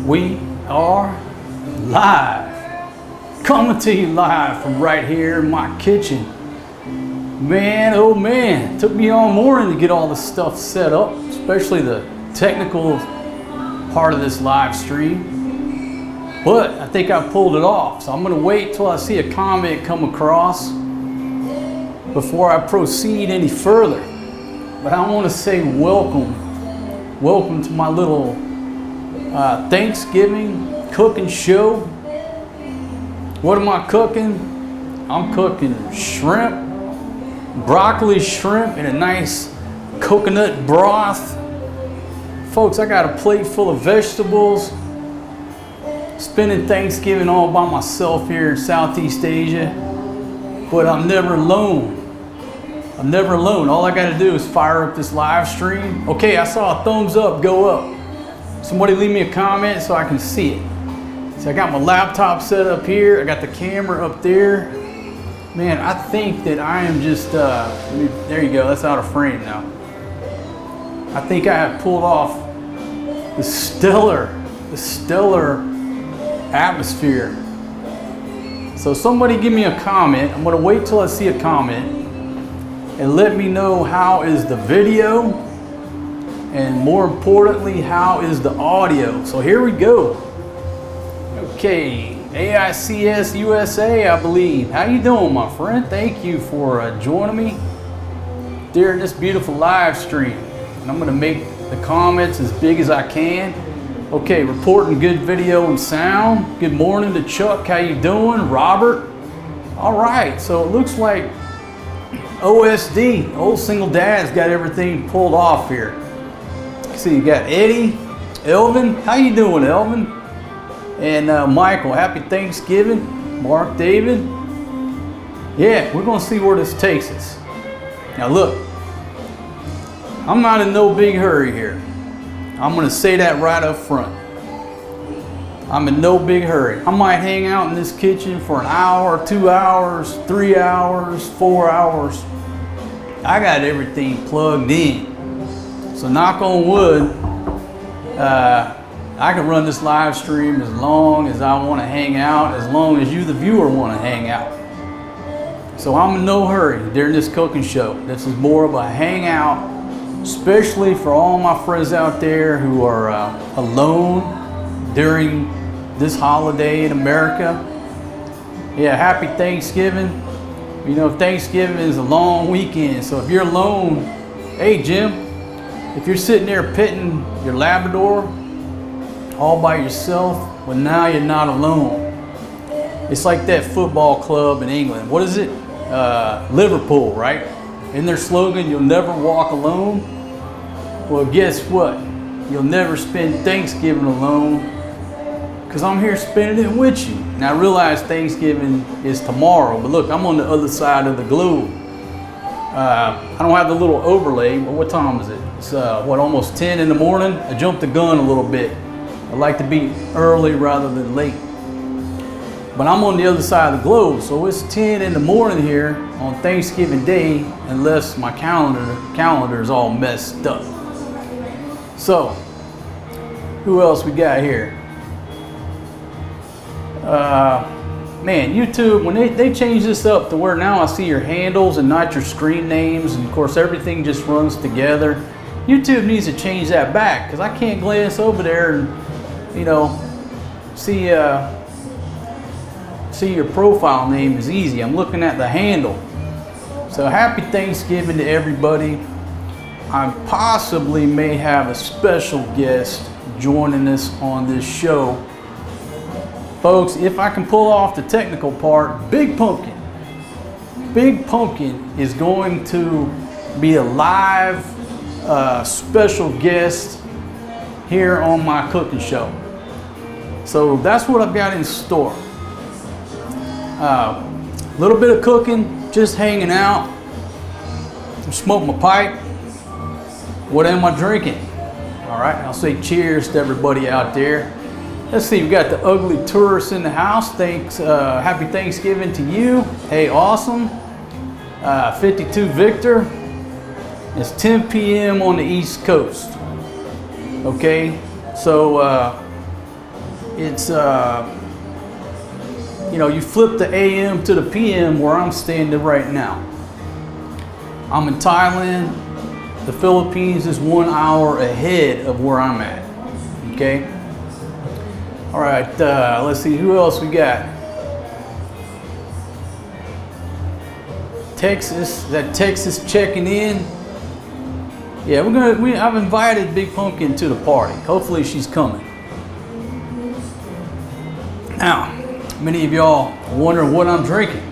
We are live, coming to you live from right here in my kitchen. Man, oh man, took me all morning to get all this stuff set up, especially the technical part of this live stream. But I think I pulled it off, so I'm gonna wait till I see a comment come across before I proceed any further. But I want to say welcome to my little Thanksgiving cooking show. What am I cooking? I'm cooking shrimp, broccoli shrimp in a nice coconut broth. Folks, I got a plate full of vegetables. Spending Thanksgiving all by myself here in Southeast Asia, but I'm never alone. I'm never alone. All I got to do is fire up this live stream. Okay, I saw a thumbs up go up. Somebody leave me a comment so I can see it. So I got my laptop set up here. I got the camera up there. Man, I think that I am just, there you go. That's out of frame now. I think I have pulled off the stellar atmosphere. So somebody give me a comment. I'm gonna wait till I see a comment and let me know how is the video, and more importantly, how is the audio. So here we go. Okay, AICS USA, I believe. How you doing, my friend? Thank you for joining me during this beautiful live stream. And I'm gonna make the comments as big as I can. Okay, reporting good video and sound. Good morning to Chuck, how you doing? Robert. All right, so it looks like OSD, Old Single Dad's got everything pulled off here. See, you got Eddie, Elvin. How you doing, Elvin? And Michael, happy Thanksgiving. Mark, David. Yeah, we're gonna see where this takes us. Now look, I'm not in no big hurry here. I'm gonna say that right up front. I'm in no big hurry. I might hang out in this kitchen for an hour, 2 hours, 3 hours, 4 hours. I got everything plugged in. So knock on wood, I can run this live stream as long as I wanna hang out, as long as you, the viewer, wanna hang out. So I'm in no hurry during this cooking show. This is more of a hangout, especially for all my friends out there who are alone during this holiday in America. Yeah, happy Thanksgiving. You know, Thanksgiving is a long weekend, so if you're alone, hey Jim, if you're sitting there petting your Labrador all by yourself, well now you're not alone. It's like that football club in England. What is it? Liverpool, right? In their slogan, you'll never walk alone. Well, guess what? You'll never spend Thanksgiving alone, because I'm here spending it with you. Now I realize Thanksgiving is tomorrow, but look, I'm on the other side of the globe. I don't have the little overlay, but what time is it? It's almost 10 in the morning. I jumped the gun a little bit. I like to be early rather than late. But I'm on the other side of the globe, so it's 10 in the morning here on Thanksgiving Day, unless my calendar is all messed up. So, who else we got here? Man, YouTube, when they change this up to where now I see your handles and not your screen names, and of course everything just runs together. YouTube needs to change that back, because I can't glance over there and, you know, see your profile name is easy. I'm looking at the handle. So happy Thanksgiving to everybody. I possibly may have a special guest joining us on this show. Folks, if I can pull off the technical part, Big Pumpkin is going to be a live special guest here on my cooking show. So that's what I've got in store. A little bit of cooking, just hanging out. Smoke my pipe. What am I drinking? All right, I'll say cheers to everybody out there. Let's see, we got the ugly tourists in the house. Thanks, happy Thanksgiving to you. Hey, awesome. 52 Victor. It's 10 p.m. on the East Coast. Okay, so it's you know, you flip the AM to the PM where I'm standing right now. I'm in Thailand. The Philippines is 1 hour ahead of where I'm at. Okay. All right. Let's see who else we got. Texas. Is that Texas checking in? Yeah, I've invited Big Pumpkin to the party. Hopefully she's coming. Now, many of y'all wonder what I'm drinking.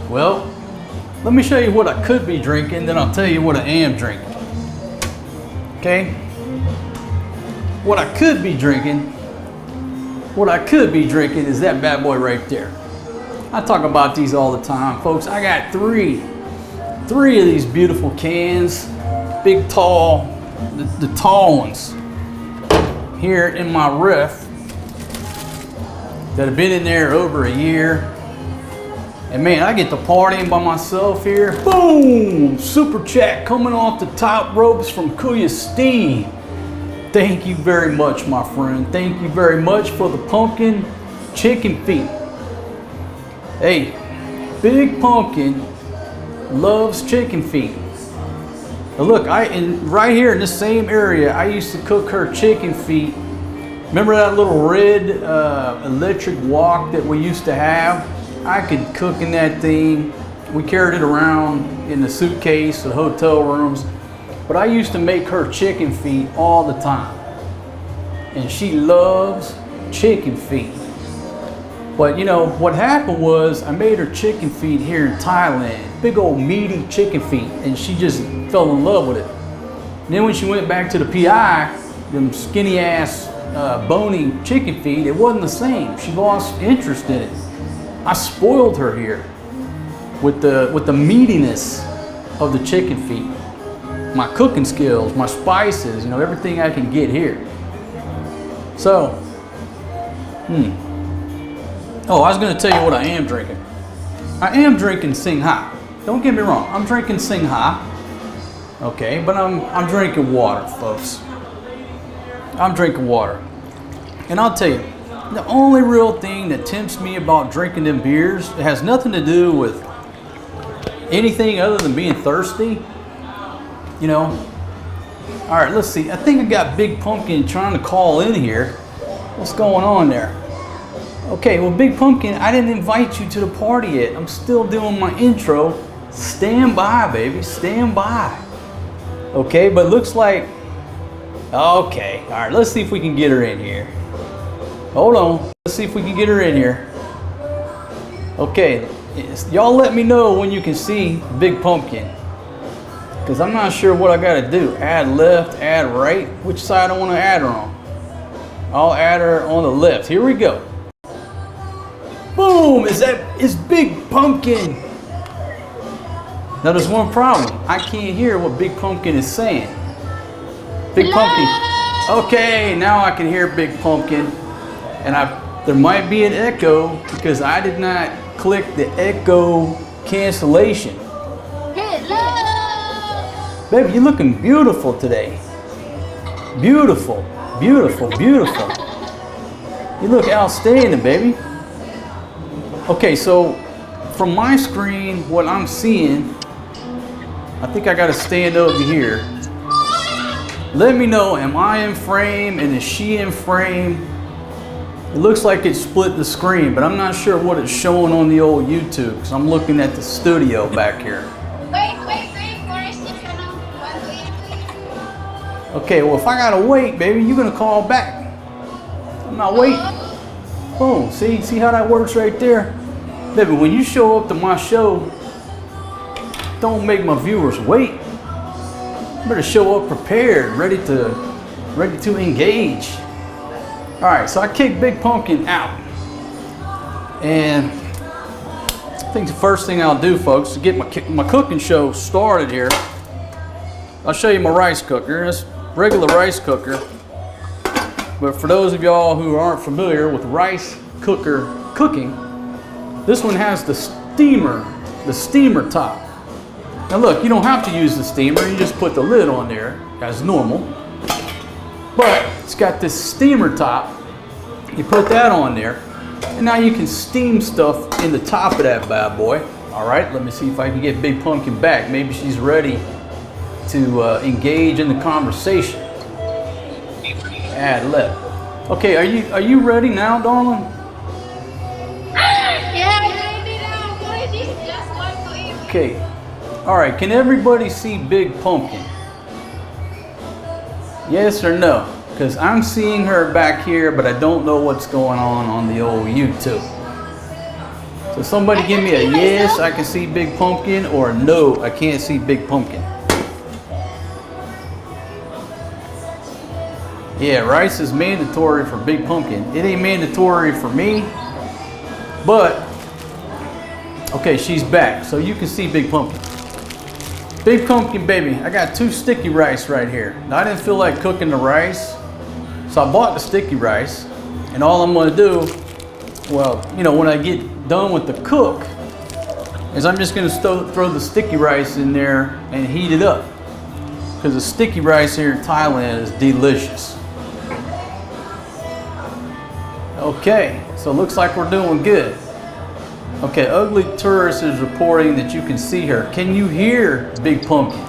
Well, let me show you what I could be drinking, then I'll tell you what I am drinking. Okay? What I could be drinking is that bad boy right there. I talk about these all the time, folks. I got three of these beautiful cans, big tall, the tall ones here in my ref that have been in there over a year. And man, I get to partying by myself here. Boom! Super chat coming off the top ropes from Kuya Steve. Thank you very much, my friend. Thank you very much for the pumpkin chicken feet. Hey, Big Pumpkin loves chicken feet. Now look, right here in this same area, I used to cook her chicken feet. Remember that little red electric wok that we used to have? I could cook in that thing. We carried it around in the suitcase of hotel rooms. But I used to make her chicken feet all the time. And she loves chicken feet. But you know, what happened was I made her chicken feet here in Thailand. Big old meaty chicken feet. And she just fell in love with it. And then when she went back to the PI, them skinny ass bony chicken feet, it wasn't the same. She lost interest in it. I spoiled her here with the meatiness of the chicken feet. My cooking skills, my spices, you know, everything I can get here. So, oh, I was going to tell you what I am drinking. I am drinking Singha. Don't get me wrong, I'm drinking Singha. Okay, but I'm drinking water, folks. I'm drinking water. And I'll tell you, the only real thing that tempts me about drinking them beers, it has nothing to do with anything other than being thirsty. You know. All right, let's see. I think I got Big Pumpkin trying to call in here. What's going on there? Okay, well, Big Pumpkin, I didn't invite you to the party yet. I'm still doing my intro. Stand by, baby. Stand by. Okay, but looks like... Okay, all right, let's see if we can get her in here. Hold on. Let's see if we can get her in here. Okay, y'all let me know when you can see Big Pumpkin. Because I'm not sure what I got to do. Add left, add right. Which side I want to add her on? I'll add her on the left. Here we go. Boom! It's Big Pumpkin. Now there's one problem. I can't hear what Big Pumpkin is saying. Big Pumpkin. Okay, now I can hear Big Pumpkin. And there might be an echo because I did not click the echo cancellation. Baby, you're looking beautiful today. Beautiful, beautiful, beautiful. You look outstanding, baby. Okay, so from my screen, what I'm seeing, I think I gotta stand over here. Let me know, am I in frame and is she in frame? It looks like it split the screen, but I'm not sure what it's showing on the old YouTube because I'm looking at the studio back here. Okay, well, if I gotta wait, baby, you're gonna call back. I'm not waiting. Boom, see how that works right there? Baby, when you show up to my show, don't make my viewers wait. You better show up prepared, ready to engage. All right, so I kicked Big Pumpkin out. And I think the first thing I'll do, folks, to get my cooking show started here, I'll show you my rice cooker. It's a regular rice cooker. But for those of y'all who aren't familiar with rice cooker cooking, this one has the steamer top. Now look, you don't have to use the steamer, you just put the lid on there as normal. But it's got this steamer top, You put that on there, and now you can steam stuff in the top of that bad boy. All right, let me see if I can get Big Pumpkin back. Maybe she's ready to engage in the conversation. Add left. Okay, are you ready now, darling? Yeah, I'm ready now. Boy, this just want to eat. Okay. All right, can everybody see Big Pumpkin? Yes or no? Because I'm seeing her back here, but I don't know what's going on the old YouTube. So somebody give me a yes, I can see Big Pumpkin, or no, I can't see Big Pumpkin. Yeah, rice is mandatory for Big Pumpkin. It ain't mandatory for me, but okay, she's back, so you can see Big Pumpkin. Big Pumpkin, baby, I got 2 sticky rice right here. Now, I didn't feel like cooking the rice, so I bought the sticky rice, and all I'm gonna do, well, you know, when I get done with the cook, is I'm just gonna throw the sticky rice in there and heat it up. Because the sticky rice here in Thailand is delicious. Okay, so it looks like we're doing good. Okay, Ugly Tourist is reporting that you can see her. Can you hear Big Pumpkin?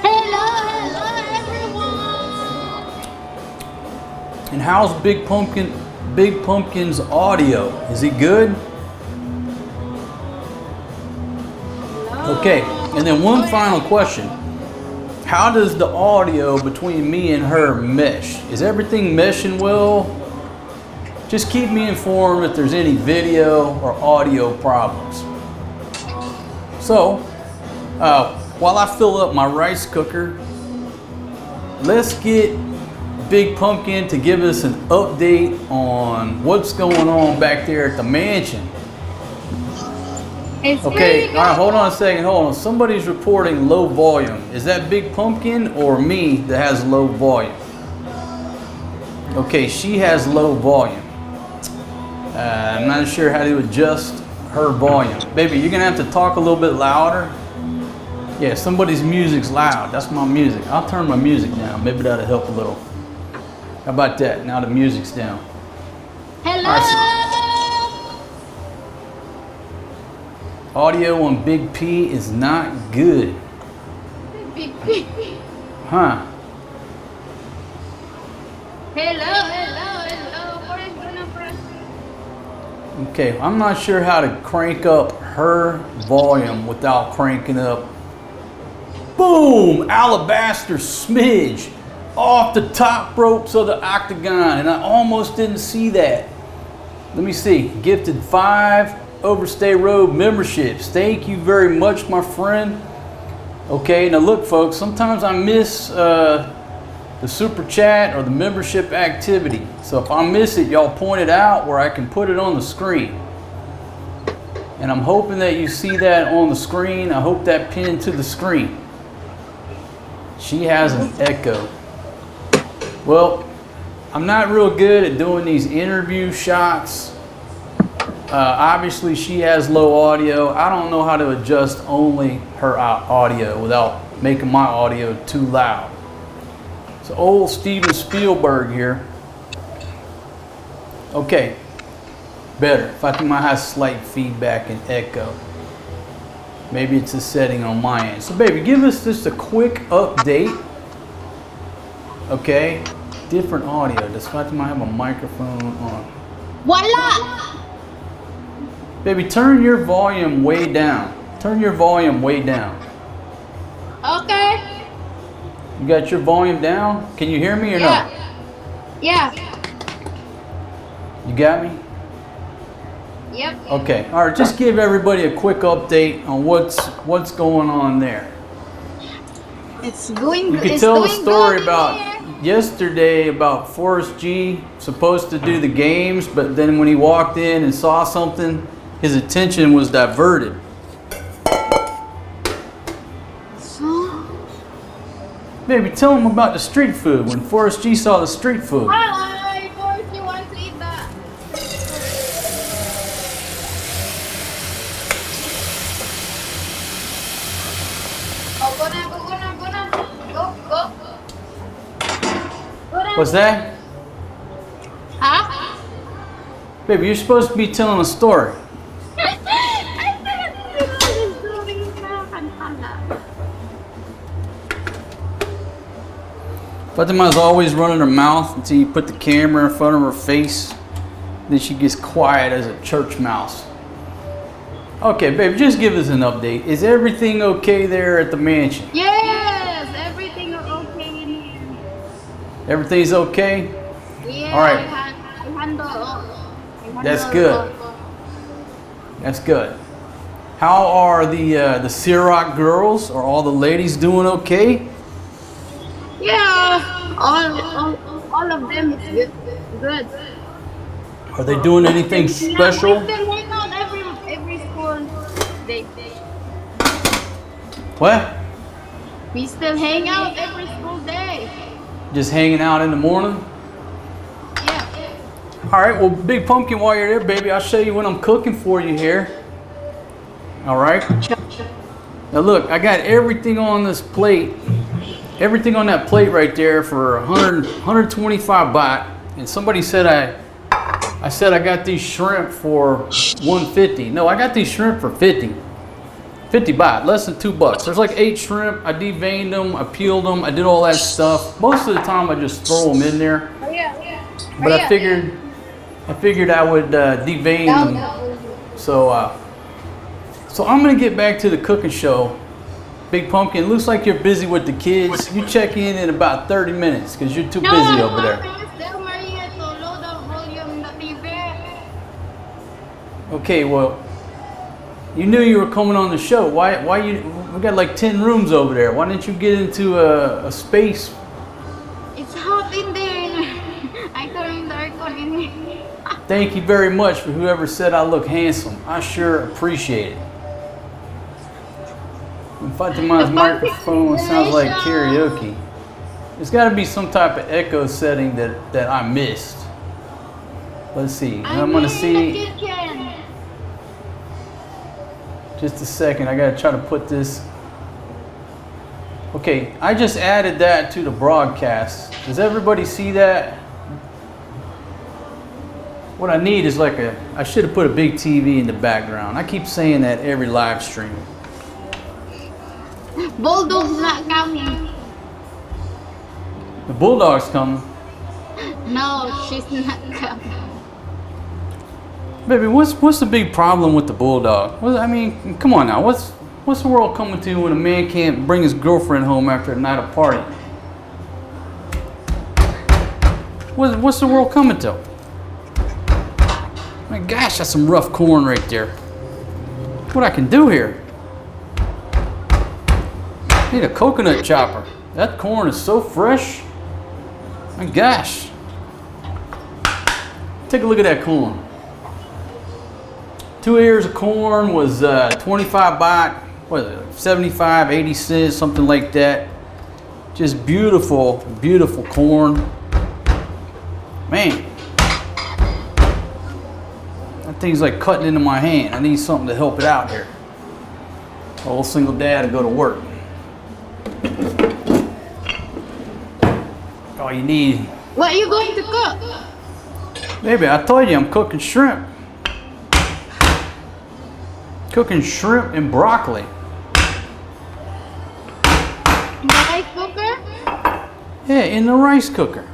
Hello, everyone. And how's Big Pumpkin's audio? Is he good? Okay, and then one final question. How does the audio between me and her mesh? Is everything meshing well? Just keep me informed if there's any video or audio problems. So, while I fill up my rice cooker, let's get Big Pumpkin to give us an update on what's going on back there at the mansion. Okay, all right, hold on a second, hold on. Somebody's reporting low volume. Is that Big Pumpkin or me that has low volume? Okay, she has low volume. I'm not sure how to adjust her volume. Baby, you're gonna have to talk a little bit louder. Yeah, somebody's music's loud. That's my music. I'll turn my music down. Maybe that'll help a little. How about that? Now the music's down. Hello. All right, so audio on Big P is not good. Big P. Huh? Hello. What is going on? Okay, I'm not sure how to crank up her volume without cranking up. Boom! Alabaster smidge off the top ropes of the octagon, and I almost didn't see that. Let me see. Gifted 5 Overstay Road memberships. Thank you very much, my friend. Okay, now look, folks. Sometimes I miss the super chat or the membership activity. So if I miss it, y'all point it out where I can put it on the screen. And I'm hoping that you see that on the screen. I hope that pinned to the screen. She has an echo. Well, I'm not real good at doing these interview shots. Obviously she has low audio. I don't know how to adjust only her audio without making my audio too loud. So old Steven Spielberg here. Okay, better. If I think I have slight feedback and echo. Maybe it's a setting on my end. So baby, give us just a quick update. Okay, different audio. Does Fatima have a microphone on? Voila. Baby, turn your volume way down. Turn your volume way down. Okay. You got your volume down? Can you hear me or no? Yeah. You got me? Yep. Okay. All right. Just give everybody a quick update on what's going on there. It's going. You could tell the story about yesterday about Forrest G supposed to do the games, but then when he walked in and saw something, his attention was diverted. Baby, tell him about the street food. When Forrest G saw the street food. Hi, Forrest, you want to eat that? Oh, go now. Go. What's that? Huh? Baby, you're supposed to be telling a story. Fatima's always running her mouth until you put the camera in front of her face. Then she gets quiet as a church mouse. Okay, babe, just give us an update. Is everything okay there at the mansion? Yes, everything is okay in here. Everything's okay? Yeah, All right. I handle That's good. That's good. How are the Ciroc girls? Are all the ladies doing okay? Yeah, all of them is good. Good. Are they doing anything special? We still hang out every school day. What? We still hang out every school day. Just hanging out in the morning? Yeah. All right, well, Big Pumpkin, while you're there, baby, I'll show you what I'm cooking for you here. All right? Now look, I got everything on this plate, everything on that plate right there for 125 baht. And somebody said I said I got these shrimp for 150. No, I got these shrimp for 50. 50 baht, less than $2. There's like 8 shrimp. I deveined them, I peeled them, I did all that stuff. Most of the time I just throw them in there. Oh yeah. But I figured I would devein them. So I'm gonna get back to the cooking show. Big Pumpkin, looks like you're busy with the kids. You check in about 30 minutes because you're too busy over there. Okay, well, you knew you were coming on the show. Why we got like 10 rooms over there. Why didn't you get into a space? It's hot in there. I turned the aircon in here. Thank you very much for whoever said I look handsome. I sure appreciate it. And Fatima's microphone sounds like karaoke. There's got to be some type of echo setting that I missed. Let's see. I'm gonna see. Just a second. I gotta try to put this. Okay, I just added that to the broadcast. Does everybody see that? What I need is like I should have put a big TV in the background. I keep saying that every live stream. Bulldog's not coming. The bulldog's coming. No, she's not coming. Baby, what's the big problem with the bulldog? I mean, come on now. What's the world coming to when a man can't bring his girlfriend home after a night of party? What's the world coming to? My gosh, that's some rough corn right there. What I can do here? I need a coconut chopper. That corn is so fresh. My gosh. Take a look at that corn. 2 ears of corn was 25 baht. What is it? 75, 80 cents, something like that. Just beautiful, beautiful corn. Man. That thing's like cutting into my hand. I need something to help it out here. Old single dad to go to work. All you need. What are you going to cook? Baby, I told you I'm cooking shrimp. Cooking shrimp and broccoli. In the rice cooker? Yeah, in the rice cooker.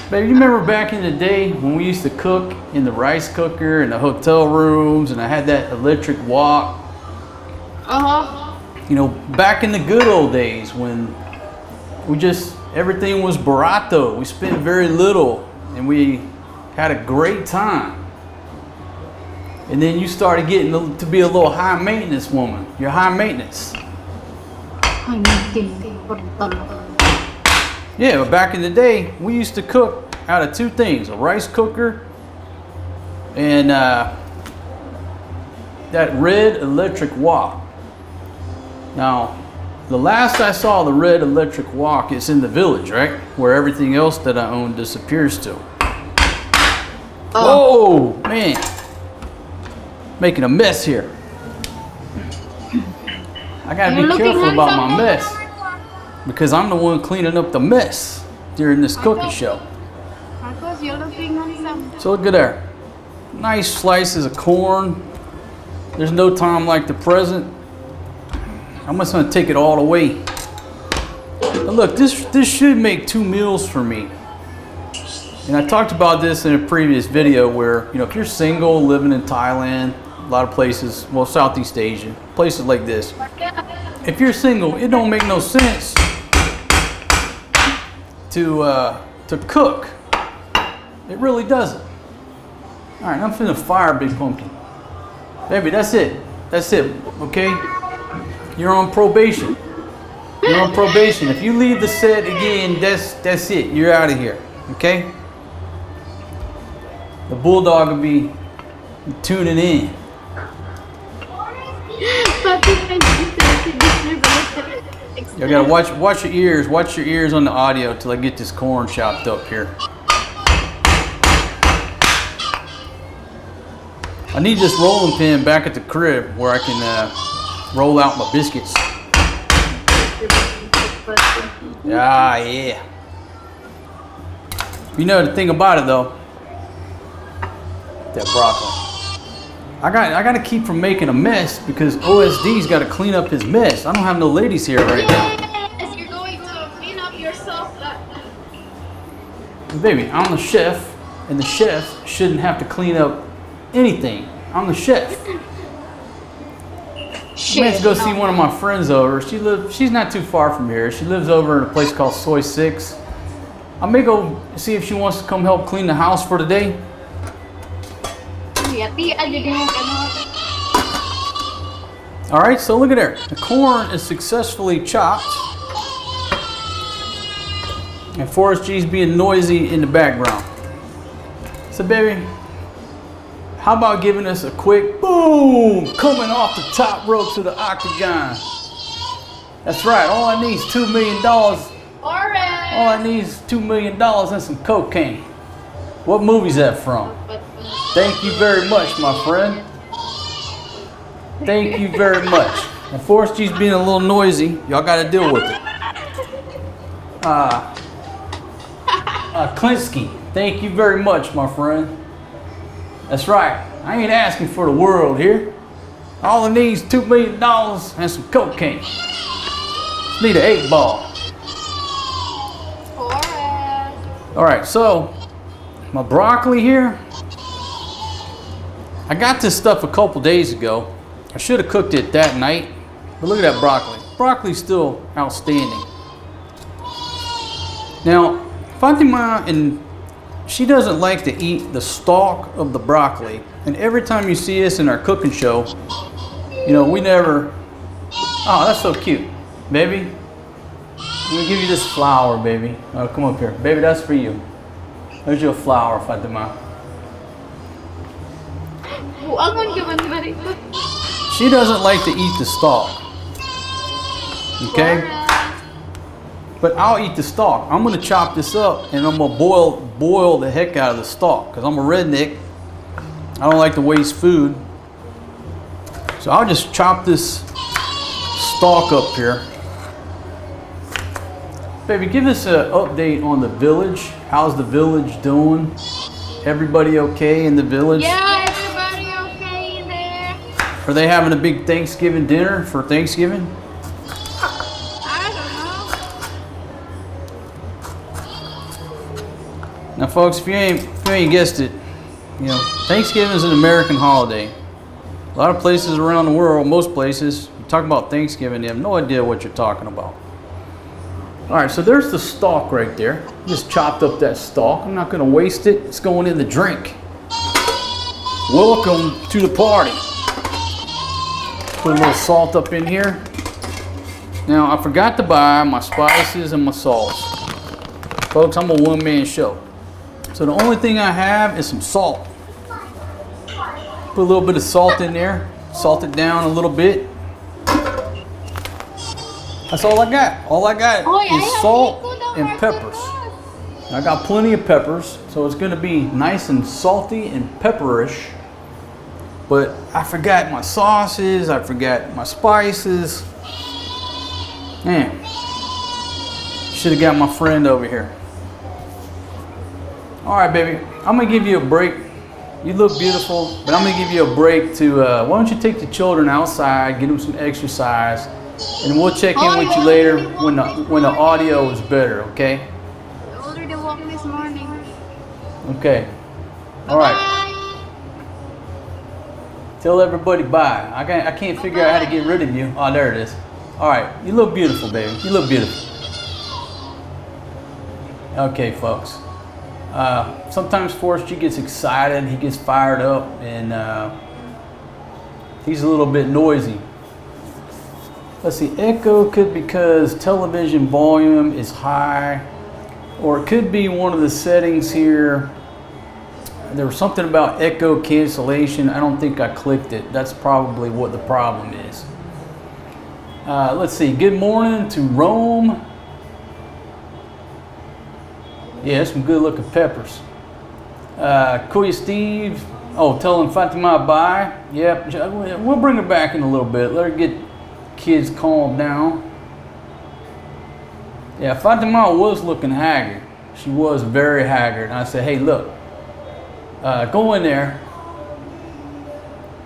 Baby, you remember back in the day when we used to cook in the rice cooker in the hotel rooms and I had that electric wok? Uh-huh. You know, back in the good old days when everything was barato. We spent very little and we had a great time. And then you started getting to be a little high maintenance woman. You're high maintenance. Yeah, but back in the day, we used to cook out of 2 things, a rice cooker and that red electric wok. Now, the last I saw the red electric wok is in the village, right? Where everything else that I own disappears to. Oh, man. Making a mess here. I gotta be careful about my mess because I'm the one cleaning up the mess during this cooking show. Marcos, was you looking on something? So look at there. Nice slices of corn. There's no time like the present. I'm just gonna take it all away. And look, this should make 2 meals for me. And I talked about this in a previous video where, you know, if you're single, living in Thailand, a lot of places, well, Southeast Asia, places like this. If you're single, it don't make no sense to cook. It really doesn't. All right, I'm finna fire Big Pumpkin. Baby, that's it. That's it, okay? You're on probation. You're on probation. If you leave the set again, that's it. You're out of here, okay? The bulldog will be tuning in. You gotta watch your ears. Watch your ears on the audio till I get this corn chopped up here. I need this rolling pin back at the crib where I can roll out my biscuits. Yeah. You know the thing about it though, that broccoli. I got to keep from making a mess because OSD's got to clean up his mess. I don't have no ladies here right now. Yes, you're going to clean up yourself. Baby, I'm the chef, and the chef shouldn't have to clean up anything. I'm the chef. I went to go see one of my friends over. She's not too far from here. She lives over in a place called Soy 6. I may go see if she wants to come help clean the house for today. All right, so look at there. The corn is successfully chopped. And Forrest G's being noisy in the background. So baby, how about giving us a quick boom, coming off the top rope to the octagon. That's right, all I need is $2 million. All I need is $2 million and some cocaine. What movie's that from? Thank you very much, my friend. Thank you very much. And Forrest G's being a little noisy. Y'all got to deal with it. Klinsky, thank you very much, my friend. That's right. I ain't asking for the world here. All I need is $2 million and some cocaine. Just need an 8-ball. All right, so my broccoli here. I got this stuff a couple days ago. I should have cooked it that night, but look at that broccoli. Broccoli's still outstanding. Now, Fatima, she doesn't like to eat the stalk of the broccoli. And every time you see us in our cooking show, you know, we never, oh, that's so cute. Baby, let me give you this flower, baby. Oh, come up here. Baby, that's for you. There's your flower, Fatima. She doesn't like to eat the stalk. Okay? But I'll eat the stalk. I'm gonna chop this up and I'm gonna boil the heck out of the stalk because I'm a redneck. I don't like to waste food. So I'll just chop this stalk up here. Baby, give us an update on the village. How's the village doing? Everybody okay in the village? Yeah, everybody okay in there. Are they having a big Thanksgiving dinner for Thanksgiving? I don't know. Now folks, if you ain't guessed it, you know, Thanksgiving is an American holiday. A lot of places around the world, most places, you talk about Thanksgiving, they have no idea what you're talking about. All right, so there's the stalk right there. Just chopped up that stalk. I'm not gonna waste it. It's going in the drink. Welcome to the party. Put a little salt up in here. Now, I forgot to buy my spices and my salts. Folks, I'm a one-man show. So the only thing I have is some salt. Put a little bit of salt in there. Salt it down a little bit. That's all I got. All I got is salt and peppers. I got plenty of peppers, so it's gonna be nice and salty and pepperish. But I forgot my sauces, I forgot my spices. Man, should have got my friend over here. All right, baby. I'm gonna give you a break. You look beautiful, but I'm gonna give you a break to. Why don't you take the children outside, get them some exercise, and we'll check in with you later when the audio is better. Okay? I already walked this morning. Okay. All right. Bye. Tell everybody bye. I can't figure out how to get rid of you. Oh, there it is. All right. You look beautiful, baby. You look beautiful. Okay, folks. Sometimes Forrest G gets excited. He gets fired up, and he's a little bit noisy. Let's see. Echo could be because television volume is high, or it could be one of the settings here. There was something about echo cancellation. I don't think I clicked it. That's probably what the problem is. Let's see. Good morning to Rome. Yeah, some good looking peppers. Kuya Steve. Oh, telling Fatima bye. Yep. We'll bring her back in a little bit. Let her get kids calmed down. Yeah, Fatima was looking haggard. She was very haggard. And I said, hey, look. Go in there.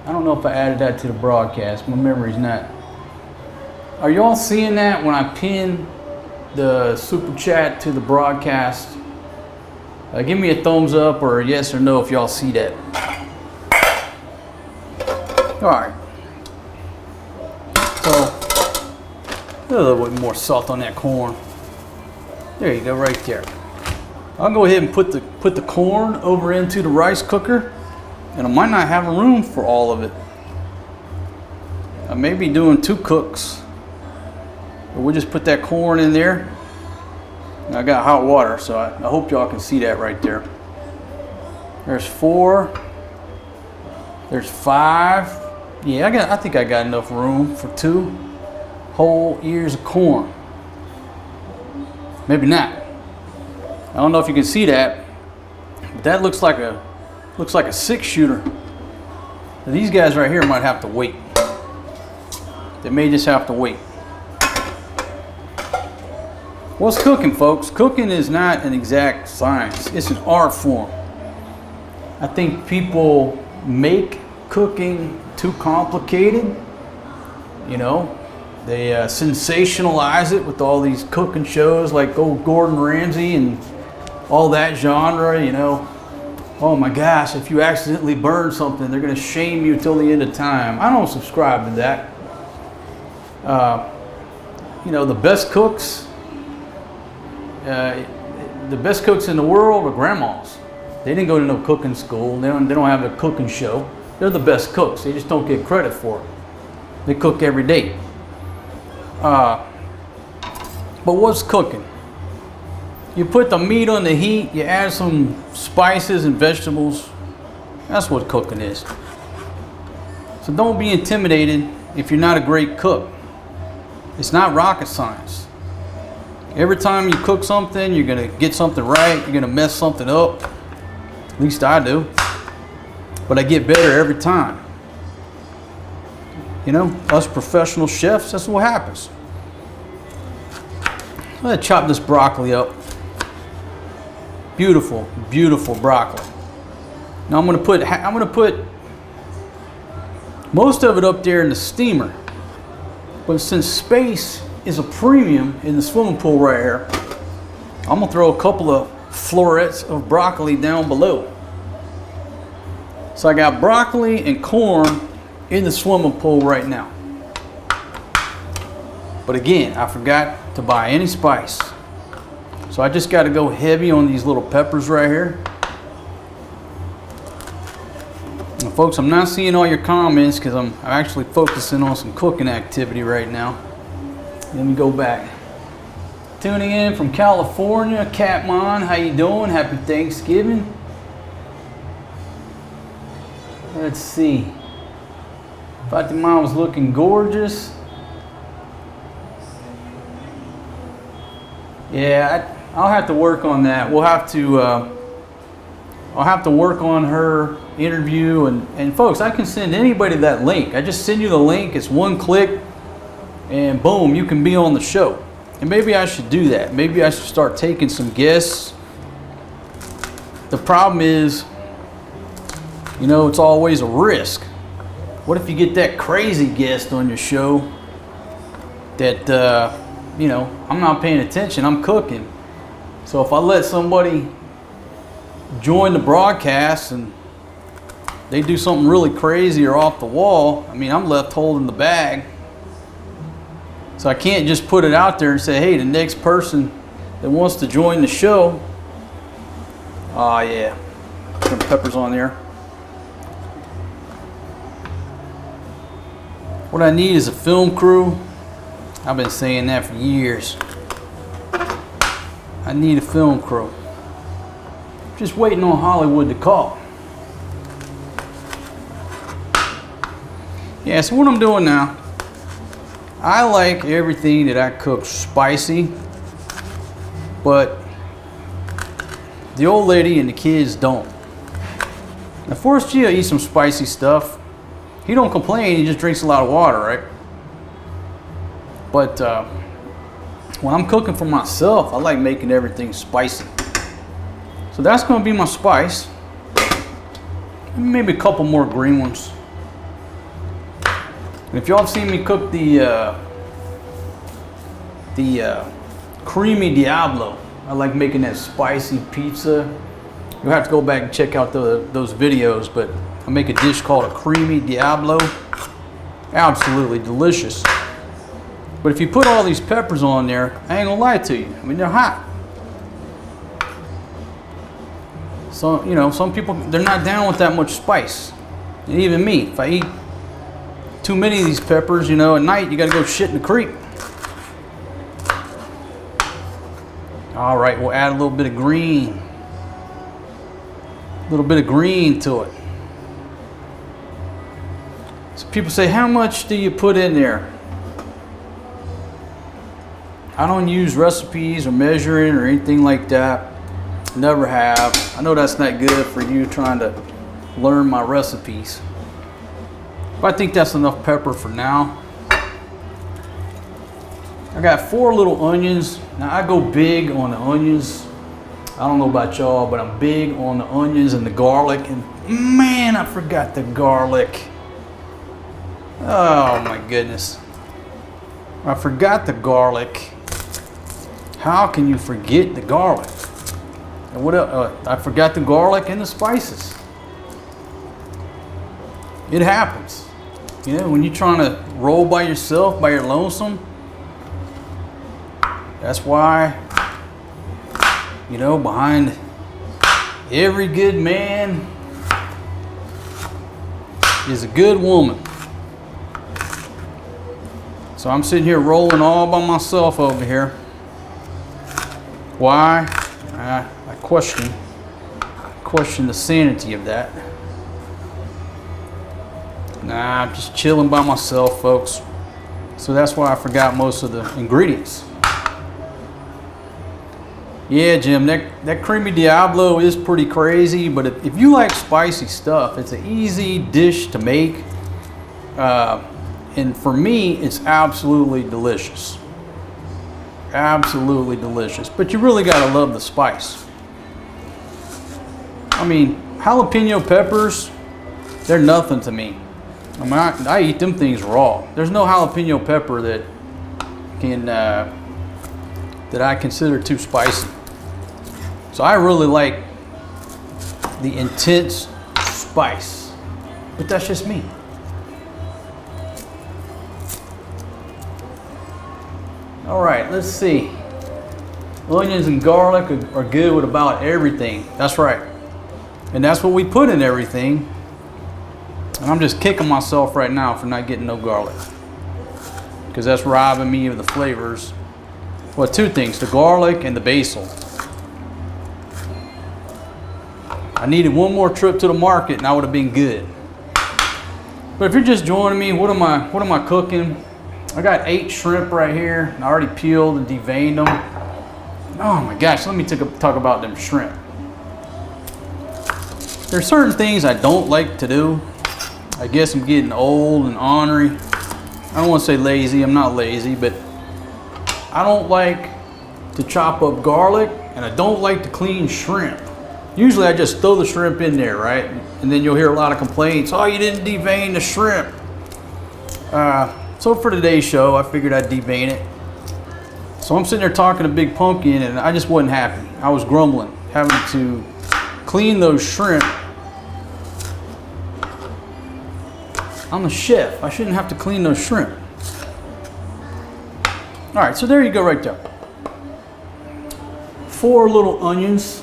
I don't know if I added that to the broadcast. My memory's not. Are y'all seeing that when I pin the super chat to the broadcast? Give me a thumbs up or a yes or no if y'all see that. All right. So, a little bit more salt on that corn. There you go, right there. I'll go ahead and put the corn over into the rice cooker, and I might not have room for all of it. I may be doing 2 cooks, but we'll just put that corn in there. And I got hot water, so I hope y'all can see that right there. There's 4. There's 5. Yeah, I think I got enough room for 2 whole ears of corn. Maybe not. I don't know if you can see that, but that looks like a 6-shooter. These guys right here might have to wait. They may just have to wait. What's cooking, folks? Cooking is not an exact science. It's an art form. I think people make cooking too complicated. You know, they sensationalize it with all these cooking shows like Gordon Ramsay and all that genre, you know. Oh my gosh, if you accidentally burn something, they're going to shame you till the end of time. I don't subscribe to that. You know, the best cooks in the world are grandmas. They didn't go to no cooking school. They don't have a cooking show. They're the best cooks. They just don't get credit for it. They cook every day. But what's cooking? You put the meat on the heat, you add some spices and vegetables. That's what cooking is. So don't be intimidated if you're not a great cook. It's not rocket science. Every time you cook something, you're gonna get something right, you're gonna mess something up. At least I do. But I get better every time. You know, us professional chefs, that's what happens. I'm gonna chop this broccoli up. Beautiful, beautiful broccoli. Now I'm gonna put most of it up there in the steamer. But since space is a premium in the swimming pool right here, I'm gonna throw a couple of florets of broccoli down below. So I got broccoli and corn in the swimming pool right now. But again, I forgot to buy any spice. So I just got to go heavy on these little peppers right here. Now, folks, I'm not seeing all your comments because I'm actually focusing on some cooking activity right now. Let me go back. Tuning in from California, Catmon, how you doing? Happy Thanksgiving. Let's see. Fatima was looking gorgeous. Yeah, I'll have to work on that. We'll have to. I'll have to work on her interview, and folks, I can send anybody that link. I just send you the link. It's one click, and boom, you can be on the show. And maybe I should do that. Maybe I should start taking some guests the problem is, you know, it's always a risk. What if you get that crazy guest on your show that, you know, I'm not paying attention, I'm cooking. So if I let somebody join the broadcast and they do something really crazy or off the wall, I mean, I'm left holding the bag. So I can't just put it out there and say, hey, the next person that wants to join the show, oh yeah, some peppers on there. What I need is a film crew. I've been saying that for years. I need a film crew. Just waiting on Hollywood to call. Yeah, so what I'm doing now, I like everything that I cook spicy, but the old lady and the kids don't. Now, Forrest G eats some spicy stuff. He don't complain, he just drinks a lot of water, right? But when I'm cooking for myself, I like making everything spicy. So that's gonna be my spice. Maybe a couple more green ones. And if y'all have seen me cook the creamy Diablo, I like making that spicy pizza. You'll have to go back and check out those videos, but I make a dish called a creamy Diablo. Absolutely delicious. But if you put all these peppers on there, I ain't gonna lie to you, I mean, they're hot. So, you know, some people, they're not down with that much spice. And even me, if I eat too many of these peppers, you know, at night, you gotta go shit in the creek. All right, we'll add a little bit of green. A little bit of green to it. So people say, how much do you put in there? I don't use recipes or measuring or anything like that. Never have. I know that's not good for you trying to learn my recipes. But I think that's enough pepper for now. I got 4 little onions. Now I go big on the onions. I don't know about y'all, but I'm big on the onions and the garlic. And man, I forgot the garlic. Oh my goodness. I forgot the garlic. How can you forget the garlic? And what else? I forgot the garlic and the spices. It happens. You know, when you're trying to roll by yourself, by your lonesome. That's why, you know, behind every good man is a good woman. So I'm sitting here rolling all by myself over here. Why? I question the sanity of that. Nah, I'm just chilling by myself, folks. So that's why I forgot most of the ingredients. Yeah, Jim, that creamy Diablo is pretty crazy, but if you like spicy stuff, it's an easy dish to make. And for me, it's absolutely delicious. Absolutely delicious. But you really gotta love the spice. I mean, jalapeno peppers, they're nothing to me. I mean, I eat them things raw. There's no jalapeno pepper that I consider too spicy. So I really like the intense spice, but that's just me. All right, let's see. Onions and garlic are good with about everything. That's right. And that's what we put in everything. And I'm just kicking myself right now for not getting no garlic, because that's robbing me of the flavors. Well, 2 things, the garlic and the basil. I needed one more trip to the market and I would have been good. But if you're just joining me, what am I cooking? I got 8 shrimp right here, and I already peeled and deveined them. Oh my gosh, let me talk about them shrimp. There's certain things I don't like to do. I guess I'm getting old and ornery. I don't want to say lazy, I'm not lazy, but I don't like to chop up garlic, and I don't like to clean shrimp. Usually I just throw the shrimp in there, right? And then you'll hear a lot of complaints. Oh, you didn't devein the shrimp. So for today's show, I figured I'd devein it. So I'm sitting there talking to Big Pumpkin, and I just wasn't happy. I was grumbling, having to clean those shrimp. I'm the chef. I shouldn't have to clean those shrimp. All right, so there you go right there. 4 little onions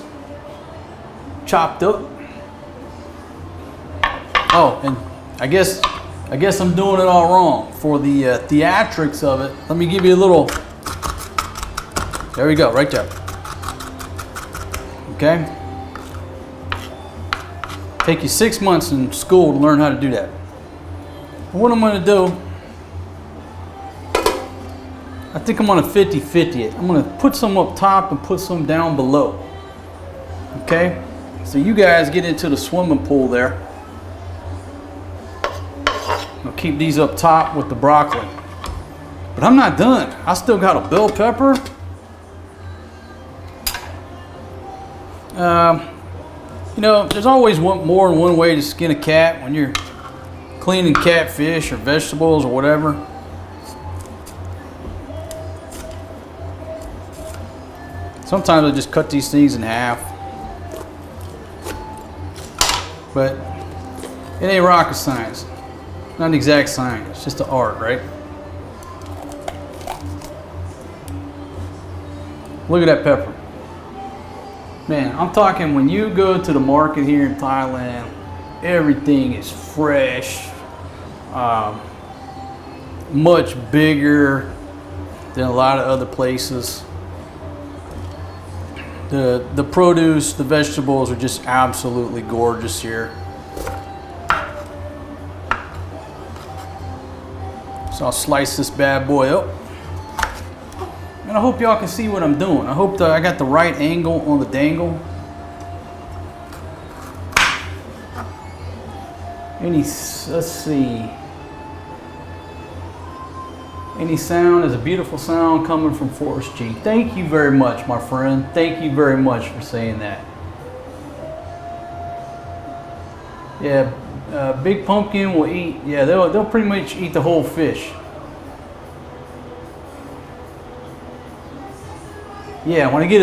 chopped up. Oh, and I guess I'm doing it all wrong. For the theatrics of it, let me give you a little. There we go, right there. Okay? Take you 6 months in school to learn how to do that. What I'm going to do, I think I'm going to 50-50 it. I'm going to put some up top and put some down below. Okay? So you guys get into the swimming pool there. I'll keep these up top with the broccoli. But I'm not done. I still got a bell pepper. You know, there's always more than one way to skin a cat when you're cleaning catfish or vegetables or whatever. Sometimes I just cut these things in half. But it ain't rocket science. Not an exact science, it's just an art, right? Look at that pepper. Man, I'm talking when you go to the market here in Thailand, everything is fresh, much bigger than a lot of other places. The produce, the vegetables are just absolutely gorgeous here. So I'll slice this bad boy up. And I hope y'all can see what I'm doing. I hope that I got the right angle on the dangle. Let's see. Any sound is a beautiful sound coming from Forrest G. Thank you very much, my friend. Thank you very much for saying that. Yeah, Big Pumpkin will eat. Yeah, they'll pretty much eat the whole fish. Yeah, when I get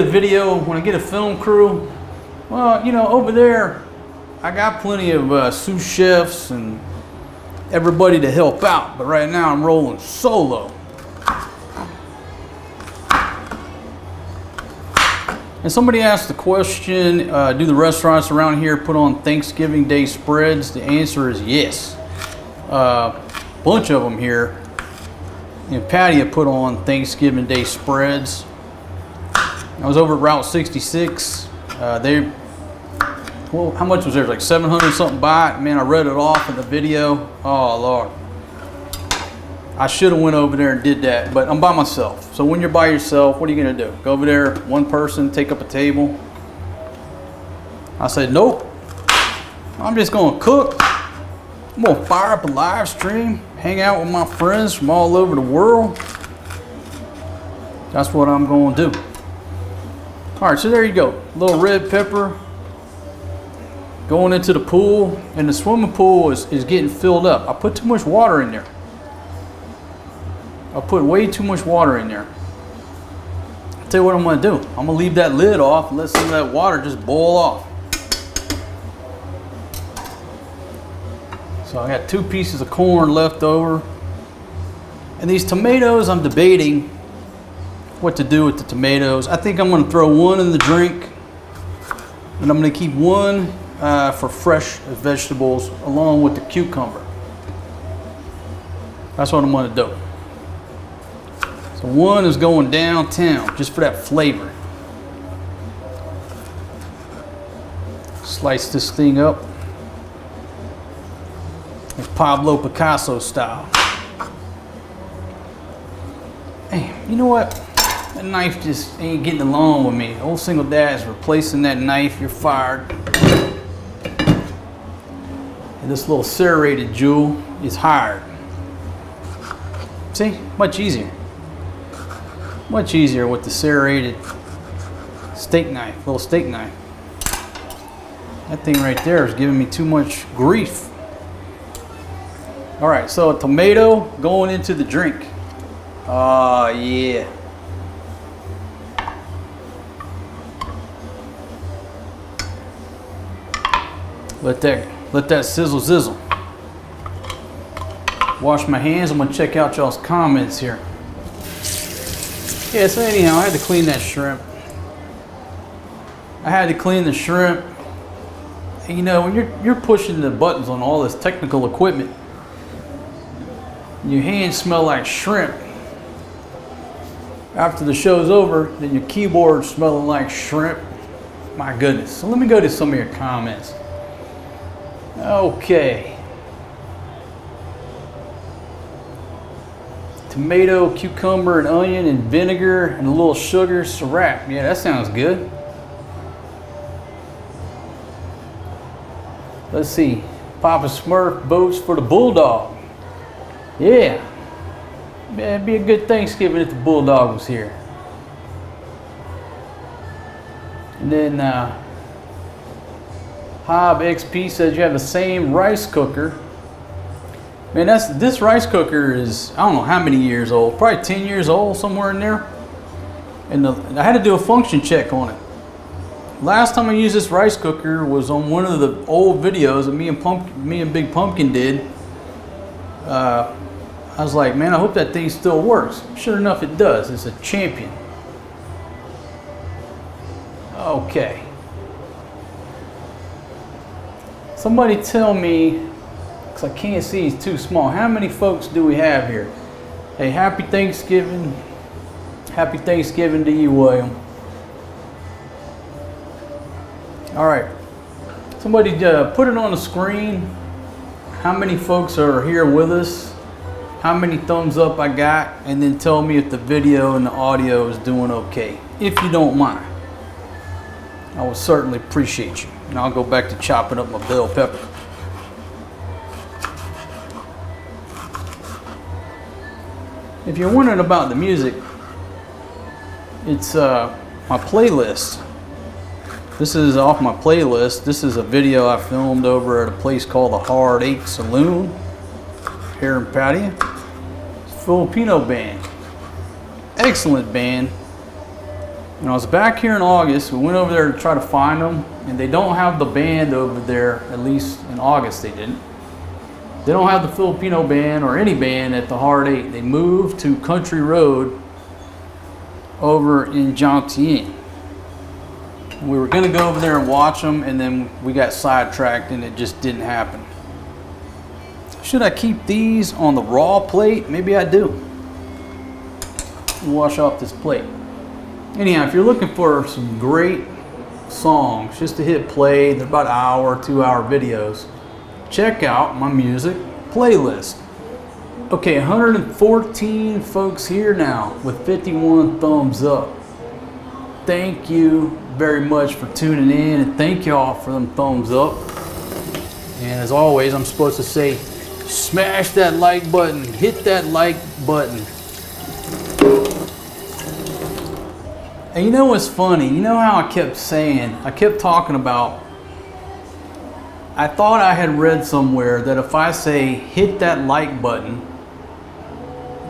a film crew, well, you know, over there, I got plenty of sous chefs and everybody to help out. But right now, I'm rolling solo. And somebody asked the question, do the restaurants around here put on Thanksgiving Day spreads? The answer is yes. Bunch of them here. And Patty had put on Thanksgiving Day spreads. I was over at Route 66. Well, how much was there? Like 700 something baht. Man, I read it off in the video. Oh Lord, I should have went over there and did that, but I'm by myself. So when you're by yourself, what are you gonna do? Go over there, one person, take up a table? I said, nope. I'm just gonna cook. I'm gonna fire up a live stream, hang out with my friends from all over the world. That's what I'm gonna do. All right, so there you go. A little red pepper going into the pool, and the swimming pool is getting filled up. I put too much water in there. I put way too much water in there. I'll tell you what I'm gonna do. I'm gonna leave that lid off and let some of that water just boil off. So I got 2 pieces of corn left over. And these tomatoes, I'm debating what to do with the tomatoes. I think I'm going to throw one in the drink, and I'm going to keep one for fresh vegetables along with the cucumber. That's what I'm going to do. So one is going downtown just for that flavor. Slice this thing up. It's Pablo Picasso style. Hey, you know what? That knife just ain't getting along with me. Old single dad's replacing that knife. You're fired. And this little serrated jewel is hired. See? Much easier. Much easier with the serrated steak knife, little steak knife. That thing right there is giving me too much grief. All right, so a tomato going into the drink. Oh, yeah. Let that sizzle zizzle. Wash my hands. I'm gonna check out y'all's comments here. Yeah, so anyhow, I had to clean that shrimp. I had to clean the shrimp. And you know, when you're pushing the buttons on all this technical equipment, your hands smell like shrimp. After the show's over, then your keyboard's smelling like shrimp. My goodness. So let me go to some of your comments. Okay. Tomato, cucumber, and onion, and vinegar, and a little sugar, it's a wrap. Yeah, that sounds good. Let's see. Papa Smurf votes for the Bulldog. Yeah. It'd be a good Thanksgiving if the Bulldog was here. And then Hob XP says you have the same rice cooker. Man, this rice cooker is, I don't know how many years old, probably 10 years old, somewhere in there. And I had to do a function check on it. Last time I used this rice cooker was on one of the old videos that me and Big Pumpkin did. I was like, man, I hope that thing still works. Sure enough, it does. It's a champion. Okay. Somebody tell me, because I can't see, it's too small. How many folks do we have here? Hey, happy Thanksgiving. Happy Thanksgiving to you, William. All right. Somebody put it on the screen. How many folks are here with us? How many thumbs up I got? And then tell me if the video and the audio is doing okay. If you don't mind. I would certainly appreciate you. And I'll go back to chopping up my bell pepper. If you're wondering about the music, it's my playlist. This is off my playlist. This is a video I filmed over at a place called the Hard Eight Saloon here in Patia. It's a Filipino band. Excellent band. When I was back here in August, we went over there to try to find them, and they don't have the band over there, at least in August they didn't. They don't have the Filipino band or any band at the Hard Eight. They moved to Country Road over in Jomtien. We were gonna go over there and watch them, and then we got sidetracked and it just didn't happen. Should I keep these on the raw plate? Maybe I do. Wash off this plate. Anyhow, if you're looking for some great songs just to hit play, they're about hour, 2-hour videos, check out my music playlist. Okay, 114 folks here now with 51 thumbs up. Thank you very much for tuning in, and thank y'all for them thumbs up. And as always, I'm supposed to say, smash that like button, hit that like button. And you know what's funny? You know how I kept talking about, I thought I had read somewhere that if I say hit that like button,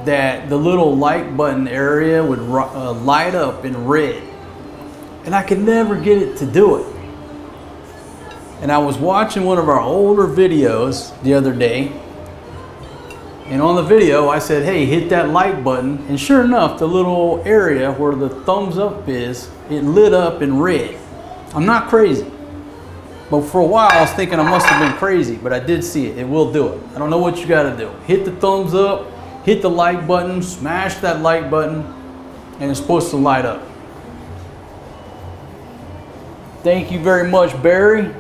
that the little like button area would light up in red. And I could never get it to do it. And I was watching one of our older videos the other day. And on the video, I said, hey, hit that like button. And sure enough, the little area where the thumbs up is, it lit up in red. I'm not crazy. But for a while, I was thinking I must have been crazy, but I did see it. It will do it. I don't know what you got to do. Hit the thumbs up, hit the like button, smash that like button, and it's supposed to light up. Thank you very much, Barry.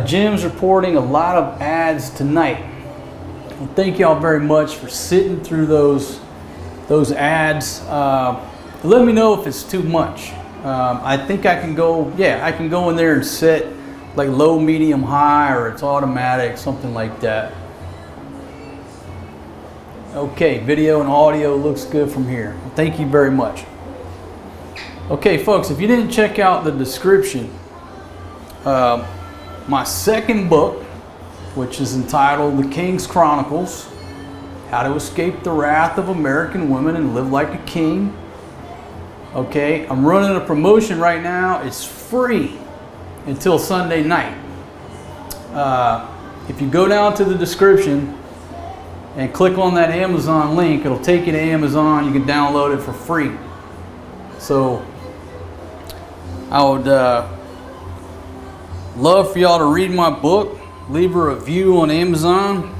Jim's reporting a lot of ads tonight. Well, thank y'all very much for sitting through those ads. Let me know if it's too much. I think I can go, I can go in there and set like low, medium, high, or it's automatic, something like that. Okay, video and audio looks good from here. Thank you very much. Okay, folks, if you didn't check out the description My second book, which is entitled The King's Chronicles, How to Escape the Wrath of American Women and Live Like a King. Okay, I'm running a promotion right now. It's free until Sunday night. If you go down to the description and click on that Amazon link, it'll take you to Amazon. You can download it for free. So I would love for y'all to read my book, leave a review on Amazon.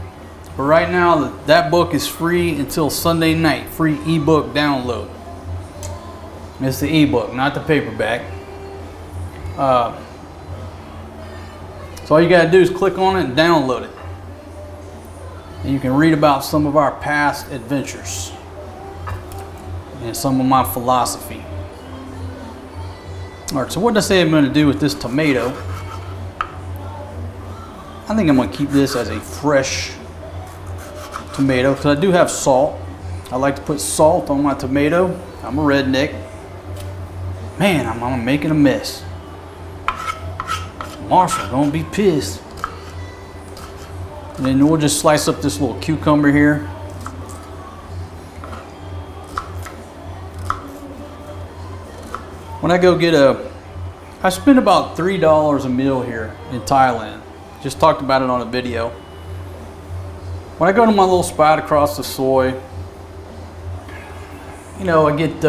But right now, that book is free until Sunday night. Free ebook download. It's the ebook, not the paperback. So all you gotta do is click on it and download it. And you can read about some of our past adventures and some of my philosophy. All right, so what did I say I'm gonna do with this tomato? I think I'm gonna keep this as a fresh tomato because I do have salt. I like to put salt on my tomato. I'm a redneck. Man, I'm making a mess. Marshall gonna be pissed. And then we'll just slice up this little cucumber here. When I go get I spend about $3 a meal here in Thailand. Just talked about it on a video. When I go to my little spot across the soy, you know, I get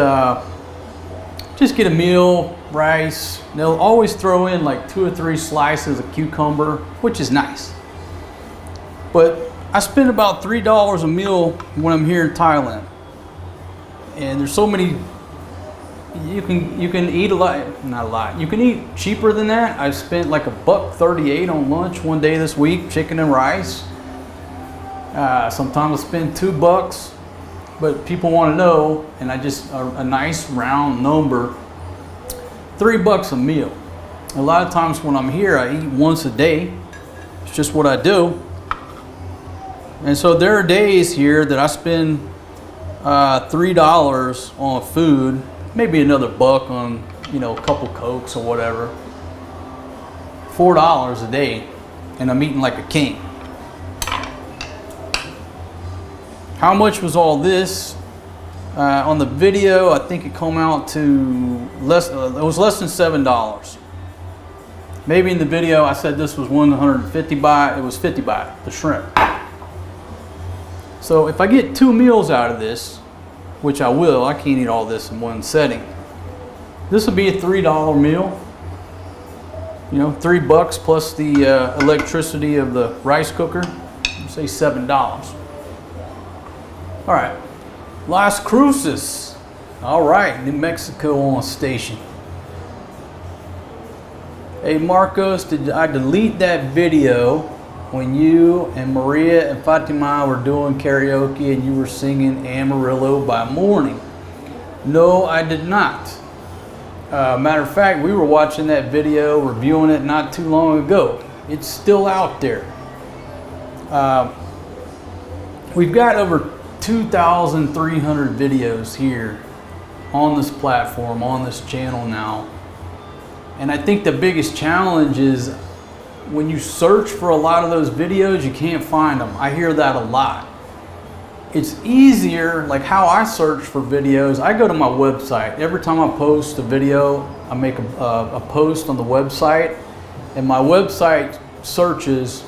just get a meal, rice. They'll always throw in like 2 or 3 slices of cucumber, which is nice. But I spend about $3 a meal when I'm here in Thailand. And there's so many, you can eat a lot, not a lot. You can eat cheaper than that. I spent like $1.38 on lunch one day this week, chicken and rice. Sometimes I spend $2, but people want to know, and I just, a nice round number, $3 a meal. A lot of times when I'm here, I eat once a day. It's just what I do. And so there are days here that I spend $3 on food, maybe another $1 on, you know, a couple Cokes or whatever. $4 a day, and I'm eating like a king. How much was all this? On the video, I think it came out to less. It was less than $7. Maybe in the video I said this was 150 baht. It was 50 baht, the shrimp. So if I get 2 meals out of this, which I will, I can't eat all this in one setting. This would be a $3 meal. You know, $3 plus the electricity of the rice cooker. Say $7. All right, Las Cruces. All right, New Mexico on station. Hey Marcos, did I delete that video when you and Maria and Fatima were doing karaoke and you were singing Amarillo by Morning? No, I did not. Matter of fact, we were watching that video, reviewing it not too long ago. It's still out there. We've got over 2,300 videos here on this platform, on this channel now. And I think the biggest challenge is when you search for a lot of those videos, you can't find them. I hear that a lot. It's easier, like how I search for videos, I go to my website. Every time I post a video, I make a post on the website, and my website searches,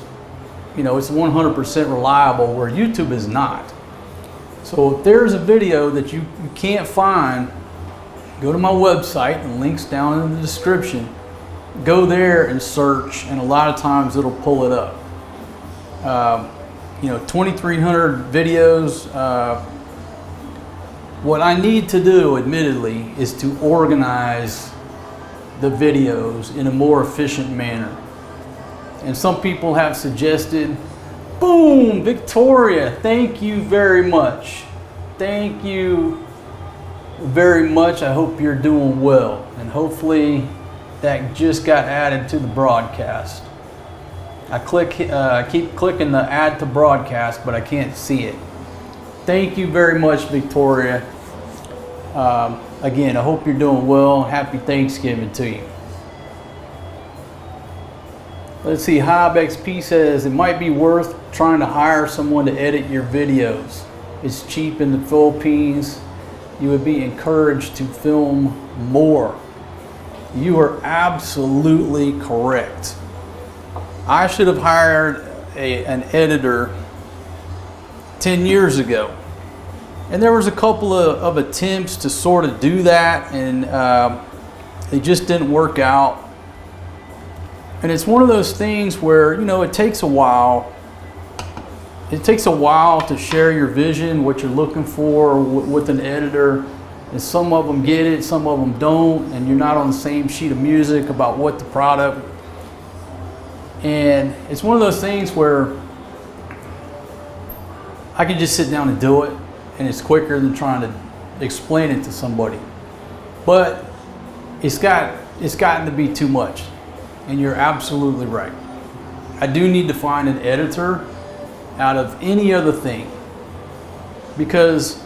you know, it's 100% reliable, where YouTube is not. So if there's a video that you can't find, go to my website, and links down in the description. Go there and search, and a lot of times it'll pull it up. You know, 2,300 videos. What I need to do, admittedly, is to organize the videos in a more efficient manner. And some people have suggested, boom, Victoria, thank you very much. Thank you very much. I hope you're doing well. And hopefully that just got added to the broadcast. I keep clicking the add to broadcast, but I can't see it. Thank you very much, Victoria. Again, I hope you're doing well. Happy Thanksgiving to you. Let's see, Hob XP says, it might be worth trying to hire someone to edit your videos. It's cheap in the Philippines. You would be encouraged to film more. You are absolutely correct. I should have hired an editor 10 years ago. And there was a couple of attempts to sort of do that, and it just didn't work out. And it's one of those things where, you know, it takes a while. It takes a while to share your vision, what you're looking for with an editor. And some of them get it, some of them don't, and you're not on the same sheet of music about what the product. And it's one of those things where I can just sit down and do it, and it's quicker than trying to explain it to somebody. But it's gotten to be too much. And you're absolutely right. I do need to find an editor out of any other thing, because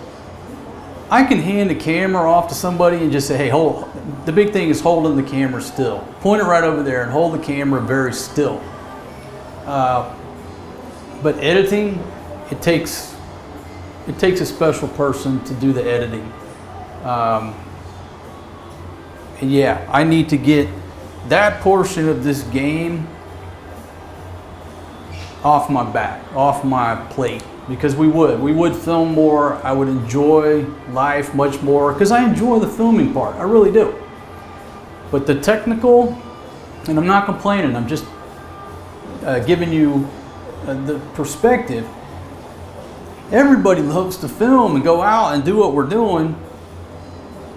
I can hand the camera off to somebody and just say, hey, hold. The big thing is holding the camera still. Point it right over there and hold the camera very still. But editing, it takes a special person to do the editing. And yeah, I need to get that portion of this game off my back, off my plate, because we would film more. I would enjoy life much more, because I enjoy the filming part. I really do. But the technical, and I'm not complaining, I'm just giving you the perspective. Everybody loves to film and go out and do what we're doing.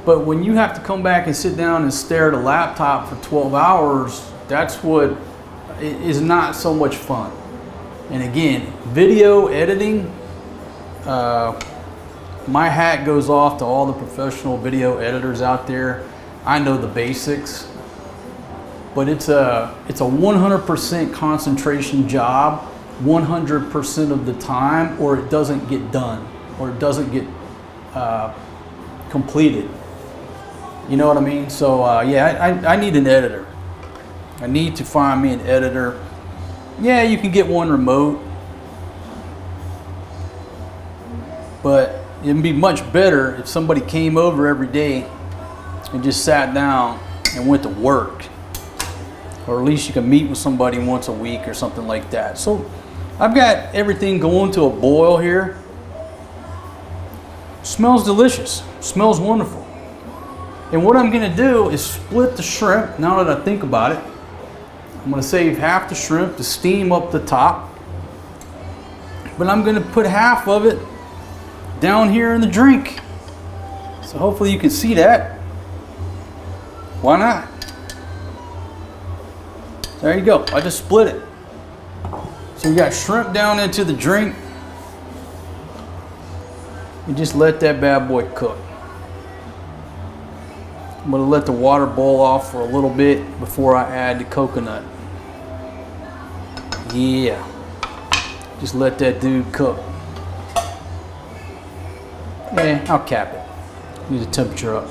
But when you have to come back and sit down and stare at a laptop for 12 hours, that's what is not so much fun. And again, video editing, my hat goes off to all the professional video editors out there. I know the basics, but it's a 100% concentration job, 100% of the time, or it doesn't get done, or it doesn't get completed. You know what I mean? So yeah, I need an editor. I need to find me an editor. Yeah, you can get one remote, but it'd be much better if somebody came over every day and just sat down and went to work. Or at least you can meet with somebody once a week or something like that. So I've got everything going to a boil here. Smells delicious. Smells wonderful. And what I'm gonna do is split the shrimp. Now that I think about it, I'm gonna save half the shrimp to steam up the top, but I'm gonna put half of it down here in the drink. So hopefully you can see that. Why not? There you go, I just split it. So you got shrimp down into the drink. You just let that bad boy cook. I'm gonna let the water boil off for a little bit before I add the coconut. Yeah, just let that dude cook. Yeah, I'll cap it. Need the temperature up.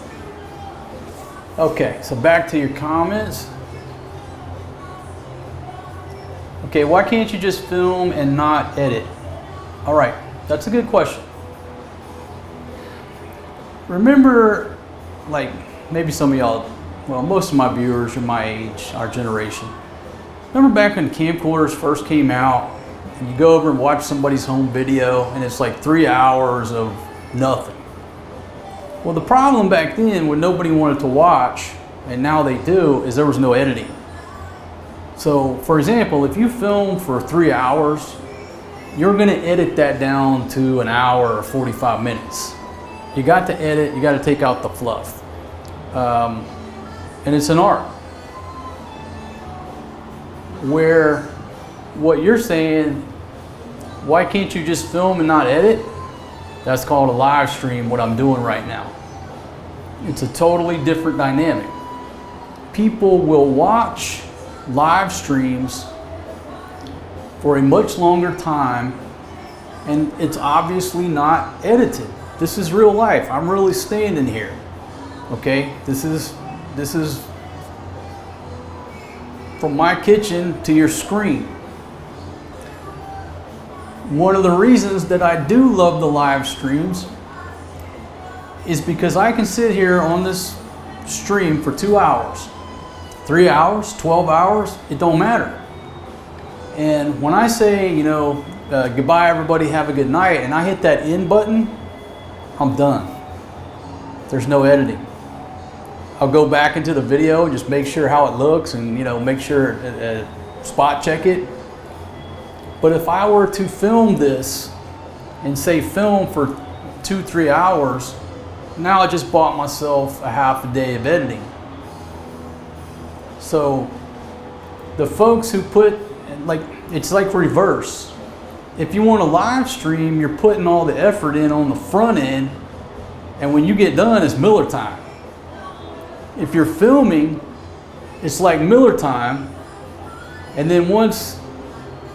Okay, so back to your comments. Okay, why can't you just film and not edit? All right, that's a good question. Remember, like, maybe some of y'all, well, most of my viewers are my age, our generation. Remember back when camcorders first came out, and you go over and watch somebody's home video, and it's like 3 hours of nothing. Well, the problem back then, when nobody wanted to watch, and now they do, is there was no editing. So, for example, if you film for 3 hours, you're gonna edit that down to an hour or 45 minutes. You got to edit, you got to take out the fluff. And it's an art. Where what you're saying, why can't you just film and not edit? That's called a live stream, what I'm doing right now. It's a totally different dynamic. People will watch live streams for a much longer time, and it's obviously not edited. This is real life. I'm really standing here. Okay, this is from my kitchen to your screen. One of the reasons that I do love the live streams is because I can sit here on this stream for 2 hours, 3 hours, 12 hours, it don't matter. And when I say, you know, goodbye everybody, have a good night, and I hit that end button, I'm done. There's no editing. I'll go back into the video and just make sure how it looks and, you know, make sure spot check it. But if I were to film this and say film for 2-3 hours, now I just bought myself a half a day of editing. So the folks who put, like, it's like reverse. If you want a live stream, you're putting all the effort in on the front end, and when you get done, it's Miller time. If you're filming, it's like Miller time, and then once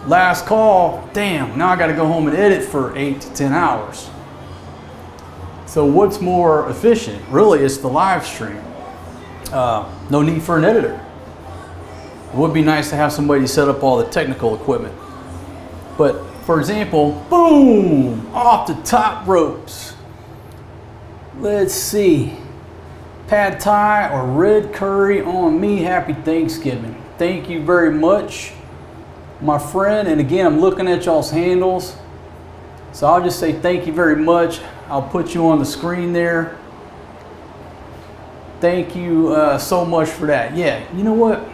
last call, damn, now I got to go home and edit for 8 to 10 hours. So what's more efficient? Really, it's the live stream. No need for an editor. It would be nice to have somebody set up all the technical equipment. But for example, boom, off the top ropes. Let's see. Pad Thai or red curry on me. Happy Thanksgiving. Thank you very much, my friend. And again, I'm looking at y'all's handles. So I'll just say thank you very much. I'll put you on the screen there. Thank you so much for that. Yeah, you know what?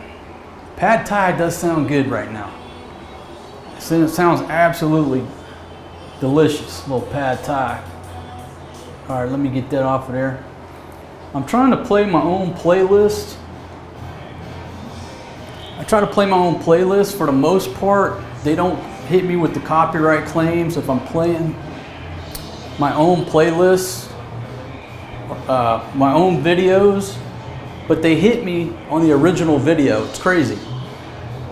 Pad Thai does sound good right now. It sounds absolutely delicious. A little Pad Thai. All right, let me get that off of there. I'm trying to play my own playlist. I try to play my own playlist. For the most part, they don't hit me with the copyright claims if I'm playing my own playlists, my own videos, but they hit me on the original video. It's crazy.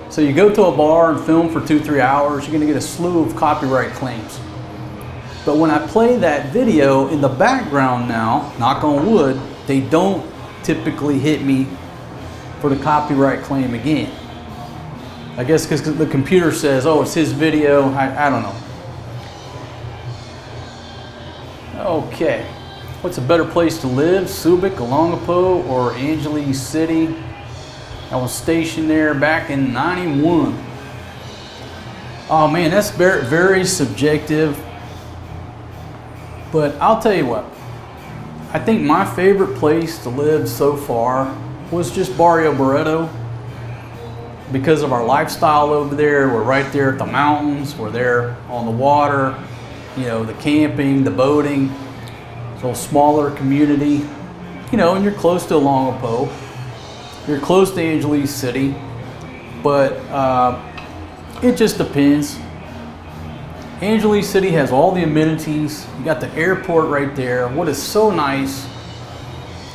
So you go to a bar and film for 2-3 hours, you're gonna get a slew of copyright claims. But when I play that video in the background now, knock on wood, they don't typically hit me for the copyright claim again. I guess because the computer says, oh, it's his video. I don't know. Okay. What's a better place to live? Subic, Olongapo, or Angeles City? I was stationed there back in '91. Oh man, that's very, very subjective. But I'll tell you what. I think my favorite place to live so far was just Barrio Barreto. Because of our lifestyle over there, we're right there at the mountains, we're there on the water, you know, the camping, the boating. It's a little smaller community, you know, and you're close to Olongapo, you're close to Angeles City, but it just depends. Angeles City has all the amenities. You got the airport right there. What is so nice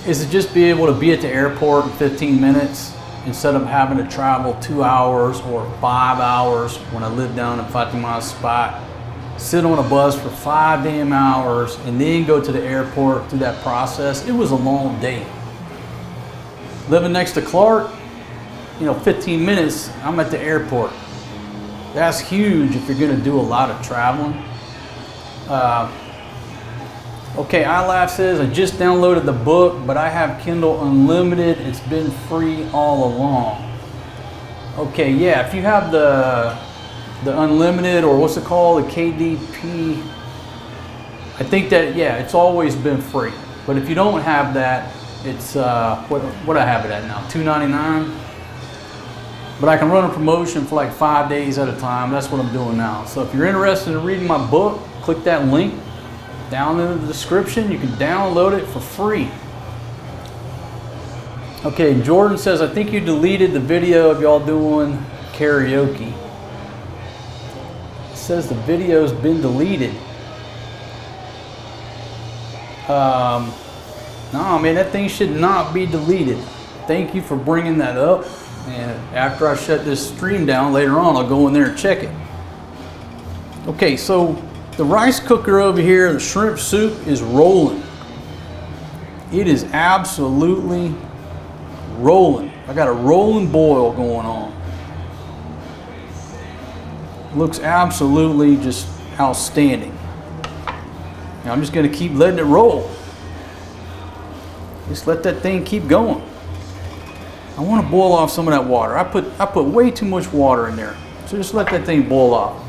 is to just be able to be at the airport in 15 minutes instead of having to travel 2 hours or 5 hours when I lived down in Fatima's spot. Sit on a bus for 5 damn hours and then go to the airport through that process. It was a long day. Living next to Clark, you know, 15 minutes, I'm at the airport. That's huge if you're gonna do a lot of traveling. Okay, iLaugh says, I just downloaded the book, but I have Kindle Unlimited. It's been free all along. Okay, yeah, if you have the Unlimited, or what's it called, the KDP, I think that, yeah, it's always been free. But if you don't have that, it's, what I have it at now, $2.99? But I can run a promotion for like 5 days at a time. That's what I'm doing now. So if you're interested in reading my book, click that link down in the description. You can download it for free. Okay, Jordan says, I think you deleted the video of y'all doing karaoke. It says the video's been deleted. No, man, that thing should not be deleted. Thank you for bringing that up. And after I shut this stream down later on, I'll go in there and check it. Okay, so the rice cooker over here, the shrimp soup is rolling. It is absolutely rolling. I got a rolling boil going on. Looks absolutely just outstanding. Now I'm just going to keep letting it roll. Just let that thing keep going. I want to boil off some of that water. I put way too much water in there. So just let that thing boil off.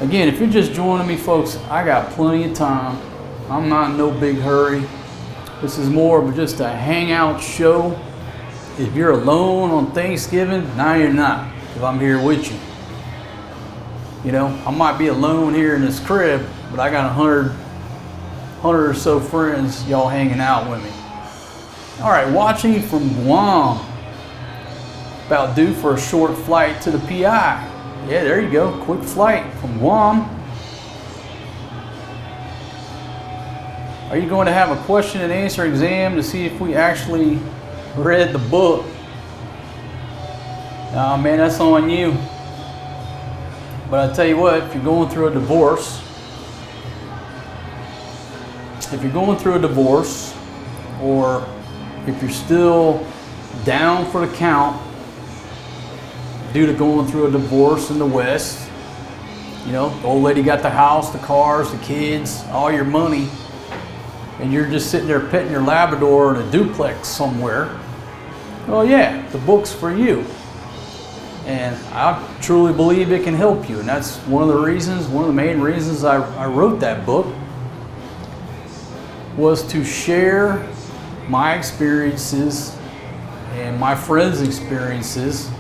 Again, if you're just joining me, folks, I got plenty of time. I'm not in no big hurry. This is more of just a hangout show. If you're alone on Thanksgiving, now you're not, because I'm here with you. You know, I might be alone here in this crib, but I got 100 or so friends, y'all hanging out with me. All right, watching from Guam. About due for a short flight to the PI. Yeah, there you go, quick flight from Guam. Are you going to have a question and answer exam to see if we actually read the book? Oh man, that's on you. But I tell you what, if you're going through a divorce, or if you're still down for the count due to going through a divorce in the West, you know, the old lady got the house, the cars, the kids, all your money, and you're just sitting there petting your Labrador in a duplex somewhere, well, yeah, the book's for you. And I truly believe it can help you. And that's one of the main reasons I wrote that book, was to share my experiences and my friends' experiences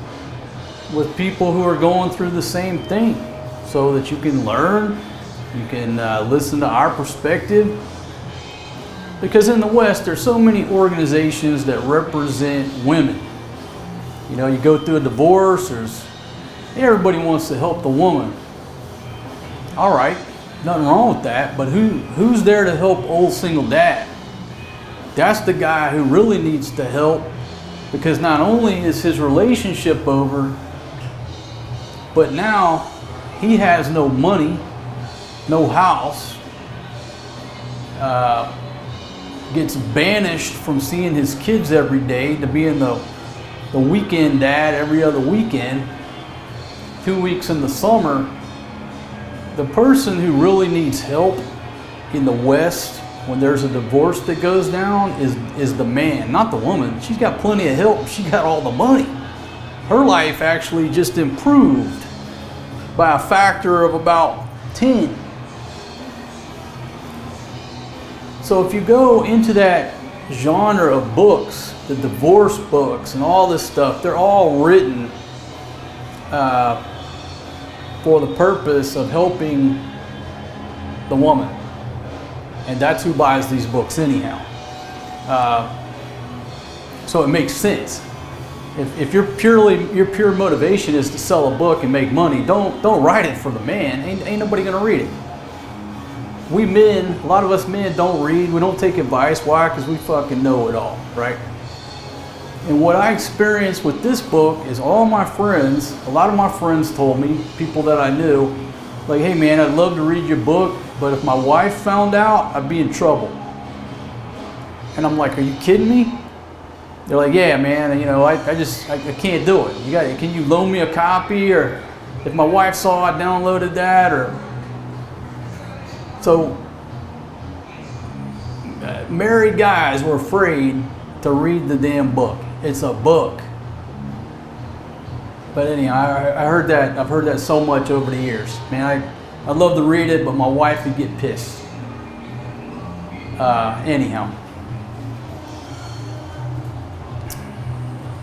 with people who are going through the same thing, so that you can learn, you can listen to our perspective. Because in the West, there's so many organizations that represent women. You know, you go through a divorce, everybody wants to help the woman. All right, nothing wrong with that, but who's there to help old single dad? That's the guy who really needs to help, because not only is his relationship over, but now he has no money, no house, gets banished from seeing his kids every day to being the weekend dad every other weekend, 2 weeks in the summer. The person who really needs help in the West when there's a divorce that goes down is the man, not the woman. She's got plenty of help. She got all the money. Her life actually just improved by a factor of about 10. So if you go into that genre of books, the divorce books and all this stuff, they're all written for the purpose of helping the woman. And that's who buys these books anyhow. So it makes sense. If your pure motivation is to sell a book and make money, don't write it for the man. Ain't nobody gonna read it. We men, a lot of us men don't read, we don't take advice. Why? Because we fucking know it all, right? And what I experienced with this book is all my friends, a lot of my friends told me, people that I knew, like, hey man, I'd love to read your book, but if my wife found out, I'd be in trouble. And I'm like, are you kidding me? They're like, yeah man, you know, I can't do it. Can you loan me a copy? Or if my wife saw I downloaded that, or... So, married guys were afraid to read the damn book. It's a book. But anyhow, I've heard that so much over the years. Man, I'd love to read it, but my wife would get pissed. Anyhow.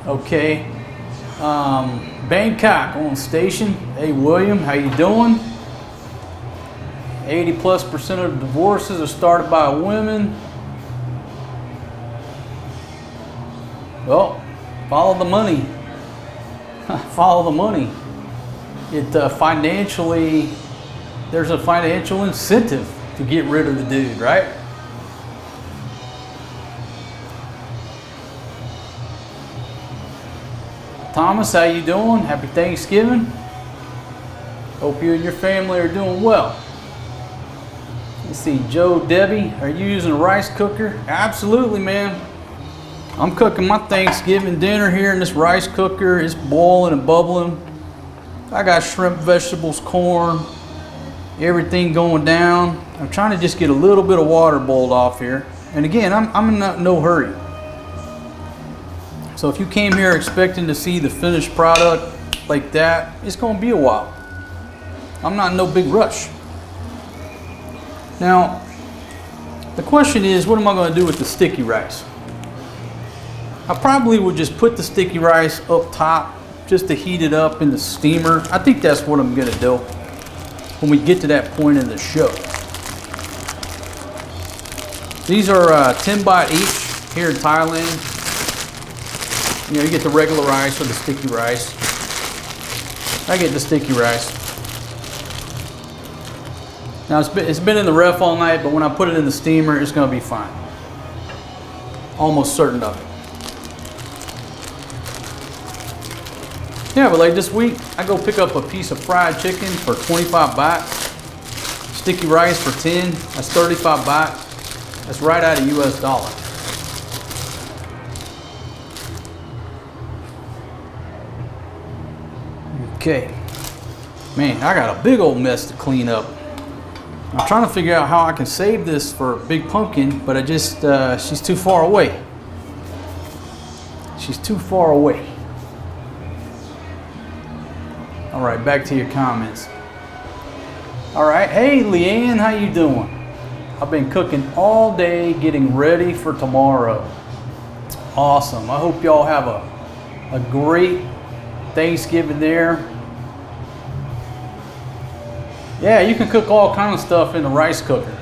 Okay. Bangkok on station. Hey William, how you doing? 80+% of divorces are started by women. Well, follow the money. Follow the money. Financially, there's a financial incentive to get rid of the dude, right? Thomas, how you doing? Happy Thanksgiving. Hope you and your family are doing well. Let's see, Joe, Debbie, are you using a rice cooker? Absolutely, man. I'm cooking my Thanksgiving dinner here in this rice cooker. It's boiling and bubbling. I got shrimp, vegetables, corn, everything going down. I'm trying to just get a little bit of water boiled off here. And again, I'm in no hurry. So if you came here expecting to see the finished product like that, it's going to be a while. I'm not in no big rush. Now, the question is, what am I going to do with the sticky rice? I probably would just put the sticky rice up top just to heat it up in the steamer. I think that's what I'm going to do when we get to that point in the show. These are 10 baht each here in Thailand. You know, you get the regular rice or the sticky rice. I get the sticky rice. Now it's been in the ref all night, but when I put it in the steamer, it's going to be fine. Almost certain of it. Yeah, but like this week, I go pick up a piece of fried chicken for 25 baht. Sticky rice for 10, that's 35 baht. That's right out of US dollar. Okay. Man, I got a big old mess to clean up. I'm trying to figure out how I can save this for Big Pumpkin, but she's too far away. She's too far away. All right, back to your comments. All right, hey Leanne, how you doing? I've been cooking all day, getting ready for tomorrow. Awesome. I hope y'all have a great Thanksgiving there. Yeah, you can cook all kind of stuff in a rice cooker.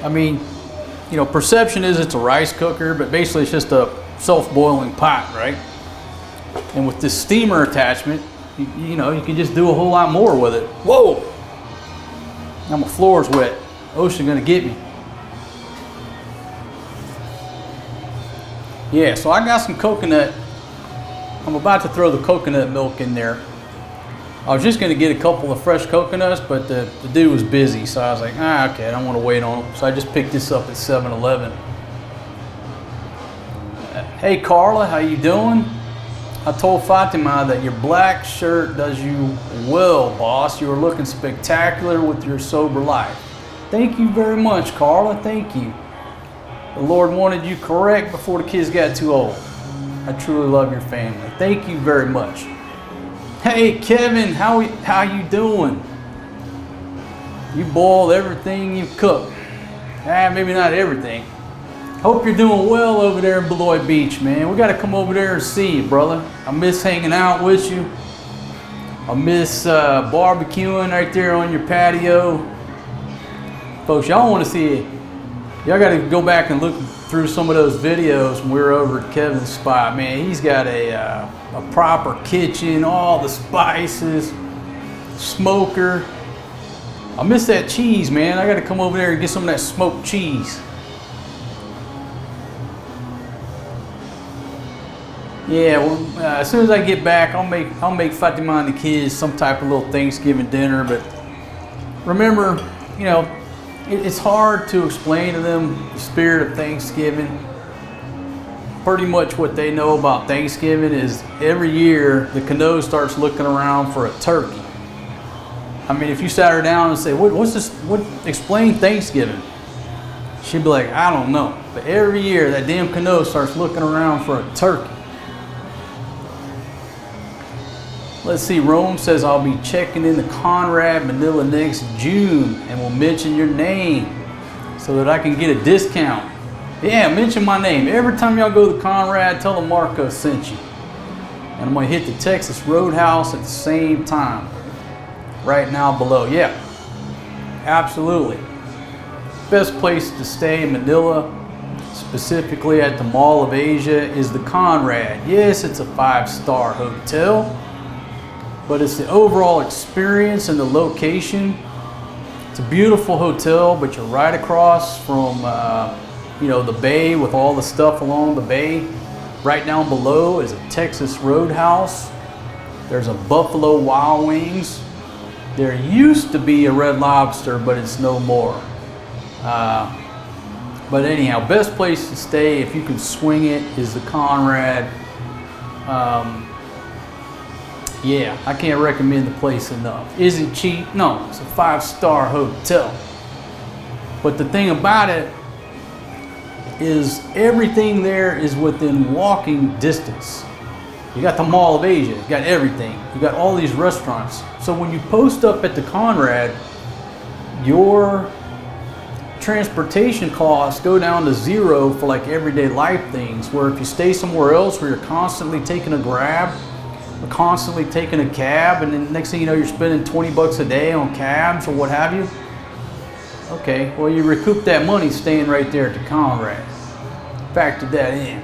I mean, you know, perception is it's a rice cooker, but basically it's just a self-boiling pot, right? And with this steamer attachment, you know, you can just do a whole lot more with it. Whoa! Now my floor's wet. Ocean's gonna get me. Yeah, so I got some coconut. I'm about to throw the coconut milk in there. I was just gonna get a couple of fresh coconuts, but the dude was busy, so I was like, okay, I don't want to wait on him. So I just picked this up at 7-Eleven. Hey Carla, how you doing? I told Fatima that your black shirt does you well, boss. You are looking spectacular with your sober life. Thank you very much, Carla. Thank you. The Lord wanted you correct before the kids got too old. I truly love your family. Thank you very much. Hey, Kevin, how you doing? You boiled everything you cook. Maybe not everything. Hope you're doing well over there in Beloit Beach, man. We got to come over there and see you, brother. I miss hanging out with you. I miss barbecuing right there on your patio. Folks, y'all want to see it. Y'all got to go back and look through some of those videos when we were over at Kevin's spot. Man, he's got a proper kitchen, all the spices, smoker. I miss that cheese, man. I got to come over there and get some of that smoked cheese. Yeah, well, as soon as I get back, I'll make Fatima and the kids some type of little Thanksgiving dinner. But remember, you know, it's hard to explain to them the spirit of Thanksgiving. Pretty much what they know about Thanksgiving is every year the Kano starts looking around for a turkey. I mean, if you sat her down and say, what's this? Explain Thanksgiving. She'd be like, I don't know. But every year that damn Kano starts looking around for a turkey. Let's see, Rome says I'll be checking in the Conrad Manila next June and will mention your name so that I can get a discount. Yeah, mention my name. Every time y'all go to Conrad, tell them Marco sent you. And I'm gonna hit the Texas Roadhouse at the same time. Right now below. Yeah, absolutely. Best place to stay in Manila, specifically at the Mall of Asia, is the Conrad. Yes, it's a 5-star hotel, but it's the overall experience and the location. It's a beautiful hotel, but you're right across from you know, the bay with all the stuff along the bay. Right down below is a Texas Roadhouse. There's a Buffalo Wild Wings. There used to be a Red Lobster, but it's no more. But anyhow, best place to stay if you can swing it is the Conrad. Yeah, I can't recommend the place enough. Is it cheap? No, it's a 5-star hotel. But the thing about it is everything there is within walking distance. You got the Mall of Asia, you got everything. You got all these restaurants. So when you post up at the Conrad, your transportation costs go down to zero for like everyday life things, where if you stay somewhere else where you're constantly taking a Grab or constantly taking a cab, and then next thing you know you're spending 20 bucks a day on cabs or what have you. Okay, well you recoup that money staying right there at the Conrad. Factor that in.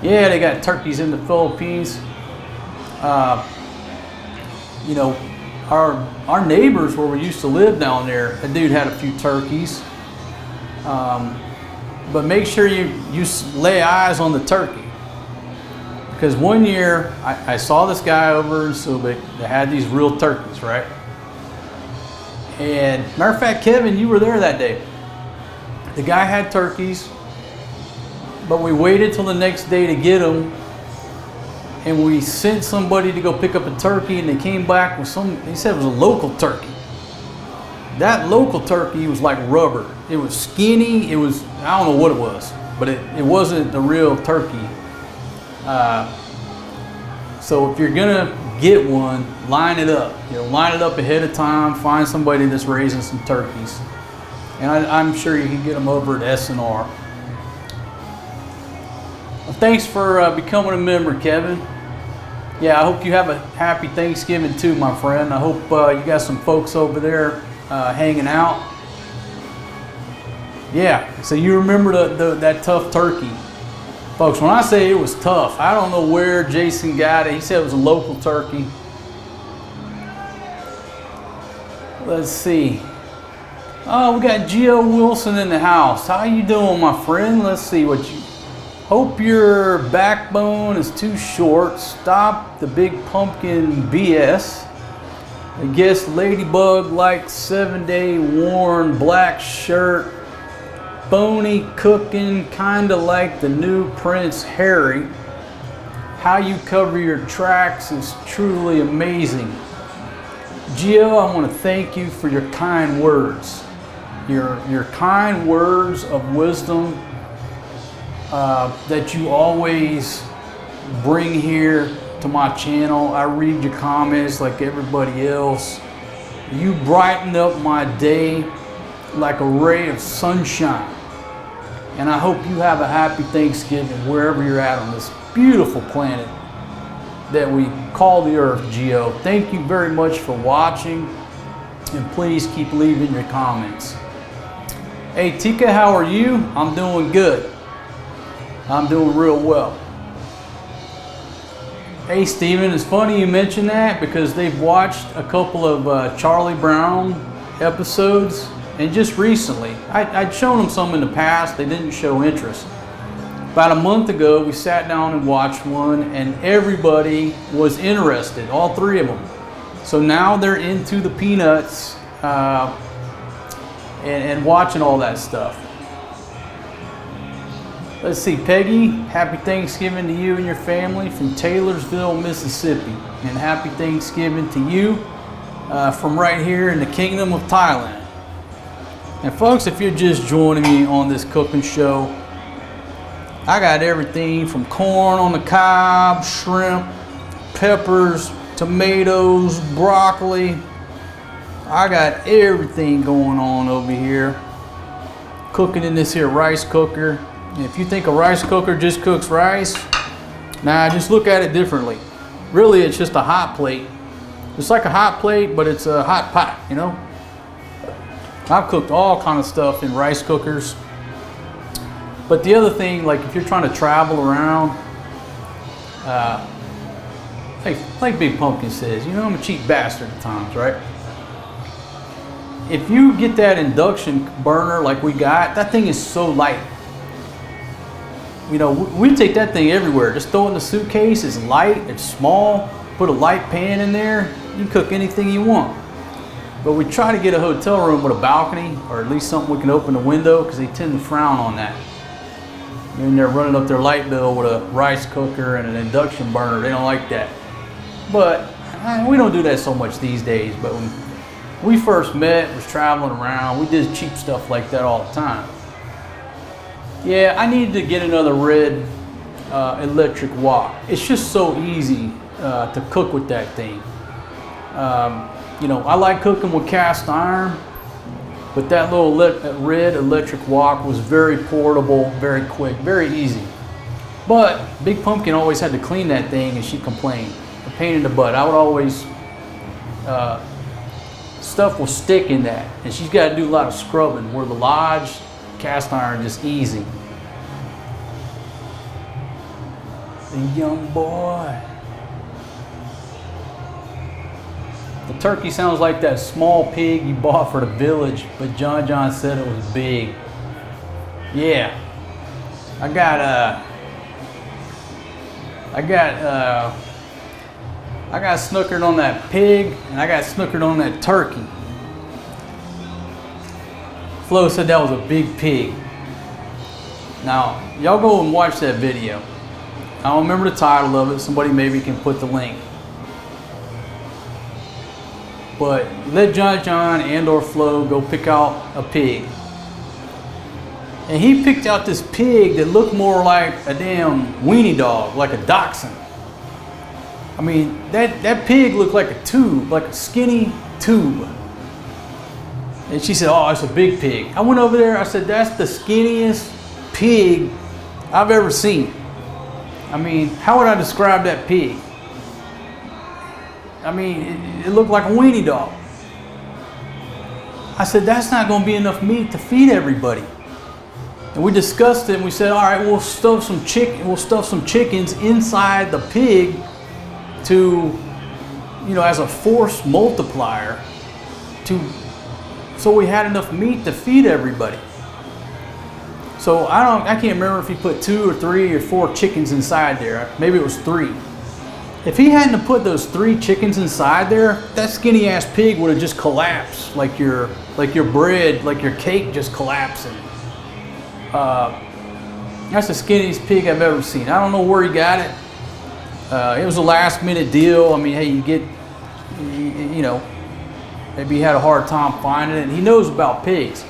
Yeah, they got turkeys in the Philippines. You know, our neighbors where we used to live down there, a dude had a few turkeys. But make sure you lay eyes on the turkey. Because one year, I saw this guy over in Subic that had these real turkeys, right? And matter of fact, Kevin, you were there that day. The guy had turkeys, but we waited till the next day to get them. And we sent somebody to go pick up a turkey, and they came back with he said it was a local turkey. That local turkey was like rubber. It was skinny. It was, I don't know what it was, but it wasn't the real turkey. So if you're gonna get one, line it up. You know, line it up ahead of time. Find somebody that's raising some turkeys, and I'm sure you can get them over at S&R. Well, thanks for becoming a member, Kevin. Yeah, I hope you have a happy Thanksgiving too, my friend. I hope you got some folks over there hanging out. Yeah, so you remember that tough turkey. Folks, when I say it was tough, I don't know where Jason got it. He said it was a local turkey. Let's see. Oh, we got Gio Wilson in the house. How you doing, my friend? Let's see what you... Hope your backbone is too short. Stop the big pumpkin BS. I guess Ladybug likes 7-day worn black shirt. Bony cooking, kinda like the new Prince Harry. How you cover your tracks is truly amazing. Gio, I want to thank you for your kind words. Your kind words of wisdom that you always bring here to my channel. I read your comments like everybody else. You brighten up my day like a ray of sunshine. And I hope you have a happy Thanksgiving wherever you're at on this beautiful planet that we call the Earth, Gio. Thank you very much for watching, and please keep leaving your comments. Hey Tika, how are you? I'm doing good. I'm doing real well. Hey Steven, it's funny you mention that because they've watched a couple of Charlie Brown episodes, and just recently, I'd shown them some in the past, they didn't show interest. About a month ago, we sat down and watched one, and everybody was interested, all three of them. So now they're into the Peanuts and watching all that stuff. Let's see, Peggy, happy Thanksgiving to you and your family from Taylorsville, Mississippi. And happy Thanksgiving to you from right here in the Kingdom of Thailand. And folks, if you're just joining me on this cooking show, I got everything from corn on the cob, shrimp, peppers, tomatoes, broccoli. I got everything going on over here. Cooking in this here rice cooker. And if you think a rice cooker just cooks rice, nah, just look at it differently. Really, it's just a hot plate. It's like a hot plate, but it's a hot pot, you know? I've cooked all kind of stuff in rice cookers. But the other thing, like if you're trying to travel around, like Big Pumpkin says, you know, I'm a cheap bastard at times, right? If you get that induction burner like we got, that thing is so light. You know, we take that thing everywhere. Just throw it in the suitcase. It's light, it's small. Put a light pan in there. You can cook anything you want. But we try to get a hotel room with a balcony, or at least something we can open the window, because they tend to frown on that. And they're running up their light bill with a rice cooker and an induction burner. They don't like that. But we don't do that so much these days. But when we first met, was traveling around, we did cheap stuff like that all the time. Yeah, I needed to get another red electric wok. It's just so easy to cook with that thing. You know, I like cooking with cast iron, but that little red electric wok was very portable, very quick, very easy. But Big Pumpkin always had to clean that thing, and she complained. A pain in the butt. I would always, stuff will stick in that, and she's got to do a lot of scrubbing, where the Lodge cast iron is just easy. The young boy. The turkey sounds like that small pig you bought for the village, but John said it was big. Yeah, I got snookered on that pig, and I got snookered on that turkey. Flo said that was a big pig. Now, y'all go and watch that video. I don't remember the title of it. Somebody maybe can put the link. But let John and or Flo go pick out a pig. And he picked out this pig that looked more like a damn weenie dog, like a dachshund. I mean, that pig looked like a tube, like a skinny tube. And she said, oh, it's a big pig. I went over there, I said, that's the skinniest pig I've ever seen. I mean, how would I describe that pig? I mean, it looked like a weenie dog. I said, that's not going to be enough meat to feed everybody. And we discussed it, and we said, all right, we'll stuff some chickens inside the pig to, you know, as a force multiplier, so we had enough meat to feed everybody. So I can't remember if he put 2 or 3 or 4 chickens inside there. Maybe it was 3. If he hadn't have put those 3 chickens inside there, that skinny ass pig would have just collapsed, like your bread, like your cake just collapsing. That's the skinniest pig I've ever seen. I don't know where he got it. It was a last minute deal. I mean, hey, you know, maybe he had a hard time finding it. And he knows about pigs.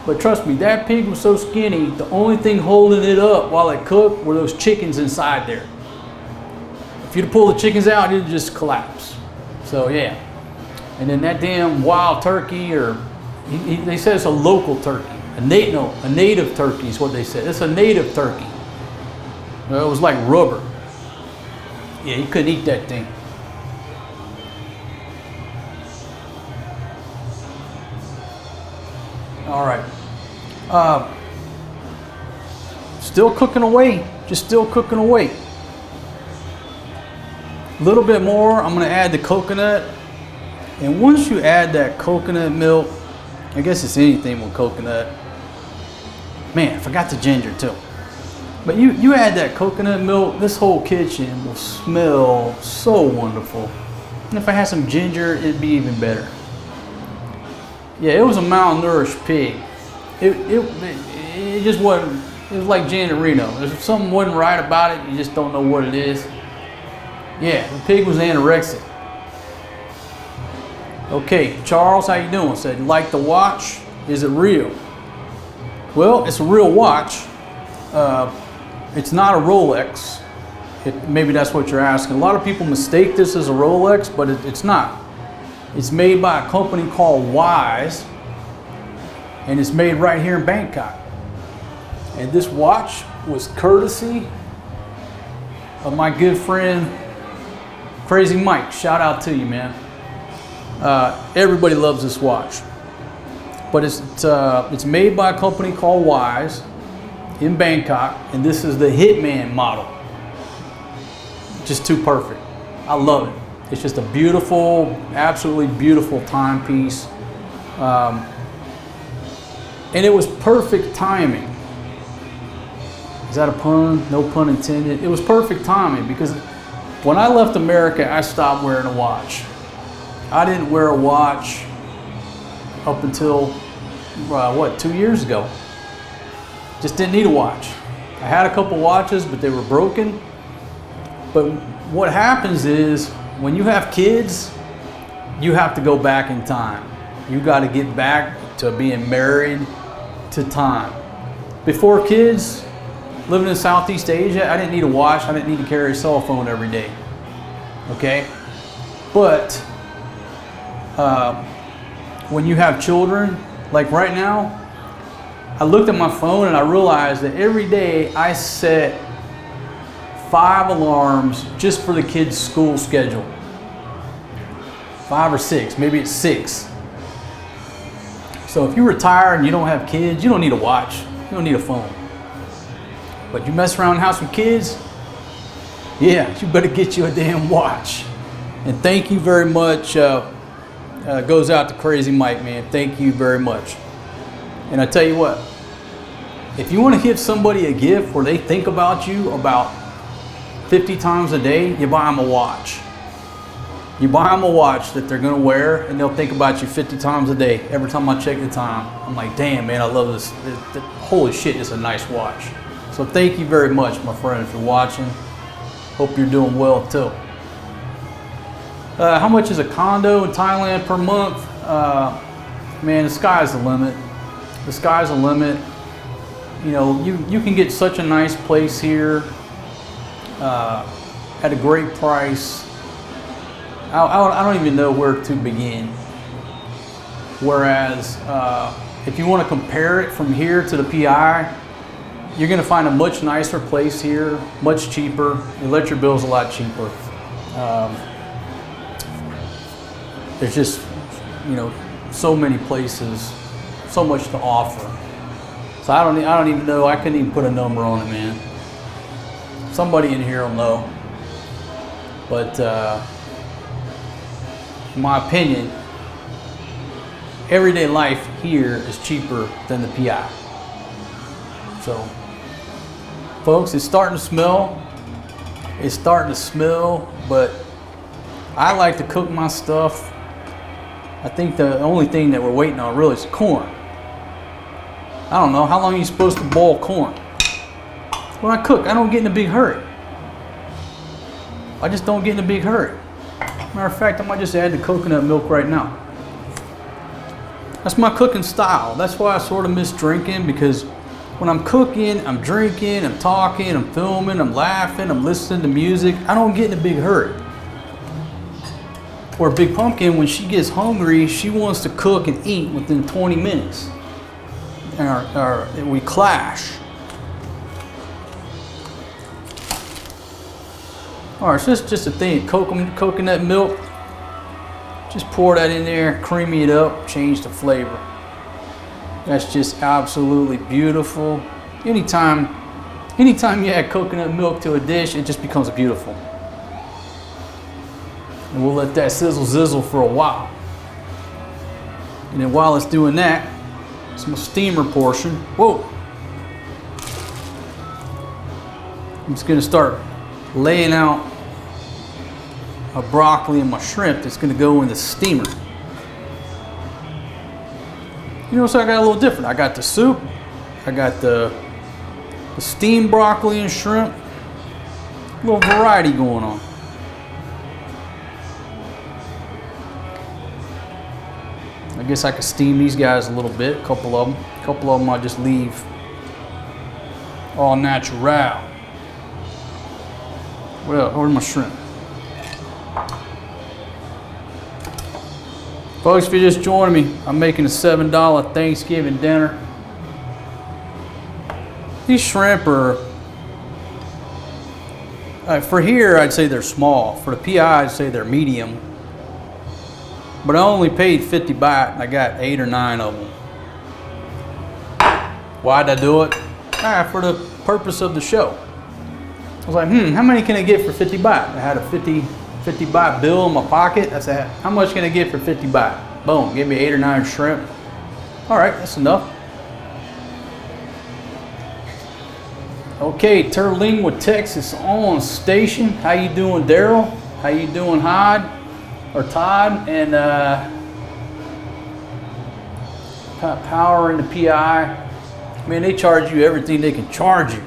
But trust me, that pig was so skinny, the only thing holding it up while it cooked were those chickens inside there. If you'd pull the chickens out, it'd just collapse. So yeah. And then that damn wild turkey, or they said it's a local turkey. A native turkey is what they said. It's a native turkey. Well, it was like rubber. Yeah, you couldn't eat that thing. All right. Still cooking away. Just still cooking away. A little bit more. I'm going to add the coconut. And once you add that coconut milk, I guess it's anything with coconut. Man, I forgot the ginger too. But you add that coconut milk, this whole kitchen will smell so wonderful. And if I had some ginger, it'd be even better. Yeah, it was a malnourished pig. It just wasn't, it was like Janet Reno. If something wasn't right about it, you just don't know what it is. Yeah, the pig was anorexic. Okay, Charles, how you doing? Said, like the watch? Is it real? Well, it's a real watch. It's not a Rolex. Maybe that's what you're asking. A lot of people mistake this as a Rolex, but it's not. It's made by a company called Wise, and it's made right here in Bangkok. And this watch was courtesy of my good friend, Crazy Mike. Shout out to you, man. Everybody loves this watch. But it's made by a company called Wise in Bangkok, and this is the Hitman model. Just too perfect. I love it. It's just a beautiful, absolutely beautiful timepiece. And it was perfect timing. Is that a pun? No pun intended. It was perfect timing because when I left America, I stopped wearing a watch. I didn't wear a watch up until, what, 2 years ago. Just didn't need a watch. I had a couple watches, but they were broken. But what happens is, when you have kids, you have to go back in time. You got to get back to being married to time. Before kids, living in Southeast Asia, I didn't need a watch. I didn't need to carry a cell phone every day. Okay? But when you have children, like right now, I looked at my phone and I realized that every day I set 5 alarms just for the kids' school schedule. 5 or 6, maybe it's 6. So if you retire and you don't have kids, you don't need a watch. You don't need a phone. But you mess around the house with kids, yeah, you better get you a damn watch. And thank you very much. Goes out to Crazy Mike, man. Thank you very much. And I tell you what, if you want to give somebody a gift where they think about you about 50 times a day, you buy them a watch. You buy them a watch that they're going to wear, and they'll think about you 50 times a day. Every time I check the time, I'm like, damn, man, I love this. Holy shit, it's a nice watch. So thank you very much, my friend, if you're watching. Hope you're doing well, too. How much is a condo in Thailand per month? Man, the sky's the limit. The sky's the limit. You know, you can get such a nice place here at a great price. I don't even know where to begin. Whereas, if you want to compare it from here to the PI, you're going to find a much nicer place here, much cheaper. Your electric bill's a lot cheaper. There's just, you know, so many places, so much to offer. So I don't even know. I couldn't even put a number on it, man. Somebody in here will know. But in my opinion, everyday life here is cheaper than the PI. So, folks, it's starting to smell. It's starting to smell, but I like to cook my stuff. I think the only thing that we're waiting on really is corn. I don't know, how long are you supposed to boil corn? When I cook, I don't get in a big hurry. I just don't get in a big hurry. Matter of fact, I might just add the coconut milk right now. That's my cooking style. That's why I sort of miss drinking, because when I'm cooking, I'm drinking, I'm talking, I'm filming, I'm laughing, I'm listening to music. I don't get in a big hurry. Or Big Pumpkin, when she gets hungry, she wants to cook and eat within 20 minutes. Or we clash. All right, so it's just a thing, coconut milk. Just pour that in there, creamy it up, change the flavor. That's just absolutely beautiful. Anytime you add coconut milk to a dish, it just becomes beautiful. And we'll let that sizzle for a while. And then while it's doing that, some steamer portion. Whoa! I'm just gonna start laying out my broccoli and my shrimp that's gonna go in the steamer. You know, so I got a little different. I got the soup, I got the steamed broccoli and shrimp. A little variety going on. I guess I could steam these guys a little bit, a couple of them I'll just leave all natural. Well, where's my shrimp? Folks, if you're just joining me, I'm making a $7 Thanksgiving dinner. These shrimp are, for here I'd say they're small. For the PI I'd say they're medium. But I only paid 50 baht and I got 8 or 9 of them. Why'd I do it? For the purpose of the show. I was like, how many can I get for 50 baht? I had a 50 baht bill in my pocket. I said, how much can I get for 50 baht? Boom, give me 8 or 9 shrimp. All right, that's enough. Okay, Terlingua, Texas on station. How you doing, Daryl? How you doing, Todd? And power into PI. Man, they charge you everything they can charge you.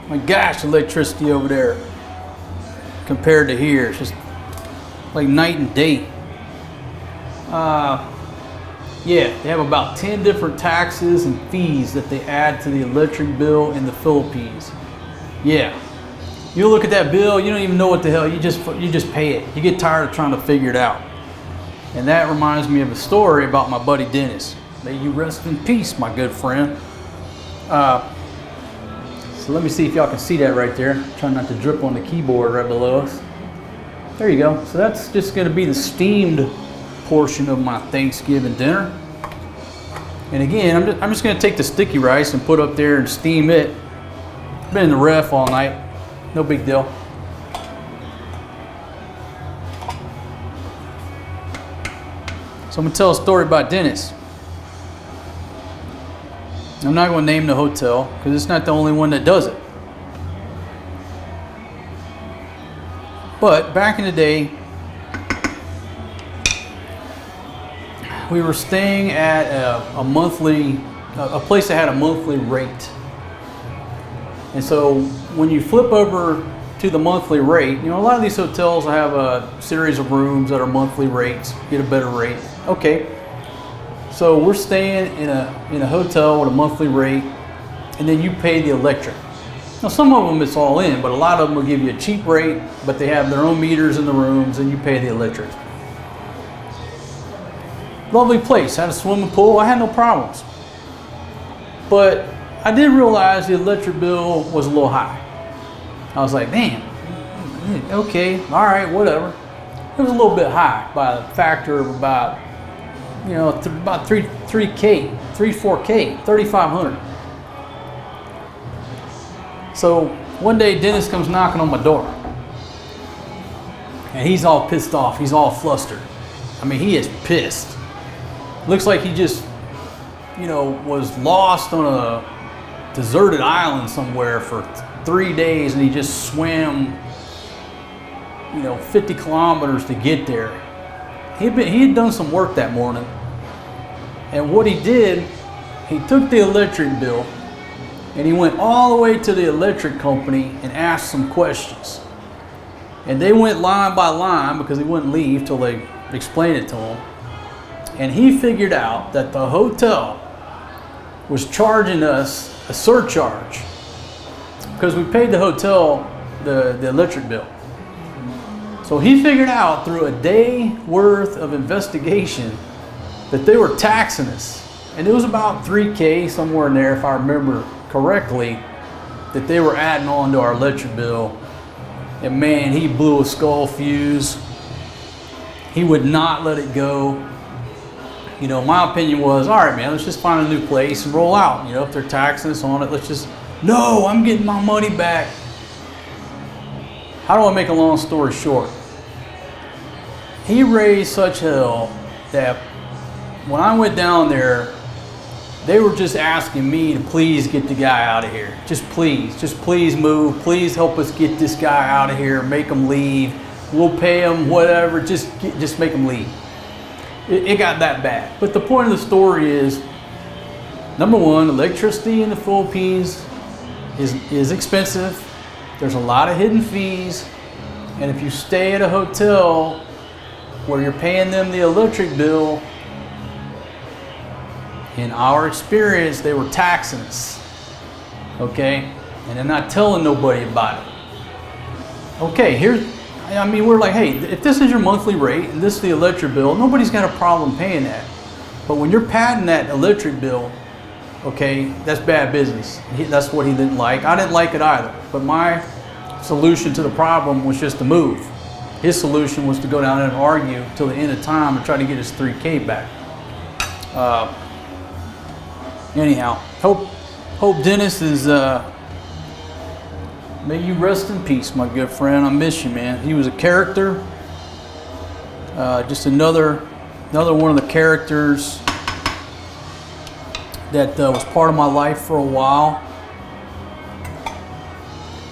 My gosh, electricity over there compared to here, it's just like night and day. Yeah, they have about 10 different taxes and fees that they add to the electric bill in the Philippines. Yeah, you look at that bill, you don't even know what the hell, you just pay it. You get tired of trying to figure it out. And that reminds me of a story about my buddy Dennis. May you rest in peace, my good friend. So let me see if y'all can see that right there. Trying not to drip on the keyboard right below us. There you go. So that's just going to be the steamed portion of my Thanksgiving dinner. And again, I'm just going to take the sticky rice and put up there and steam it. Been in the ref all night. No big deal. So I'm going to tell a story about Dennis. I'm not going to name the hotel because it's not the only one that does it. But back in the day, we were staying at a place that had a monthly rate. And so when you flip over to the monthly rate, you know, a lot of these hotels have a series of rooms that are monthly rates, get a better rate. Okay. So we're staying in a hotel with a monthly rate, and then you pay the electric. Now some of them it's all in, but a lot of them will give you a cheap rate, but they have their own meters in the rooms, and you pay the electric. Lovely place, had a swimming pool, I had no problems. But I did realize the electric bill was a little high. I was like, damn, okay, all right, whatever. It was a little bit high by a factor of about, you know, about 3K, 4K, 3,500. So one day Dennis comes knocking on my door, and he's all pissed off. He's all flustered. I mean, he is pissed. Looks like he just, you know, was lost on a deserted island somewhere for 3 days, and he just swam, you know, 50 kilometers to get there. He had done some work that morning, and what he did, he took the electric bill and he went all the way to the electric company and asked some questions. And they went line by line because he wouldn't leave till they explained it to him. And he figured out that the hotel was charging us a surcharge because we paid the hotel the electric bill. So he figured out through a day worth of investigation that they were taxing us. And it was about 3K, somewhere in there, if I remember correctly, that they were adding on to our electric bill. And man, he blew a skull fuse. He would not let it go. You know, my opinion was, all right, man, let's just find a new place and roll out. You know, if they're taxing us on it, let's just, no, I'm getting my money back. How do I make a long story short? He raised such hell that when I went down there, they were just asking me to please get the guy out of here. Just please move. Please help us get this guy out of here. Make him leave. We'll pay him whatever. Just make him leave. It got that bad. But the point of the story is, number one, electricity in the Philippines is expensive. There's a lot of hidden fees. And if you stay at a hotel where you're paying them the electric bill, in our experience, they were taxing us, okay? And they're not telling nobody about it. Okay, we're like, hey, if this is your monthly rate and this is the electric bill, nobody's got a problem paying that. But when you're padding that electric bill, okay, that's bad business. That's what he didn't like. I didn't like it either. But my solution to the problem was just to move. His solution was to go down and argue till the end of time and try to get his 3K back. Anyhow, hope Dennis is, may you rest in peace, my good friend. I miss you, man. He was a character, just another one of the characters that was part of my life for a while.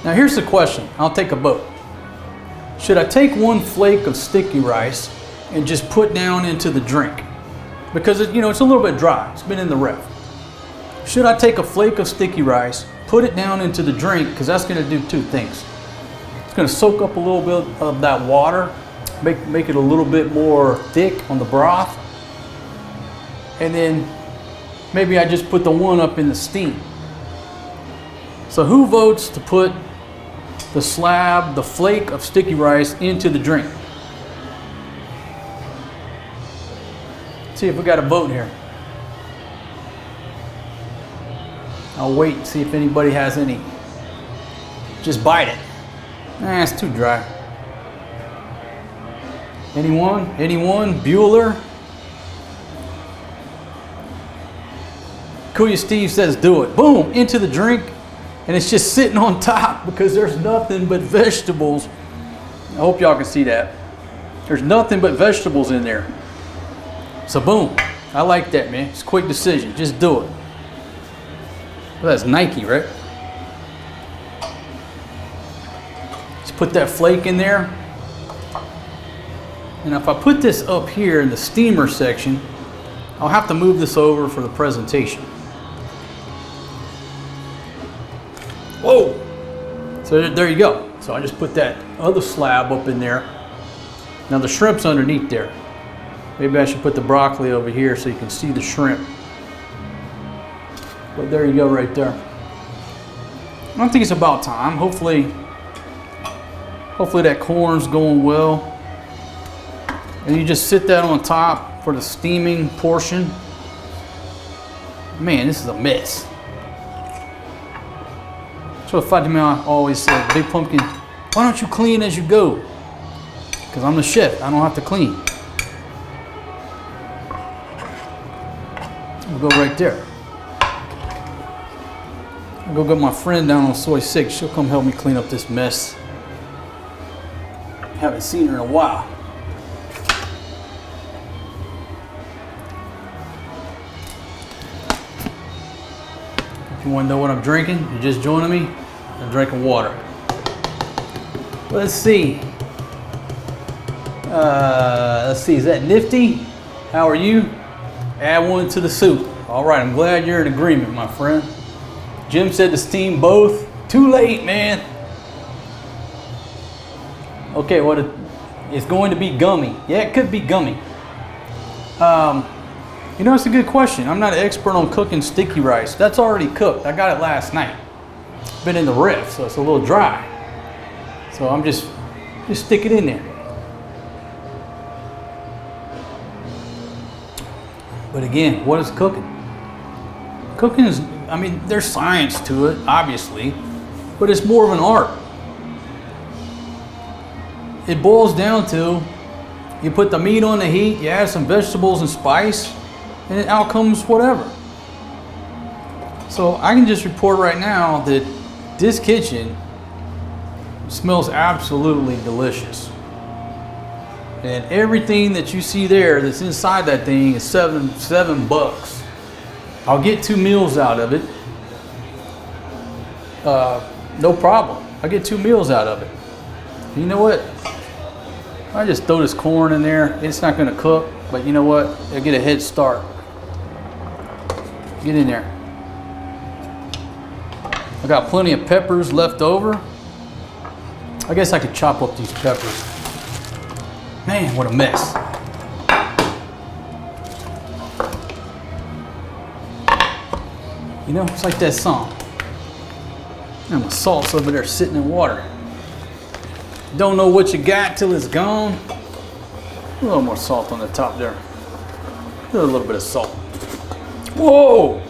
Now here's the question. I'll take a vote. Should I take one flake of sticky rice and just put down into the drink? because it, you know, it's a little bit dry. It's been in the ref. Should I take a flake of sticky rice, put it down into the drink, because that's going to do two things. It's going to soak up a little bit of that water, make it a little bit more thick on the broth, and then maybe I just put the one up in the steam. So who votes to put the slab, the flake of sticky rice into the drink? See if we got a vote here. I'll wait and see if anybody has any. Just bite it. Nah, it's too dry. Anyone? Anyone? Bueller? Kuya Steve says do it. Boom, into the drink, and it's just sitting on top because there's nothing but vegetables. I hope y'all can see that. There's nothing but vegetables in there. So boom, I like that, man. It's a quick decision, just do it. Well, that's Nike, right? Just put that flake in there. And if I put this up here in the steamer section, I'll have to move this over for the presentation. Whoa! So there you go. So I just put that other slab up in there. Now the shrimp's underneath there. Maybe I should put the broccoli over here so you can see the shrimp. But there you go right there. I think it's about time. Hopefully that corn's going well. And you just sit that on top for the steaming portion. Man, this is a mess. So Fatima always said, Big Pumpkin, why don't you clean as you go? Because I'm the chef, I don't have to clean. We'll go right there. I'll go get my friend down on Soy 6. She'll come help me clean up this mess. Haven't seen her in a while. If you want to know what I'm drinking, you're just joining me, I'm drinking water. Let's see. Is that Nifty? How are you? Add one to the soup. All right, I'm glad you're in agreement, my friend. Jim said to steam both. Too late, man. Okay, it's going to be gummy. Yeah, it could be gummy. You know, it's a good question. I'm not an expert on cooking sticky rice. That's already cooked. I got it last night. Been in the ref, so it's a little dry. So I'm just stick it in there. But again, what is cooking? Cooking is, I mean, there's science to it, obviously, but it's more of an art. It boils down to, you put the meat on the heat, you add some vegetables and spice, and out comes whatever. So I can just report right now that this kitchen smells absolutely delicious. And everything that you see there that's inside that thing is $7. I'll get 2 meals out of it. No problem. I get 2 meals out of it. You know what? I just throw this corn in there. It's not going to cook, but you know what? I'll get a head start. Get in there. I got plenty of peppers left over. I guess I could chop up these peppers. Man, what a mess. You know, it's like that song. And my salt's over there sitting in water. Don't know what you got till it's gone. A little more salt on the top there. A little bit of salt. Whoa!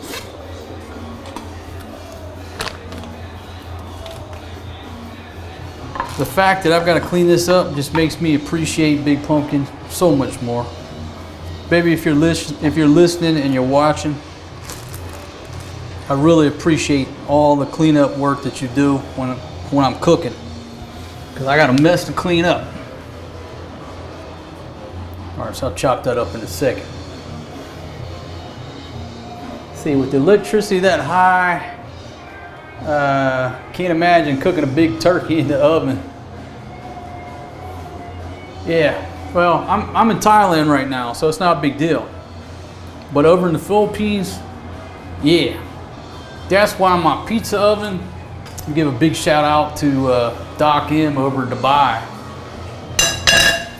The fact that I've got to clean this up just makes me appreciate Big Pumpkin so much more. Baby, if you're listening and you're watching, I really appreciate all the cleanup work that you do when I'm cooking, because I got a mess to clean up. All right, so I'll chop that up in a second. See, with the electricity that high, can't imagine cooking a big turkey in the oven. Yeah, well, I'm in Thailand right now, so it's not a big deal. But over in the Philippines, yeah, that's why my pizza oven, I give a big shout out to Doc M over in Dubai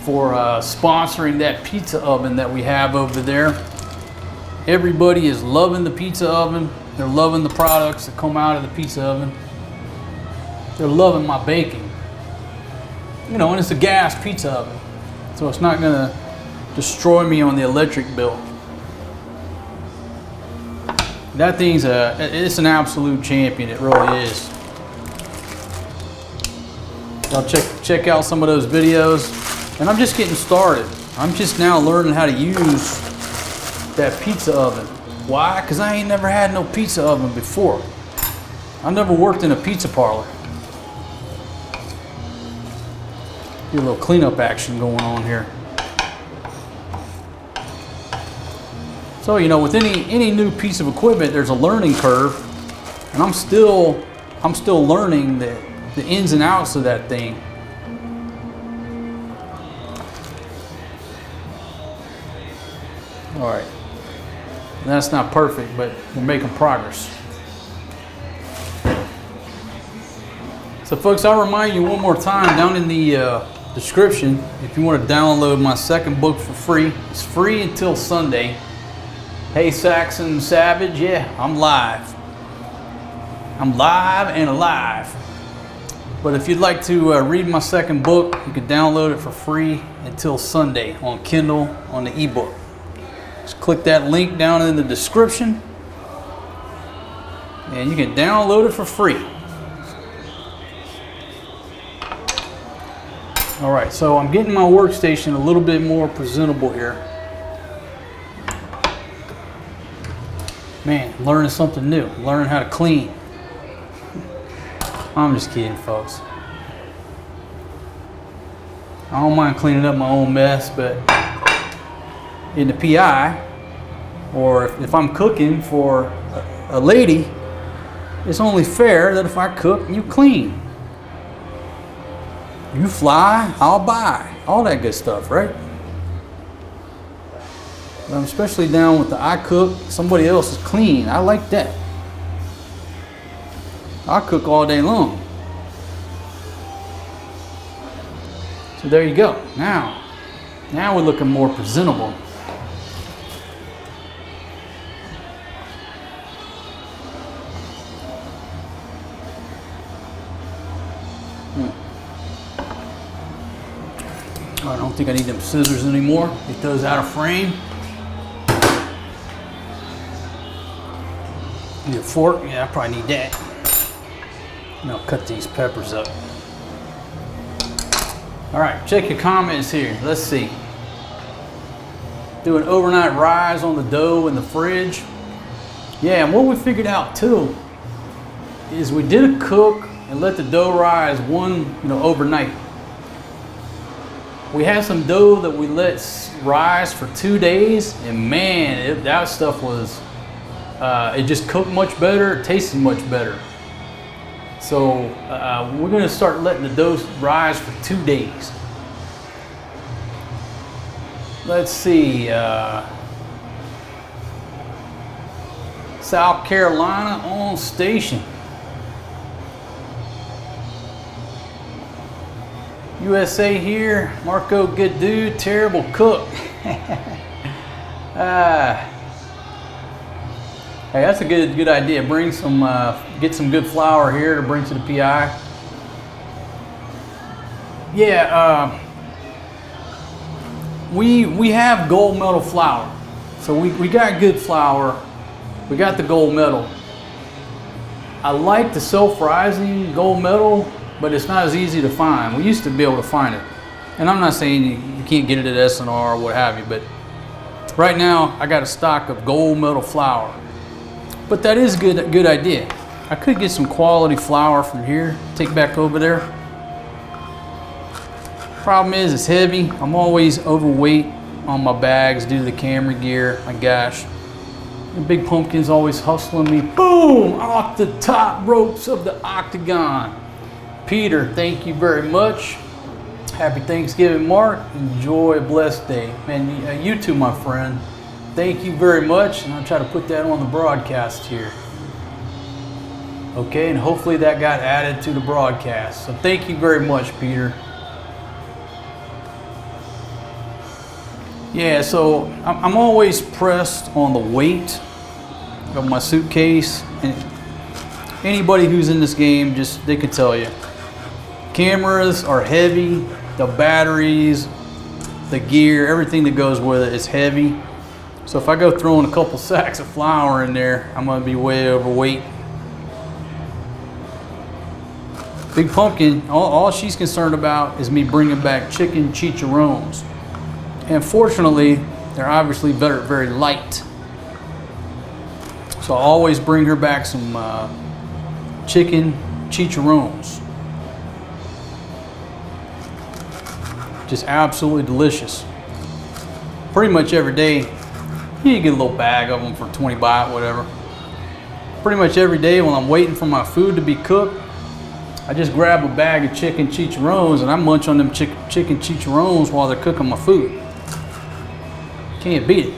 for sponsoring that pizza oven that we have over there. Everybody is loving the pizza oven. They're loving the products that come out of the pizza oven. They're loving my baking. You know, and it's a gas pizza oven, so it's not gonna destroy me on the electric bill. That thing's it's an absolute champion. It really is. Y'all check out some of those videos. And I'm just getting started. I'm just now learning how to use that pizza oven. Why? Because I ain't never had no pizza oven before. I never worked in a pizza parlor. Get a little cleanup action going on here. So, you know, with any new piece of equipment, there's a learning curve, and I'm still learning the ins and outs of that thing. All right, that's not perfect, but we're making progress. So, folks, I'll remind you one more time down in the description, if you want to download my second book for free. It's free until Sunday. Hey, Saxon Savage, yeah, I'm live. I'm live and alive. But if you'd like to read my second book, you can download it for free until Sunday on Kindle on the ebook. Just click that link down in the description and you can download it for free. All right, so I'm getting my workstation a little bit more presentable here. Man, learning something new, learning how to clean. I'm just kidding, folks. I don't mind cleaning up my own mess, but in the PI, or if I'm cooking for a lady, it's only fair that if I cook, you clean. You fly, I'll buy. All that good stuff, right? But I'm especially down with the I cook, somebody else is clean. I like that. I cook all day long. So there you go. Now we're looking more presentable. I don't think I need them scissors anymore. Get those out of frame. Need a fork? Yeah, I probably need that. And I'll cut these peppers up. All right, check your comments here. Let's see. Do an overnight rise on the dough in the fridge. Yeah, and what we figured out too is we did a cook and let the dough rise overnight. We had some dough that we let rise for 2 days, and man, that stuff was, it just cooked much better, it tasted much better. So we're gonna start letting the dough rise for 2 days. Let's see, South Carolina on station. USA here, Marco, good dude, terrible cook. Hey, that's a good idea. Bring some, get some good flour here to bring to the PI. Yeah, we have gold medal flour, so we got good flour. We got the gold medal. I like the self-rising gold medal, but it's not as easy to find. We used to be able to find it, and I'm not saying you can't get it at S&R or what have you, but right now I got a stock of gold medal flour. But that is a good idea. I could get some quality flour from here, take back over there. Problem is, it's heavy. I'm always overweight on my bags due to the camera gear. My gosh. The big pumpkin's always hustling me. Boom! Off the top ropes of the octagon. Peter, thank you very much. Happy Thanksgiving, Mark. Enjoy a blessed day. Man, you too, my friend. Thank you very much, and I'll try to put that on the broadcast here. Okay, and hopefully that got added to the broadcast. So thank you very much, Peter. Yeah, so I'm always pressed on the weight of my suitcase, and anybody who's in this game, just they can tell you. Cameras are heavy, the batteries, the gear, everything that goes with it is heavy. So if I go throwing a couple sacks of flour in there, I'm gonna be way overweight. Big Pumpkin, all she's concerned about is me bringing back chicken chicharrones. And fortunately, they're obviously very, very light. So I always bring her back some chicken chicharrones. Just absolutely delicious. Pretty much every day, you get a little bag of them for 20 baht, whatever. Pretty much every day when I'm waiting for my food to be cooked, I just grab a bag of chicken chicharrones and I munch on them chicken chicharrones while they're cooking my food. Can't beat it.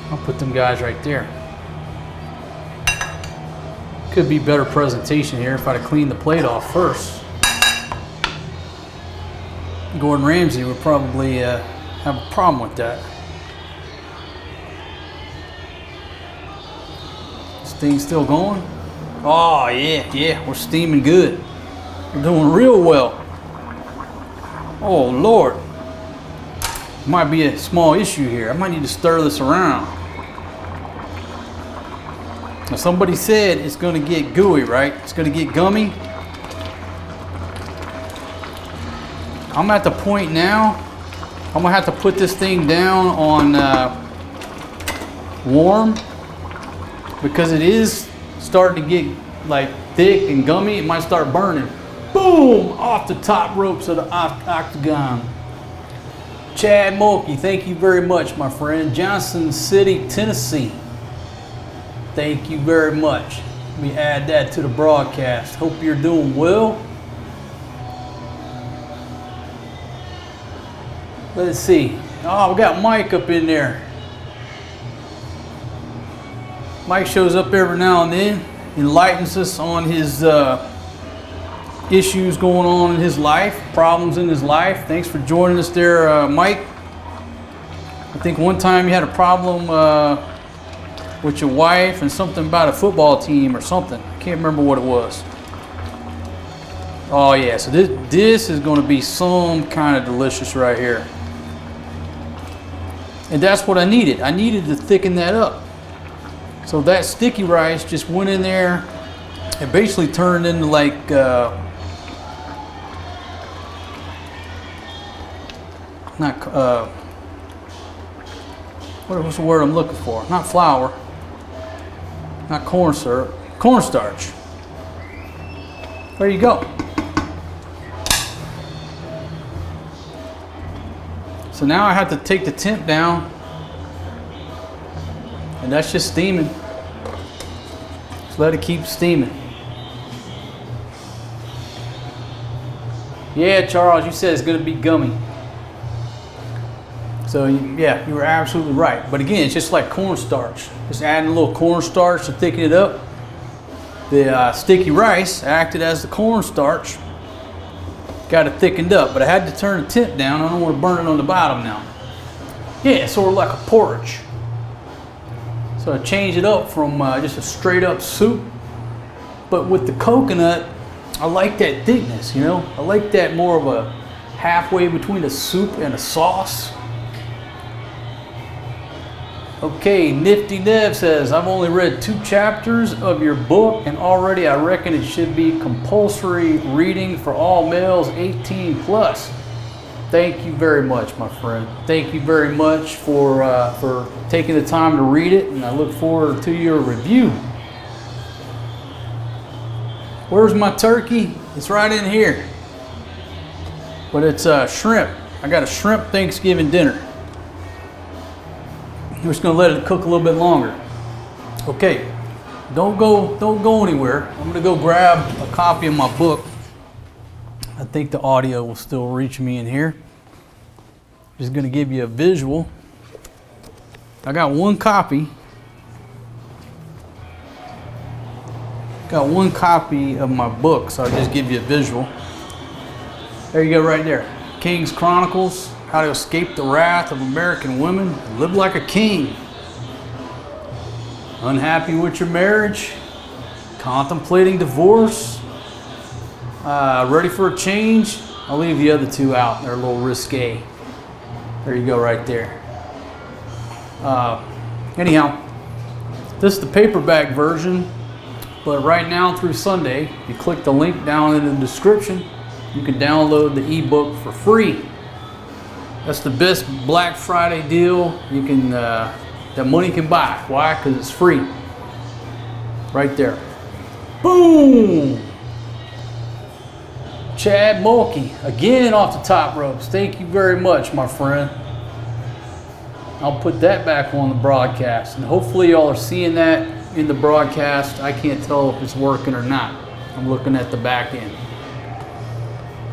I'll put them guys right there. Could be better presentation here if I'd have cleaned the plate off first. Gordon Ramsay would probably have a problem with that. This thing's still going? Oh yeah, we're steaming good. We're doing real well. Oh Lord. Might be a small issue here. I might need to stir this around. Now somebody said it's gonna get gooey, right? It's gonna get gummy. I'm at the point now, I'm gonna have to put this thing down on warm because it is starting to get like thick and gummy. It might start burning. Boom! Off the top ropes of the octagon. Chad Mulkey, thank you very much, my friend. Johnson City, Tennessee. Thank you very much. Let me add that to the broadcast. Hope you're doing well. Let's see. Oh, we got Mike up in there. Mike shows up every now and then, enlightens us on his issues going on in his life, problems in his life. Thanks for joining us there, Mike. I think one time you had a problem with your wife and something about a football team or something. I can't remember what it was. Oh yeah, so this is going to be some kind of delicious right here. And that's what I needed. I needed to thicken that up. So that sticky rice just went in there. It basically turned into like what's the word I'm looking for? Not flour, not corn syrup, cornstarch. There you go. So now I have to take the temp down, and that's just steaming. Just let it keep steaming. Yeah, Charles, you said it's going to be gummy. So yeah, you were absolutely right. But again, it's just like cornstarch. Just adding a little cornstarch to thicken it up. The sticky rice acted as the cornstarch. Got it thickened up, but I had to turn the temp down. I don't want to burn it on the bottom now. Yeah, it's sort of like a porridge. So I changed it up from just a straight up soup. But with the coconut, I like that thickness, you know? I like that more of a halfway between a soup and a sauce. Okay, Nifty Nev says, I've only read 2 chapters of your book and already I reckon it should be compulsory reading for all males 18 plus. Thank you very much, my friend. Thank you very much for taking the time to read it, and I look forward to your review. Where's my turkey? It's right in here. But it's shrimp. I got a shrimp Thanksgiving dinner. We're just gonna let it cook a little bit longer. Okay, don't go anywhere. I'm gonna go grab a copy of my book. I think the audio will still reach me in here. Just gonna give you a visual. I got one copy. Got one copy of my book, so I'll just give you a visual. There you go right there. King's Chronicles, How to Escape the Wrath of American Women, Live Like a King. Unhappy with your marriage, contemplating divorce, ready for a change. I'll leave the other two out, they're a little risque. There you go right there. Anyhow, this is the paperback version, but right now through Sunday, you click the link down in the description, you can download the ebook for free. That's the best Black Friday deal you can that money can buy. Why? Because it's free. Right there. Boom! Chad Mulkey, again off the top ropes. Thank you very much, my friend. I'll put that back on the broadcast, and hopefully y'all are seeing that in the broadcast. I can't tell if it's working or not. I'm looking at the back end.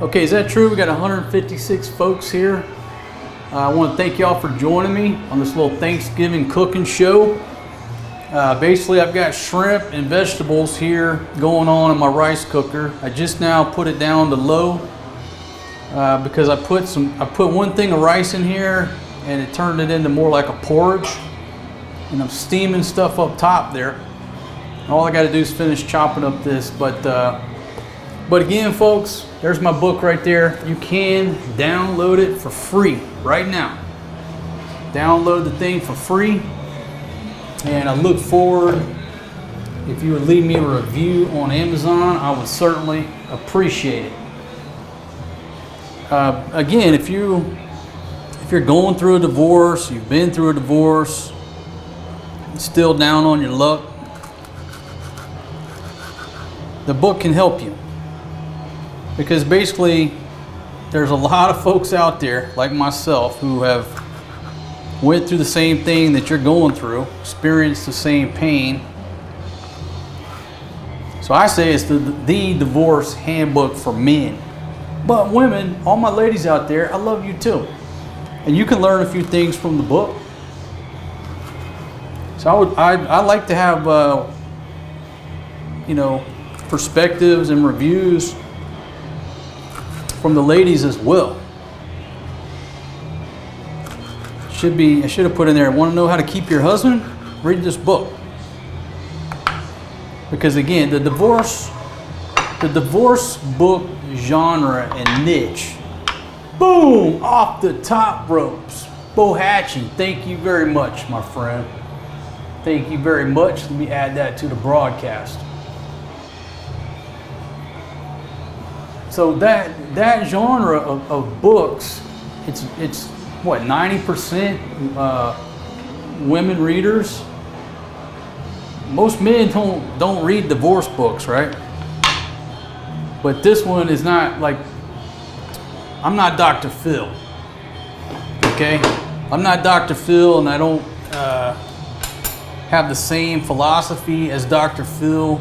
Okay, is that true? We got 156 folks here. I want to thank y'all for joining me on this little Thanksgiving cooking show. Basically, I've got shrimp and vegetables here going on in my rice cooker. I just now put it down to low because I put one thing of rice in here and it turned it into more like a porridge. And I'm steaming stuff up top there. All I got to do is finish chopping up this. But again, folks, there's my book right there. You can download it for free right now. Download the thing for free. And I look forward, if you would leave me a review on Amazon, I would certainly appreciate it. Again, if you're going through a divorce, you've been through a divorce, still down on your luck, the book can help you. Because basically, there's a lot of folks out there, like myself, who have went through the same thing that you're going through, experienced the same pain. So I say it's the divorce handbook for men. But women, all my ladies out there, I love you too. And you can learn a few things from the book. So I like to have perspectives and reviews from the ladies as well. I should have put in there, want to know how to keep your husband? Read this book. Because again, the divorce book genre and niche, boom, off the top ropes. Bohatchee, thank you very much, my friend. Thank you very much. Let me add that to the broadcast. So that genre of books, it's what, 90% women readers? Most men don't read divorce books, right? But this one is not like, I'm not Dr. Phil, okay? I'm not Dr. Phil, and I don't have the same philosophy as Dr. Phil.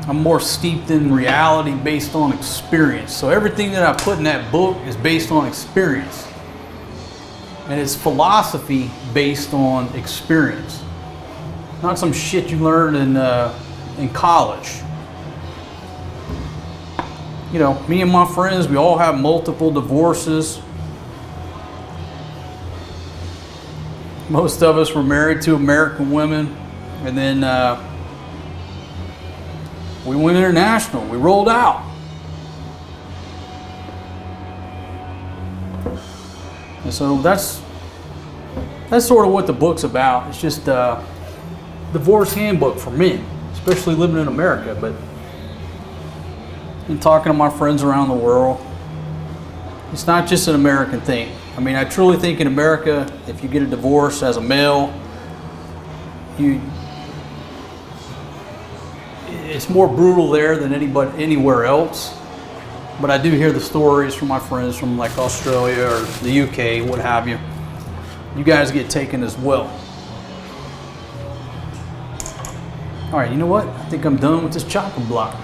I'm more steeped in reality based on experience. So everything that I put in that book is based on experience. And it's philosophy based on experience. Not some shit you learned in college. You know, me and my friends, we all have multiple divorces. Most of us were married to American women, and then we went international. We rolled out. And so that's sort of what the book's about. It's just a divorce handbook for men, especially living in America. But in talking to my friends around the world, it's not just an American thing. I mean, I truly think in America, if you get a divorce as a male, it's more brutal there than anywhere else. But I do hear the stories from my friends from like Australia or the UK, what have you. You guys get taken as well. All right, you know what? I think I'm done with this chopping block.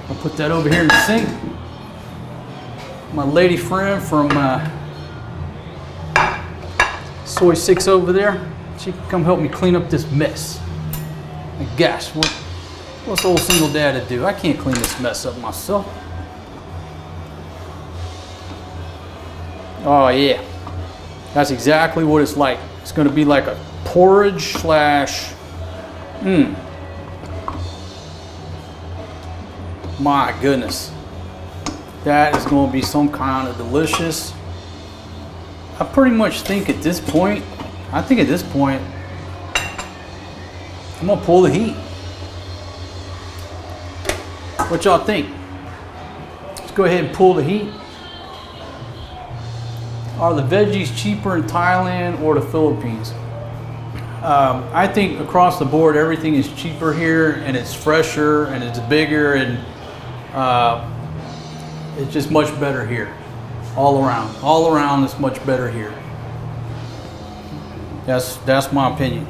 I'll put that over here in the sink. My lady friend from toy 6 over there. She can come help me clean up this mess. My gosh, what's old single dad to do? I can't clean this mess up myself. Oh yeah, that's exactly what it's like. It's going to be like a porridge slash, my goodness. That is going to be some kind of delicious. I pretty much think at this point, I'm going to pull the heat. What y'all think? Let's go ahead and pull the heat. Are the veggies cheaper in Thailand or the Philippines? I think across the board everything is cheaper here, and it's fresher and it's bigger, and it's just much better here. All around it's much better here. That's my opinion.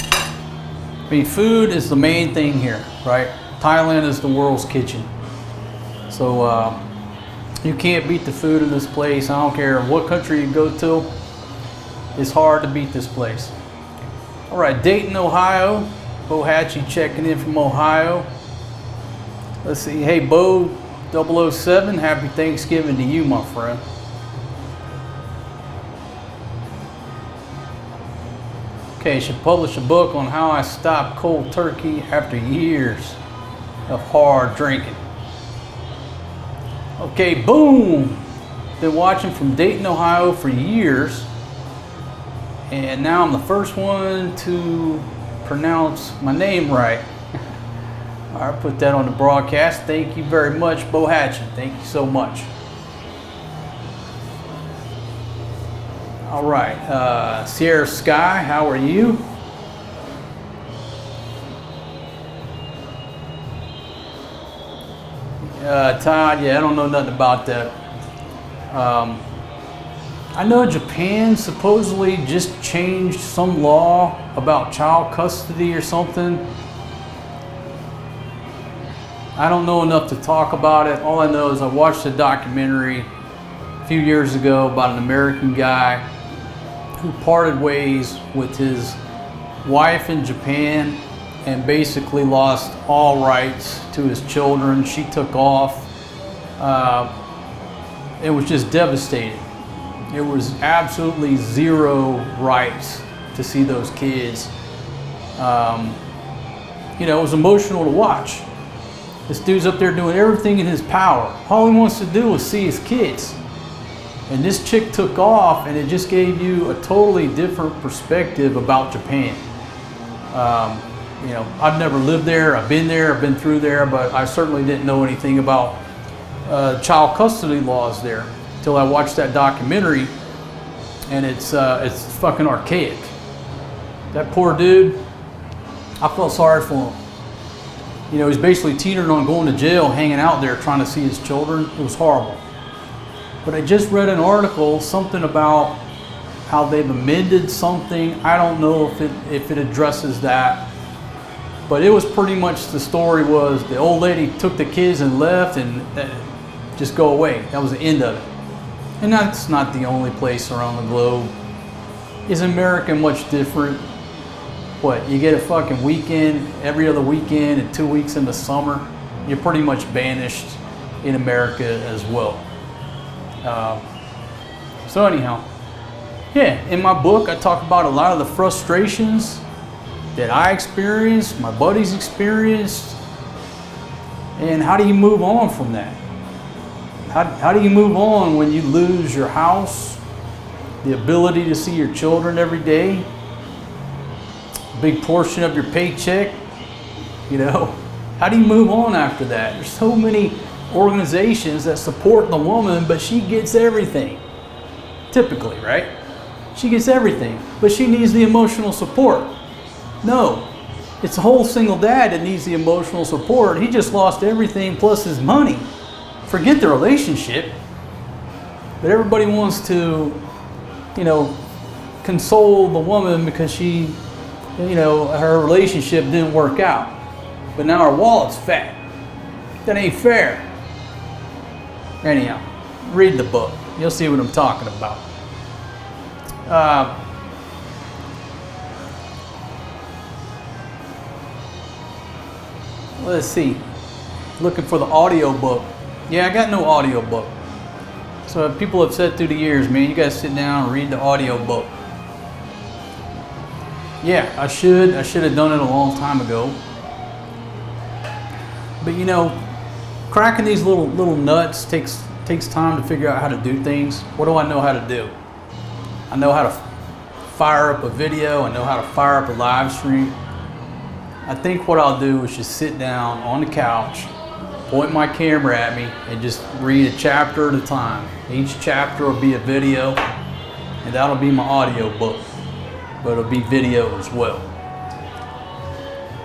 I mean, food is the main thing here, right? Thailand is the world's kitchen. So you can't beat the food in this place. I don't care what country you go to. It's hard to beat this place. All right, Dayton, Ohio. Bo Hatchie checking in from Ohio. Let's see. Hey, Bo 007, happy Thanksgiving to you, my friend. Okay, should publish a book on how I stopped cold turkey after years of hard drinking. Okay, boom. Been watching from Dayton, Ohio for years. And now I'm the first one to pronounce my name right. All right, put that on the broadcast. Thank you very much, Bo Hatchin. Thank you so much. All right, Sierra Sky, how are you? Todd, yeah, I don't know nothing about that. I know Japan supposedly just changed some law about child custody or something. I don't know enough to talk about it. All I know is I watched a documentary a few years ago about an American guy who parted ways with his wife in Japan and basically lost all rights to his children. She took off. It was just devastating. There was absolutely zero rights to see those kids. You know, it was emotional to watch. This dude's up there doing everything in his power. All he wants to do is see his kids. And this chick took off, and it just gave you a totally different perspective about Japan. You know, I've never lived there, I've been through there, but I certainly didn't know anything about child custody laws there until I watched that documentary, and it's fucking archaic. That poor dude, I felt sorry for him. You know, he's basically teetering on going to jail, hanging out there trying to see his children. It was horrible. But I just read an article, something about how they've amended something. I don't know if it addresses that. But it was pretty much, the story was the old lady took the kids and left, and just go away. That was the end of it. And that's not the only place around the globe. Is America much different? What, you get a fucking weekend every other weekend and 2 weeks in the summer? You're pretty much banished in America as well. So anyhow, yeah, in my book I talk about a lot of the frustrations that I experienced, my buddies experienced, and how do you move on from that? How do you move on when you lose your house, the ability to see your children every day, a big portion of your paycheck? You know, how do you move on after that? There's so many organizations that support the woman, but she gets everything. Typically, right? She gets everything, but she needs the emotional support. No, it's the whole single dad that needs the emotional support. He just lost everything plus his money. Forget the relationship. But everybody wants to, you know, console the woman because she, you know, her relationship didn't work out. But now her wallet's fat. That ain't fair. Anyhow, read the book. You'll see what I'm talking about. Let's see. Looking for the audio book. Yeah, I got no audio book. So people have said through the years, man, you guys sit down and read the audio book. Yeah, I should have done it a long time ago. But you know, cracking these little nuts takes time to figure out how to do things. What do I know how to do? I know how to fire up a video. I know how to fire up a live stream. I think what I'll do is just sit down on the couch, point my camera at me, and just read a chapter at a time. Each chapter will be a video, and that'll be my audio book, but it'll be video as well.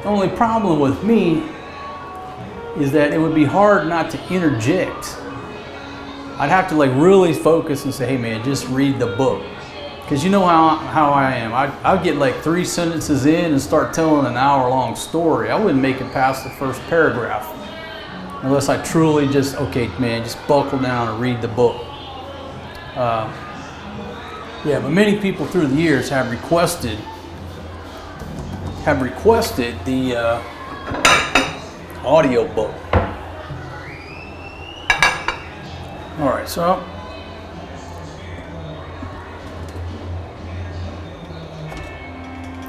The only problem with me is that it would be hard not to interject. I'd have to like really focus and say, hey man, just read the book. Because you know how I am. I'd get like 3 sentences in and start telling an hour-long story. I wouldn't make it past the first paragraph unless I truly just, okay man, just buckle down and read the book. Yeah, but many people through the years have requested the audio book. All right, so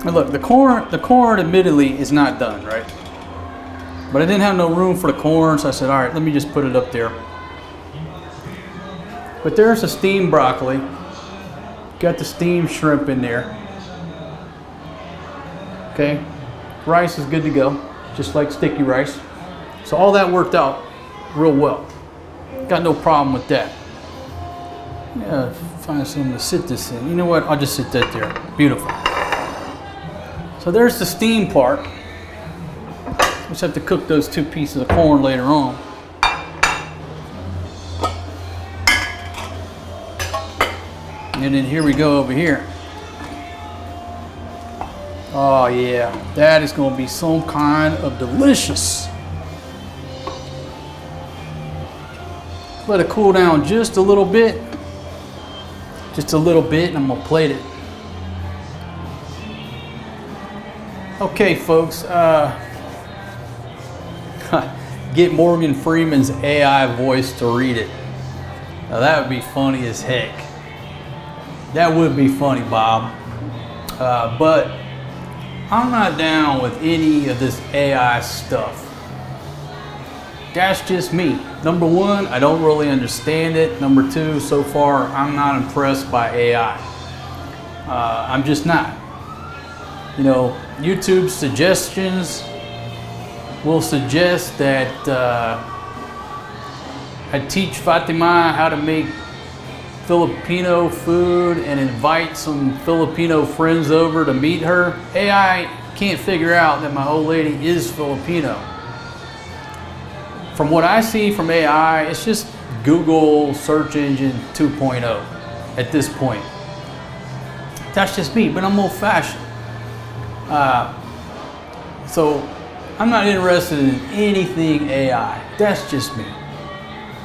look, the corn admittedly is not done, right? But I didn't have no room for the corn, so I said, all right, let me just put it up there. But there's a steamed broccoli. Got the steamed shrimp in there. Okay, rice is good to go, just like sticky rice. So all that worked out real well. Got no problem with that. Yeah, find something to sit this in. You know what? I'll just sit that there. Beautiful. So there's the steam part. Just have to cook those 2 pieces of corn later on. And then here we go over here. Oh yeah, that is going to be some kind of delicious. Let it cool down just a little bit. Just a little bit, and I'm going to plate it. Okay, folks. Get Morgan Freeman's AI voice to read it. Now that would be funny as heck. That would be funny, Bob. But I'm not down with any of this AI stuff. That's just me. Number one, I don't really understand it. Number two, so far, I'm not impressed by AI. I'm just not. You know, YouTube suggestions will suggest that I teach Fatima how to make Filipino food and invite some Filipino friends over to meet her. AI can't figure out that my old lady is Filipino. From what I see from AI, it's just Google search engine 2.0 at this point. That's just me, but I'm old fashioned. So I'm not interested in anything AI. That's just me.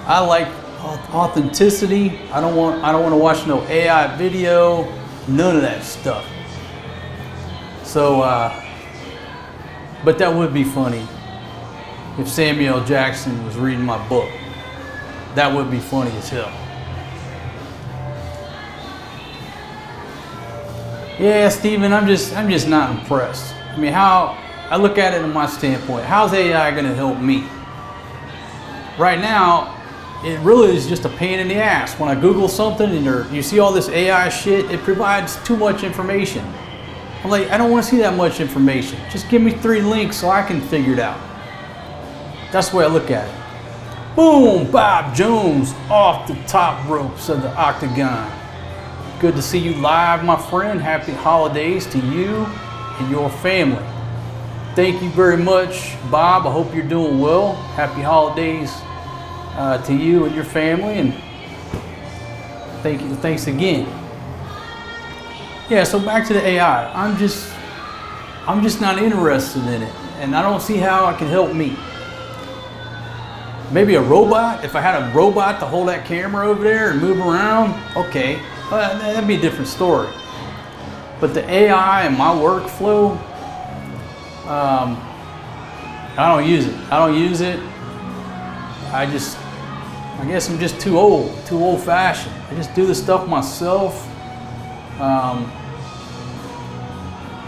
I like authenticity. I don't want to watch no AI video, none of that stuff. So, but that would be funny if Samuel Jackson was reading my book. That would be funny as hell. Yeah, Steven, I'm just not impressed. I mean, how I look at it in my standpoint, how's AI going to help me? Right now, it really is just a pain in the ass. When I Google something and you see all this AI shit, it provides too much information. I'm like, I don't want to see that much information. Just give me 3 links so I can figure it out. That's the way I look at it. Boom, Bob Jones off the top ropes of the octagon. Good to see you live, my friend. Happy holidays to you and your family. Thank you very much, Bob. I hope you're doing well. Happy holidays to you and your family, and thank you. Thanks again. Yeah, so back to the AI. I'm just not interested in it, and I don't see how it can help me. Maybe a robot. If I had a robot to hold that camera over there and move around, okay, that'd be a different story. But the AI and my workflow, I don't use it. I don't use it. I guess I'm just too old fashioned. I just do the stuff myself.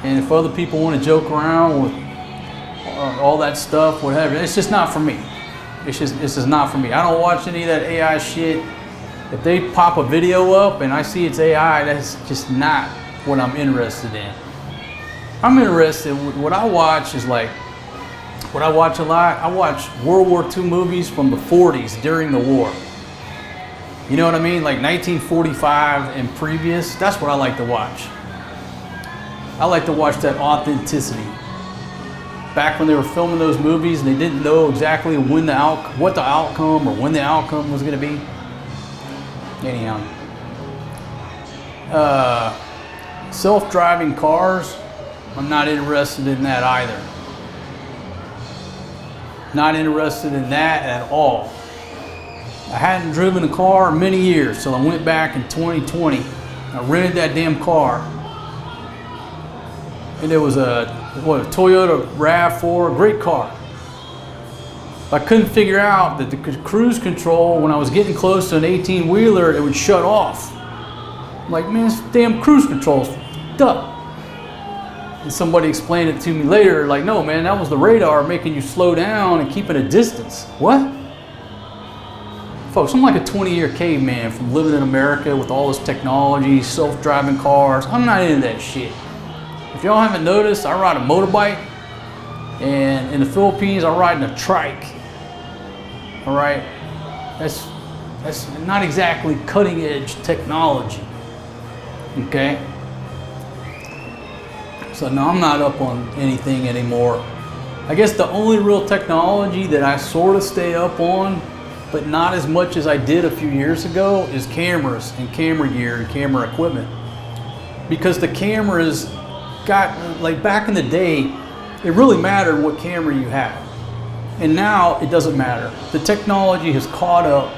And if other people want to joke around with all that stuff, whatever, it's just not for me. It's just not for me. I don't watch any of that AI shit. If they pop a video up and I see it's AI, that's just not what I'm interested in. I'm interested, what I watch is like, what I watch a lot, I watch World War II movies from the 40s during the war. You know what I mean? Like 1945 and previous, that's what I like to watch. I like to watch that authenticity. Back when they were filming those movies and they didn't know exactly what the outcome or when the outcome was going to be. Anyhow. Self-driving cars, I'm not interested in that either. Not interested in that at all. I hadn't driven a car in many years, so I went back in 2020. I rented that damn car. And it was a Toyota RAV4, great car. I couldn't figure out that the cruise control, when I was getting close to an 18-wheeler, it would shut off. I'm like, man, this damn cruise control's f***ed up. And somebody explained it to me later, like, no, man, that was the radar making you slow down and keep at a distance. What? Folks, I'm like a 20-year caveman from living in America with all this technology, self-driving cars. I'm not into that shit. If y'all haven't noticed, I ride a motorbike, and in the Philippines, I ride in a trike. All right, that's not exactly cutting-edge technology. Okay. So no, I'm not up on anything anymore. I guess the only real technology that I sort of stay up on, but not as much as I did a few years ago, is cameras and camera gear and camera equipment. Because the cameras got, like back in the day, it really mattered what camera you had. And now it doesn't matter. The technology has caught up.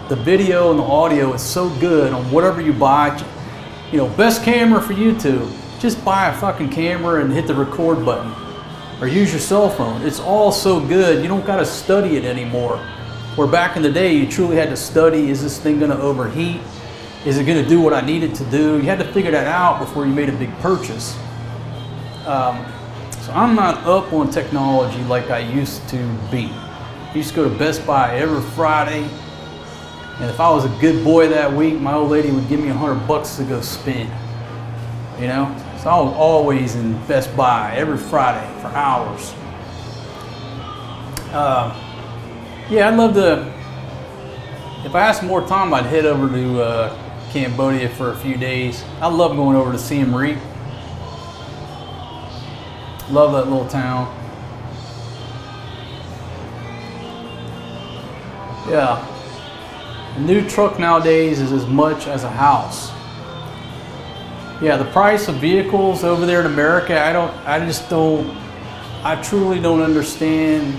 The video and the audio is so good on whatever you buy. You know, best camera for YouTube. Just buy a fucking camera and hit the record button. Or use your cell phone. It's all so good, you don't gotta study it anymore. Where back in the day, you truly had to study, is this thing gonna overheat? Is it gonna do what I need it to do? You had to figure that out before you made a big purchase. So I'm not up on technology like I used to be. I used to go to Best Buy every Friday. And if I was a good boy that week, my old lady would give me $100 to go spend. You know? So I was always in Best Buy every Friday for hours. Yeah, I'd love to, if I had some more time, I'd head over to Cambodia for a few days. I love going over to Siem Reap. Love that little town. Yeah. A new truck nowadays is as much as a house. Yeah, the price of vehicles over there in America, I truly don't understand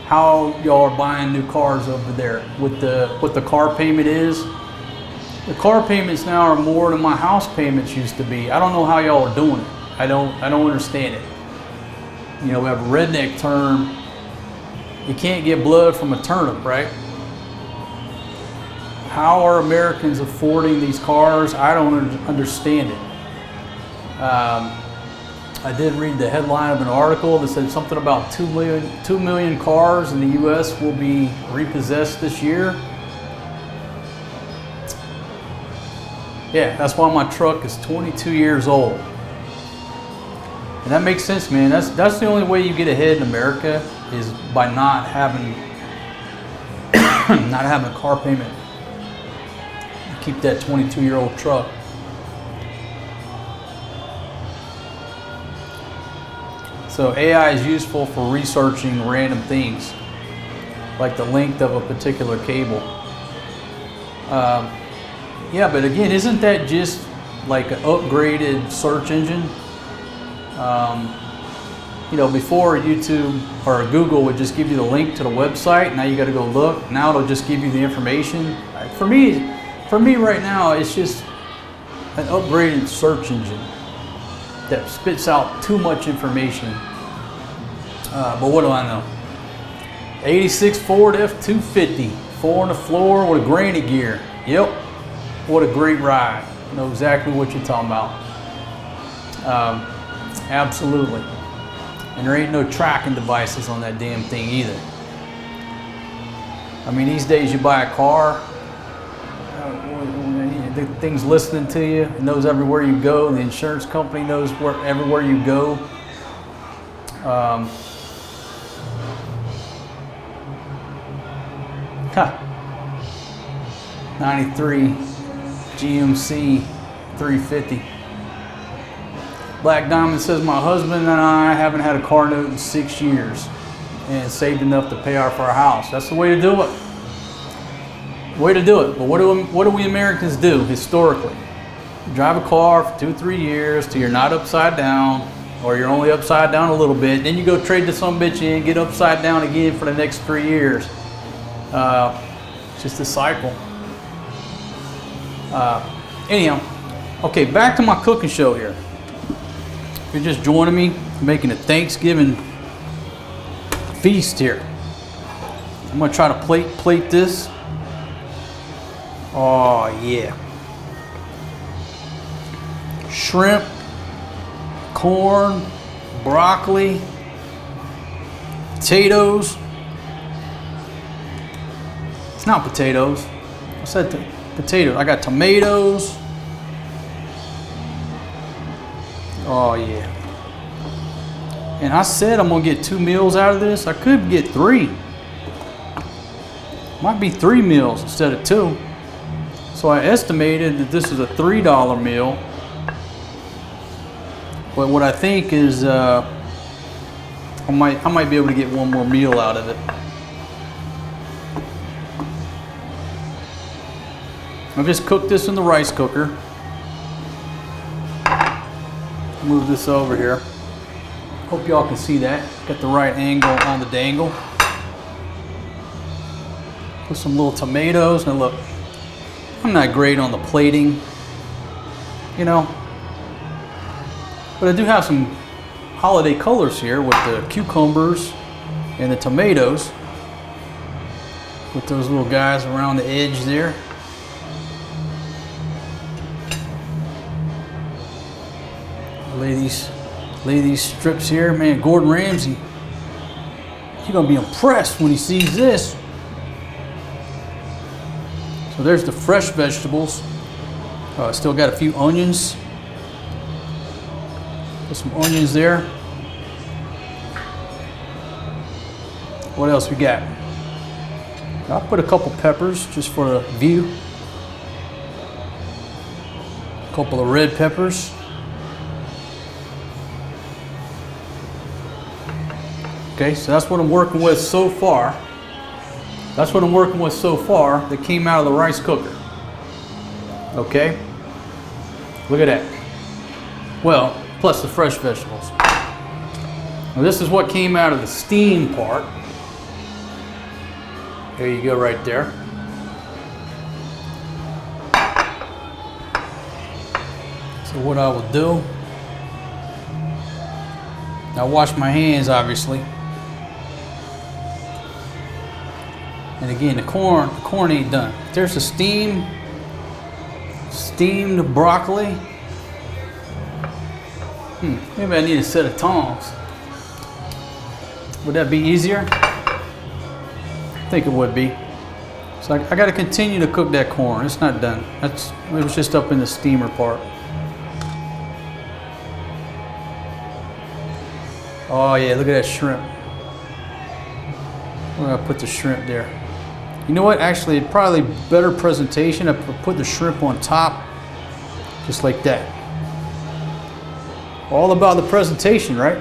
how y'all are buying new cars over there with what the car payment is. The car payments now are more than my house payments used to be. I don't know how y'all are doing it. I don't understand it. You know, we have a redneck term. You can't get blood from a turnip, right? How are Americans affording these cars? I don't understand it. I did read the headline of an article that said something about 2 million cars in the US will be repossessed this year. Yeah, that's why my truck is 22 years old. And that makes sense, man. That's the only way you get ahead in America is by not having a car payment. Keep that 22-year-old truck. So AI is useful for researching random things, like the length of a particular cable. Yeah, but again, isn't that just like an upgraded search engine? You know, before YouTube or Google would just give you the link to the website. Now you got to go look. Now it'll just give you the information. For me right now, it's just an upgraded search engine that spits out too much information. But what do I know? 86 Ford F-250, 4 on the floor with a granny gear. Yep, what a great ride. You know exactly what you're talking about. Absolutely. And there ain't no tracking devices on that damn thing either. I mean, these days you buy a car, the thing's listening to you, it knows everywhere you go, the insurance company knows everywhere you go. 93 GMC 350. Black Diamond says, my husband and I haven't had a car note in 6 years and saved enough to pay off our house. That's the way to do it. Way to do it. But what do we Americans do historically? You drive a car for 2-3 years till you're not upside down, or you're only upside down a little bit. Then you go trade this some bitch in, get upside down again for the next 3 years. It's just a cycle. Anyhow, okay, back to my cooking show here. If you're just joining me, making a Thanksgiving feast here. I'm gonna try to plate this. Oh yeah. Shrimp, corn, broccoli, potatoes. It's not potatoes. I said potatoes. I got tomatoes. Oh yeah. And I said I'm gonna get 2 meals out of this. I could get 3. Might be 3 meals instead of 2. So I estimated that this is a $3 meal. But what I think is I might be able to get 1 more meal out of it. I've just cooked this in the rice cooker. Move this over here. Hope y'all can see that. Got the right angle on the dangle. Put some little tomatoes. Now look, I'm not great on the plating, you know, but I do have some holiday colors here with the cucumbers and the tomatoes. Put those little guys around the edge there. Lay these strips here. Man, Gordon Ramsay, he's gonna be impressed when he sees this. So there's the fresh vegetables. Still got a few onions. Put some onions there. What else we got? I'll put a couple peppers just for the view. A couple of red peppers. Okay, so that's what I'm working with so far. That's what I'm working with so far that came out of the rice cooker. Okay? Look at that. Well, plus the fresh vegetables. Now this is what came out of the steam part. There you go right there. So what I will do, I wash my hands obviously. And again, the corn ain't done. There's the steamed broccoli. Maybe I need a set of tongs. Would that be easier? I think it would be. So I got to continue to cook that corn. It's not done. It was just up in the steamer part. Oh yeah, look at that shrimp. We're gonna put the shrimp there. You know what? Actually, it's probably better presentation. I put the shrimp on top, just like that. All about the presentation, right?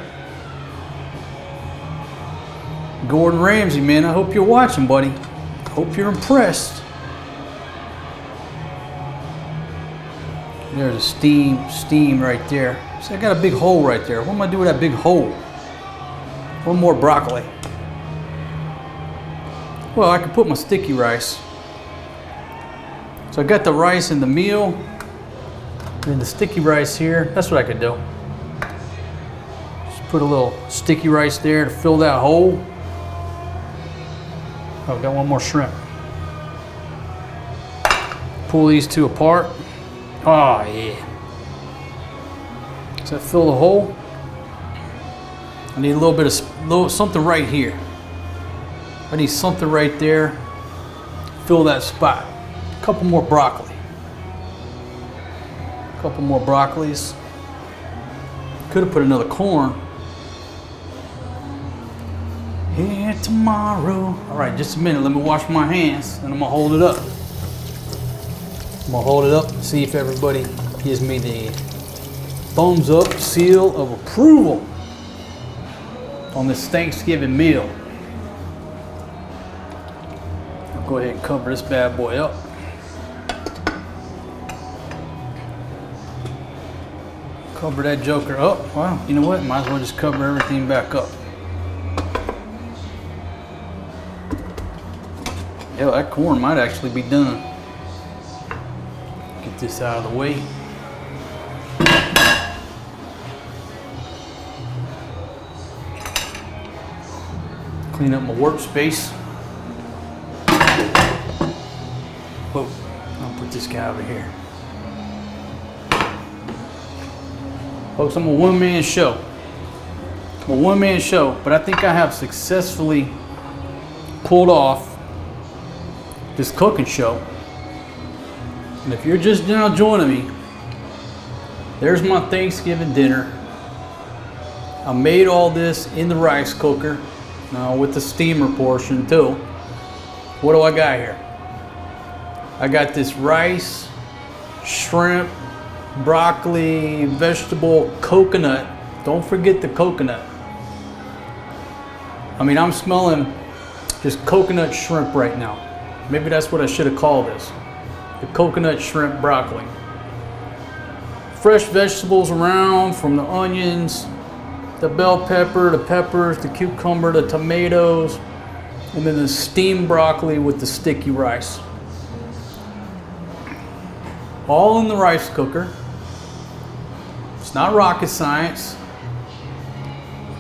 Gordon Ramsay, man, I hope you're watching, buddy. I hope you're impressed. There's a steam right there. See, I got a big hole right there. What am I doing with that big hole? One more broccoli. Well, I could put my sticky rice. So I got the rice in the meal, and then the sticky rice here. That's what I could do. Just put a little sticky rice there to fill that hole. Oh, got one more shrimp. Pull these two apart. Oh yeah. Does that fill the hole? I need a little bit of something right here. I need something right there. Fill that spot. A couple more broccoli. A couple more broccolis. Could have put another corn. Here tomorrow. All right, just a minute. Let me wash my hands, and I'm gonna hold it up. I'm gonna hold it up and see if everybody gives me the thumbs up seal of approval on this Thanksgiving meal. I'll go ahead and cover this bad boy up. Cover that joker up. Well, you know what? Might as well just cover everything back up. Yeah, that corn might actually be done. Get this out of the way. Clean up my workspace. Whoa, I'll put this guy over here. Folks, I'm a one-man show. I'm a one-man show, but I think I have successfully pulled off this cooking show. And if you're just now joining me, there's my Thanksgiving dinner. I made all this in the rice cooker, now with the steamer portion too. What do I got here? I got this rice, shrimp, broccoli, vegetable, coconut. Don't forget the coconut. I mean, I'm smelling just coconut shrimp right now. Maybe that's what I should have called this. The coconut shrimp broccoli. Fresh vegetables around, from the onions, the bell pepper, the peppers, the cucumber, the tomatoes, and then the steamed broccoli with the sticky rice. All in the rice cooker. It's not rocket science.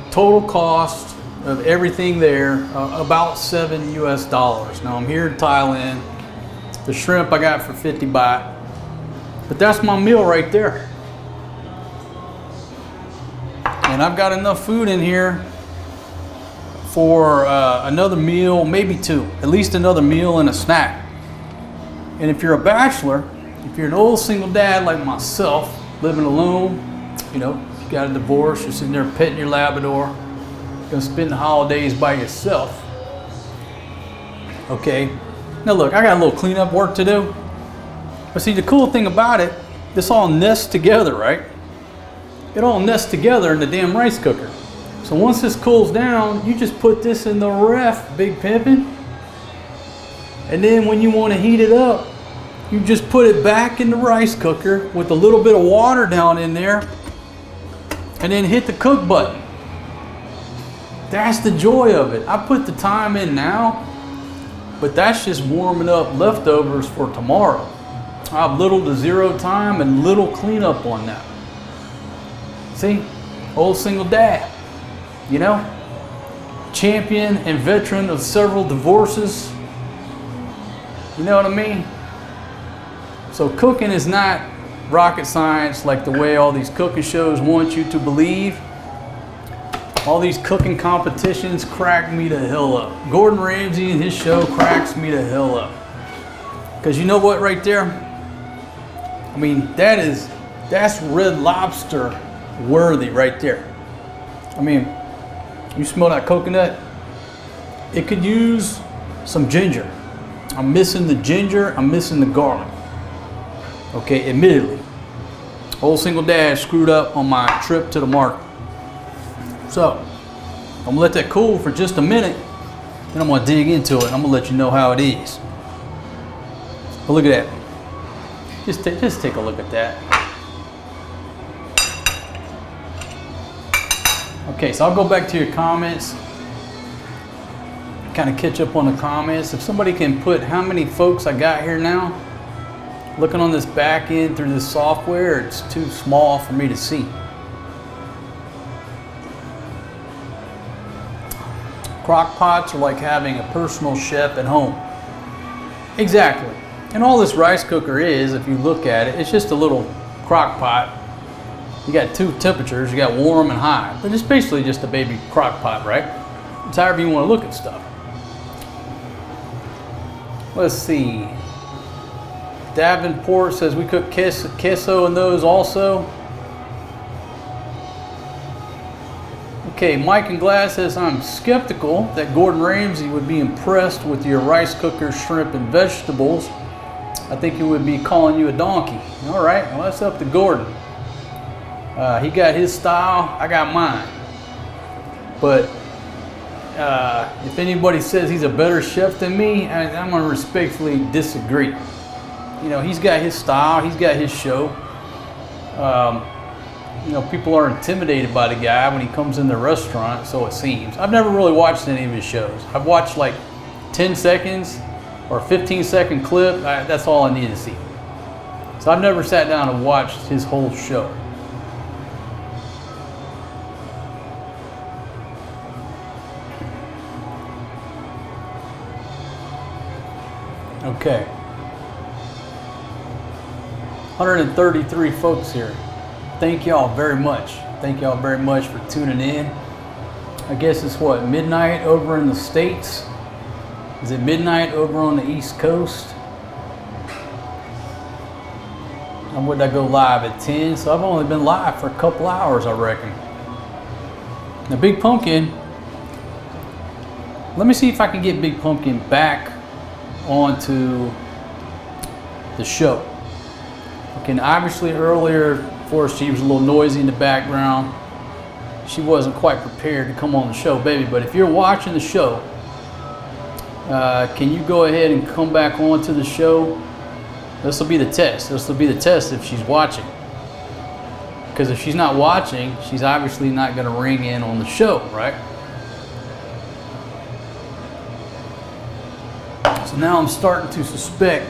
Total cost of everything there, about $7 US. Now I'm here in Thailand. The shrimp I got for 50 baht. But that's my meal right there. And I've got enough food in here for another meal, maybe two. At least another meal and a snack. And if you're a bachelor, if you're an old single dad like myself, living alone, you know, you got a divorce, you're sitting there petting your Labrador, gonna spend the holidays by yourself. Okay, now look, I got a little cleanup work to do. But see, the cool thing about it, this all nests together, right? It all nests together in the damn rice cooker. So once this cools down, you just put this in the ref, big pimpin'. And then when you want to heat it up, you just put it back in the rice cooker with a little bit of water down in there, and then hit the cook button. That's the joy of it. I put the time in now, but that's just warming up leftovers for tomorrow. I have little to zero time and little cleanup on that. See, old single dad, you know, champion and veteran of several divorces. You know what I mean? So cooking is not rocket science like the way all these cooking shows want you to believe. All these cooking competitions crack me the hell up. Gordon Ramsay and his show cracks me the hell up. Because you know what right there? I mean, that's Red Lobster worthy right there. I mean, you smell that coconut? It could use some ginger. I'm missing the ginger, I'm missing the garlic. Okay, admittedly, old single dad screwed up on my trip to the market. So, I'm gonna let that cool for just a minute, then I'm gonna dig into it and I'm gonna let you know how it is. But look at that. Just take a look at that. Okay, so I'll go back to your comments. Kind of catch up on the comments. If somebody can put how many folks I got here now. Looking on this back end through this software, it's too small for me to see. Crock pots are like having a personal chef at home. Exactly. And all this rice cooker is, if you look at it, it's just a little crock pot. You got two temperatures, you got warm and high. But it's basically just a baby crock pot, right? It's however you want to look at stuff. Let's see. Davenport says we cook queso in those also. Okay, Mike and Glass says I'm skeptical that Gordon Ramsay would be impressed with your rice cooker, shrimp, and vegetables. I think he would be calling you a donkey. All right, well, that's up to Gordon. He got his style, I got mine. But if anybody says he's a better chef than me, I'm going to respectfully disagree. You know, he's got his style, he's got his show. You know, people are intimidated by the guy when he comes in the restaurant, so it seems. I've never really watched any of his shows. I've watched like 10 seconds or 15-second clip. That's all I need to see. So I've never sat down and watched his whole show. Okay. 133 folks here. Thank y'all very much. Thank y'all very much for tuning in. I guess it's what, midnight over in the States? Is it midnight over on the East Coast? And would I go live at 10? So I've only been live for a couple hours, I reckon. Now Big Pumpkin, let me see if I can get Big Pumpkin back onto the show. Okay, obviously earlier, of course, she was a little noisy in the background. She wasn't quite prepared to come on the show, baby. But if you're watching the show, can you go ahead and come back onto the show? This will be the test. This will be the test if she's watching. Because if she's not watching, she's obviously not going to ring in on the show, right? So now I'm starting to suspect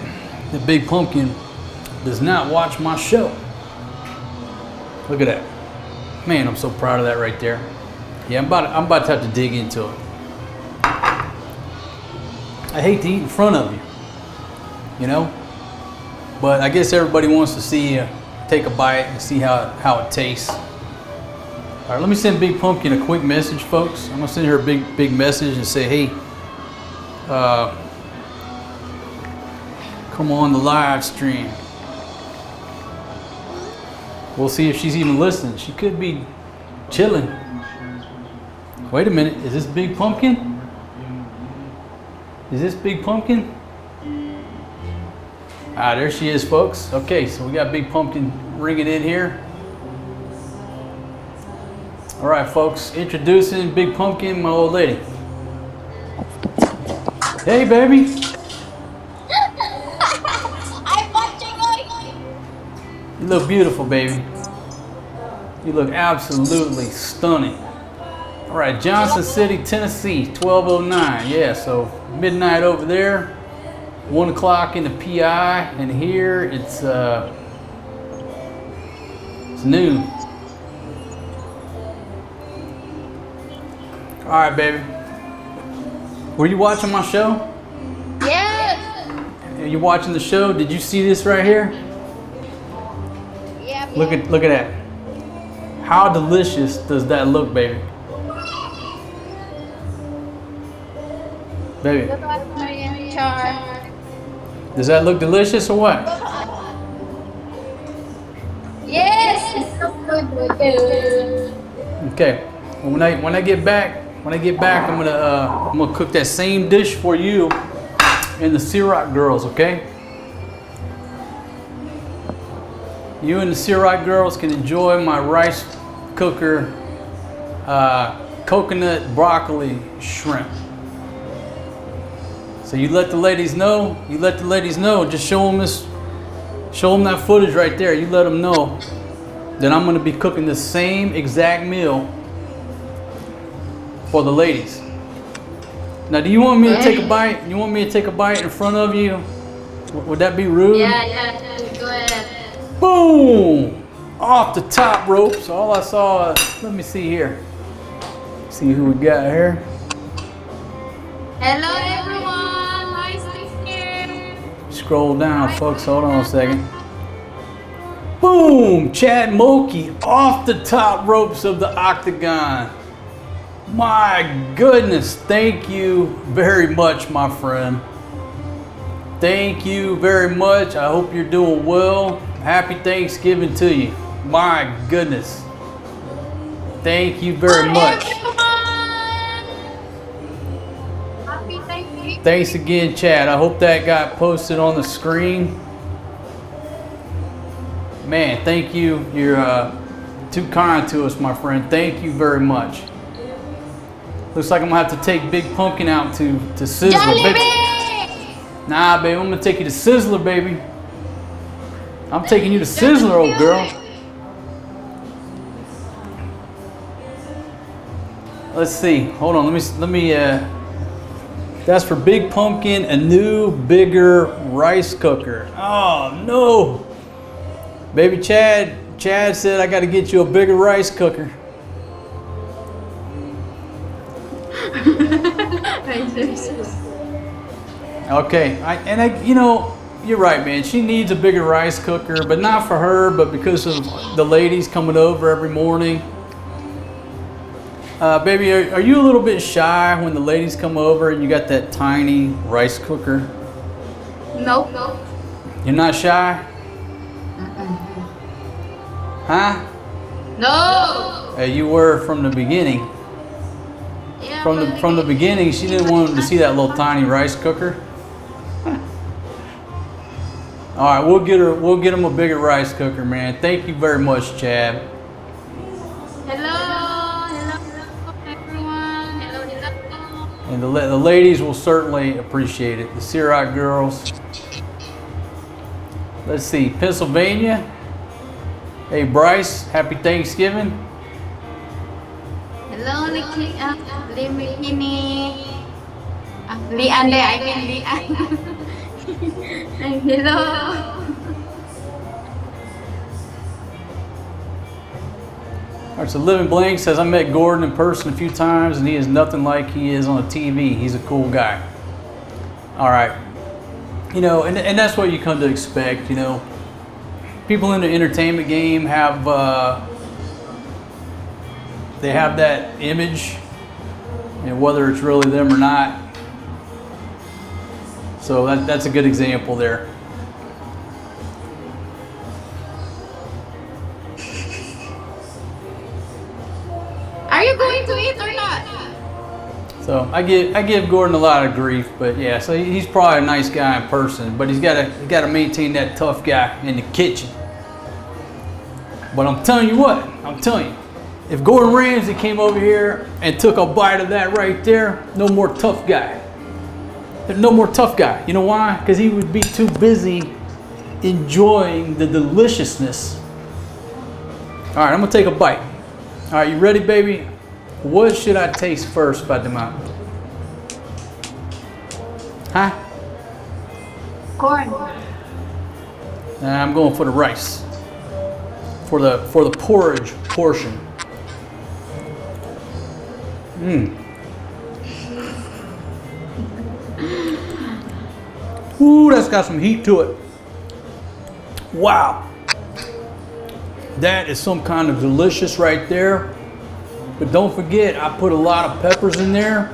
that Big Pumpkin does not watch my show. Look at that. Man, I'm so proud of that right there. Yeah, I'm about to have to dig into it. I hate to eat in front of you, you know? But I guess everybody wants to see you take a bite and see how it tastes. All right, let me send Big Pumpkin a quick message, folks. I'm gonna send her a big message and say, hey, come on the live stream. We'll see if she's even listening. She could be chilling. Wait a minute, is this Big Pumpkin? Is this Big Pumpkin? Ah, there she is, folks. Okay, so we got Big Pumpkin ringing in here. All right, folks, introducing Big Pumpkin, my old lady. Hey, baby. I'm watching. You look beautiful, baby. You look absolutely stunning. All right, Johnson City, Tennessee, 1209. Yeah, so midnight over there, 1 o'clock in the PI, and here it's noon. All right, baby. Were you watching my show? Yes. Are you watching the show? Did you see this right here? Yep. Look at that. How delicious does that look, baby? Baby. Look at my char. Does that look delicious or what? Yes. It's so good. Okay. When I get back, I'm gonna cook that same dish for you and the Ciroc girls. Okay. You and the Ciroc girls can enjoy my rice cooker, coconut broccoli shrimp. So you let the ladies know. Just show them that footage right there. You let them know that I'm going to be cooking the same exact meal for the ladies. Now, do you want me to take a bite? You want me to take a bite in front of you? Would that be rude? Yeah, go ahead. Boom! Off the top ropes. All I saw, let me see here. See who we got here. Hello everyone, nice to hear. Scroll down, folks. Hold on a second. Boom! Chad Moki off the top ropes of the octagon. My goodness, thank you very much, my friend. Thank you very much. I hope you're doing well. Happy Thanksgiving to you. My goodness. Thank you very much. Happy Thanksgiving. Thanks again, Chad. I hope that got posted on the screen. Man, thank you. You're too kind to us, my friend. Thank you very much. Looks like I'm gonna have to take Big Pumpkin out to Sizzler. Jollibee! Nah, baby, I'm gonna take you to Sizzler, baby. I'm taking you to Sizzler, old girl. Let's see. Hold on. Let me. That's for Big Pumpkin, a new, bigger rice cooker. Oh no, baby Chad. Chad said I got to get you a bigger rice cooker. Okay, you know, you're right, man. She needs a bigger rice cooker, but not for her, but because of the ladies coming over every morning. Baby, are you a little bit shy when the ladies come over and you got that tiny rice cooker? Nope. You're not shy? Huh? No. Hey, you were from the beginning. Yeah, From the beginning, she didn't want him to see that little tiny rice cooker. All right, we'll get him a bigger rice cooker, man. Thank you very much, Chad. Hello everyone. Hello. And the ladies will certainly appreciate it. The Ciroc girls. Let's see, Pennsylvania. Hey, Bryce, happy Thanksgiving. Hello, Nikki. Limini. Liande, I mean Lian. Hello. All right, so Living Blank says, I met Gordon in person a few times and he is nothing like he is on the TV. He's a cool guy. All right. You know, and that's what you come to expect, you know. People in the entertainment game have, they have that image, and whether it's really them or not. So that's a good example there. Are you going to eat or not? So I give Gordon a lot of grief, but yeah, so he's probably a nice guy in person, but he's got to maintain that tough guy in the kitchen. But I'm telling you, if Gordon Ramsay came over here and took a bite of that right there, no more tough guy. No more tough guy. You know why? Because he would be too busy enjoying the deliciousness. All right, I'm gonna take a bite. All right, you ready, baby? What should I taste first, Fatima? Huh? Corn. Nah, I'm going for the rice. For the porridge portion. Ooh, that's got some heat to it. Wow. That is some kind of delicious right there. But don't forget, I put a lot of peppers in there.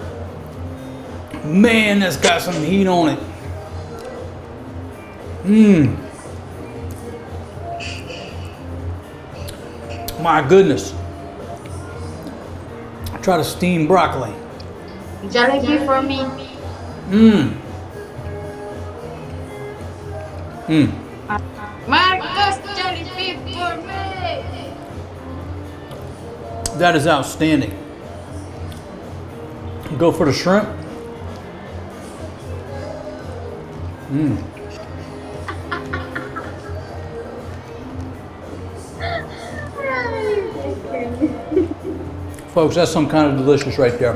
Man, that's got some heat on it. My goodness. Try to steam broccoli. Jollibee for me. Marcos, Jollibee for me. That is outstanding. Go for the shrimp. Folks, that's some kind of delicious right there.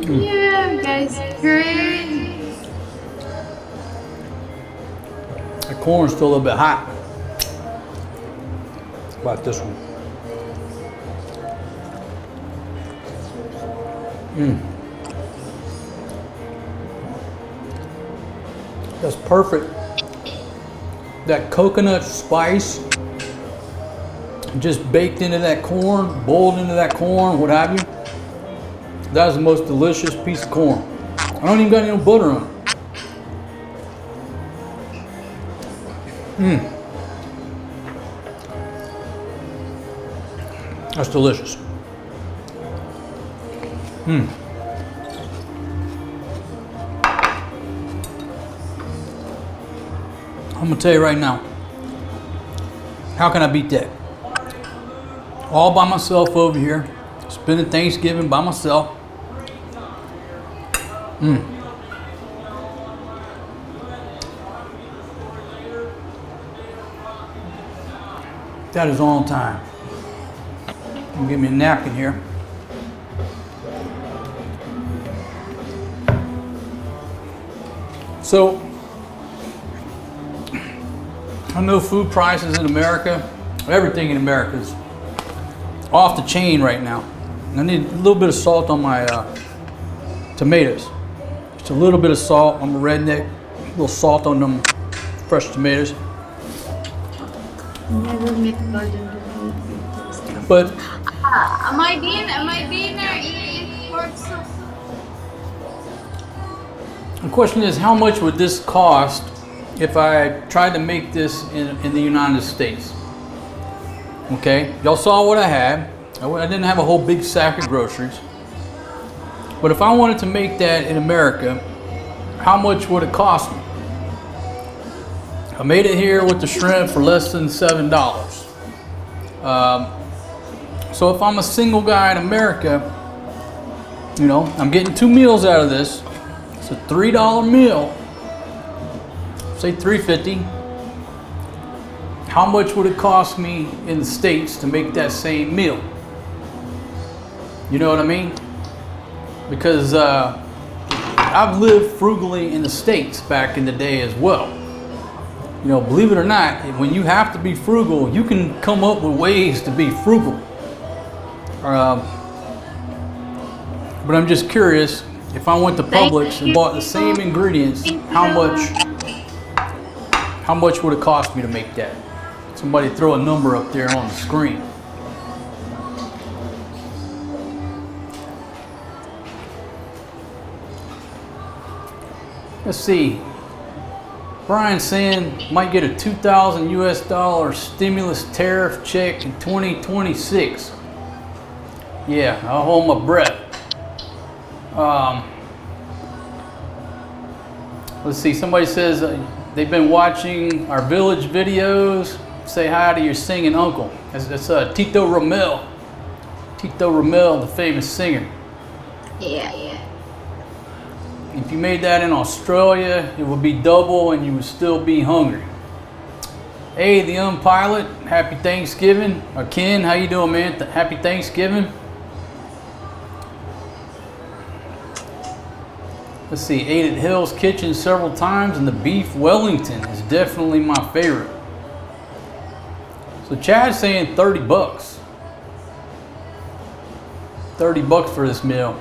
Yeah, guys, great. The corn's still a little bit hot. How about this one? That's perfect. That coconut spice just baked into that corn, boiled into that corn, what have you. That is the most delicious piece of corn. I don't even got any butter on it. That's delicious. I'm gonna tell you right now, how can I beat that? All by myself over here, spending Thanksgiving by myself. That is on time. Give me a napkin here. So, I know food prices in America, everything in America is off the chain right now. I need a little bit of salt on my tomatoes. Just a little bit of salt. I'm a redneck. A little salt on them fresh tomatoes. Never met golden. But My dinner is pork soup. the question is, how much would this cost if I tried to make this in the United States? Okay, y'all saw what I had. I didn't have a whole big sack of groceries. But if I wanted to make that in America, how much would it cost me? I made it here with the shrimp for less than $7. So if I'm a single guy in America, you know, I'm getting 2 meals out of this. It's a $3 meal. Say $3.50. How much would it cost me in the States to make that same meal? You know what I mean? Because I've lived frugally in the States back in the day as well. You know, believe it or not, when you have to be frugal, you can come up with ways to be frugal. But I'm just curious, if I went to Publix and bought the same ingredients, how much would it cost me to make that? Somebody throw a number up there on the screen. Let's see. Brian's saying might get a 2,000 US dollar stimulus tariff check in 2026. Yeah, I'll hold my breath. Let's see. Somebody says they've been watching our village videos. Say hi to your singing uncle. That's Tito Ramel. Tito Ramel, the famous singer. Yeah. If you made that in Australia, it would be double and you would still be hungry. Hey, the Unpilot, happy Thanksgiving. Ken, how you doing, man? Happy Thanksgiving. Let's see, ate at Hill's Kitchen several times, and the beef Wellington is definitely my favorite. So Chad's saying 30 bucks. 30 bucks for this meal.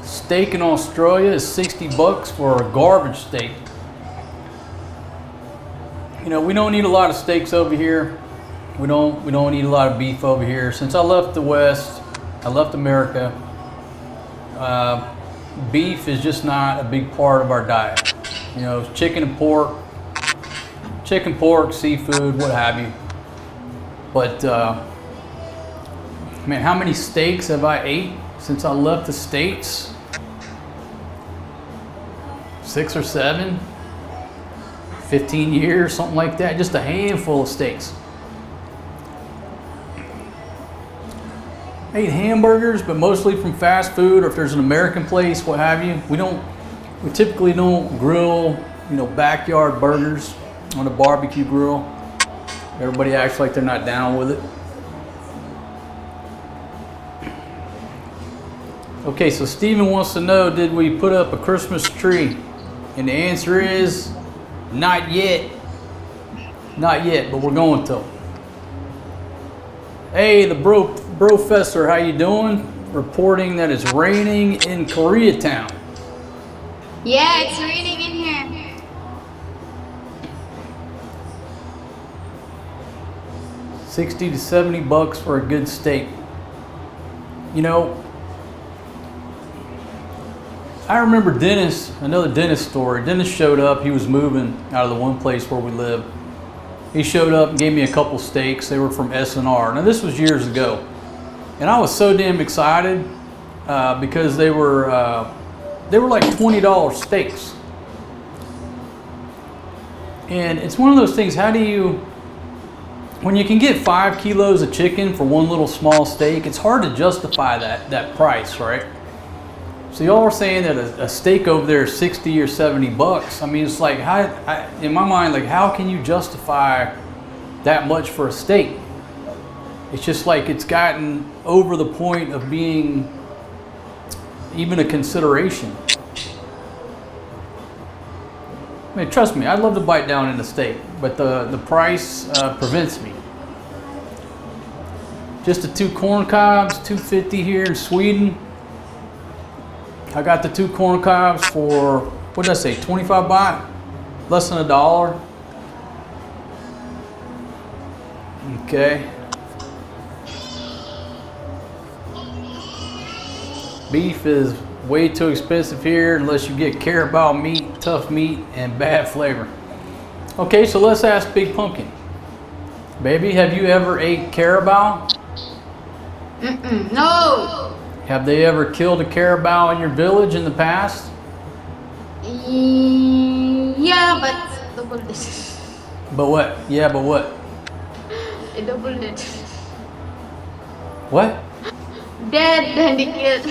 Steak in Australia is 60 bucks for a garbage steak. You know, we don't eat a lot of steaks over here. We don't eat a lot of beef over here. Since I left the West, I left America, beef is just not a big part of our diet. You know, chicken, pork, seafood, what have you. But man, how many steaks have I ate since I left the States? 6 or 7, 15 years, something like that. Just a handful of steaks. I eat hamburgers, but mostly from fast food, or if there's an American place, what have you. We typically don't grill, you know, backyard burgers on a barbecue grill. Everybody acts like they're not down with it. Okay, so Steven wants to know, did we put up a Christmas tree? And the answer is, not yet. Not yet, but we're going to. Hey, the Brofessor, how you doing? Reporting that it's raining in Koreatown. Yeah, it's raining in here. 60 to 70 bucks for a good steak. You know, I remember Dennis, another Dennis story. Dennis showed up, he was moving out of the one place where we live. He showed up and gave me a couple steaks. They were from S&R. Now this was years ago. And I was so damn excited because they were like $20 steaks. And it's one of those things, how do you, when you can get 5 kilos of chicken for one little small steak, it's hard to justify that price, right? So y'all are saying that a steak over there is 60 or 70 bucks. I mean, it's like, in my mind, like, how can you justify that much for a steak? It's just like it's gotten over the point of being even a consideration. I mean, trust me, I'd love to bite down in a steak, but the price prevents me. Just the 2 corn cobs, $2.50 here in Sweden. I got the 2 corn cobs for, what did I say, 25 baht? Less than $1. Okay. Beef is way too expensive here unless you get carabao meat, tough meat, and bad flavor. Okay, so let's ask Big Pumpkin. Baby, have you ever ate carabao? No. Have they ever killed a carabao in your village in the past? Yeah, but double it. But what? Yeah, but what? I doubled it. What? Dead, then they killed.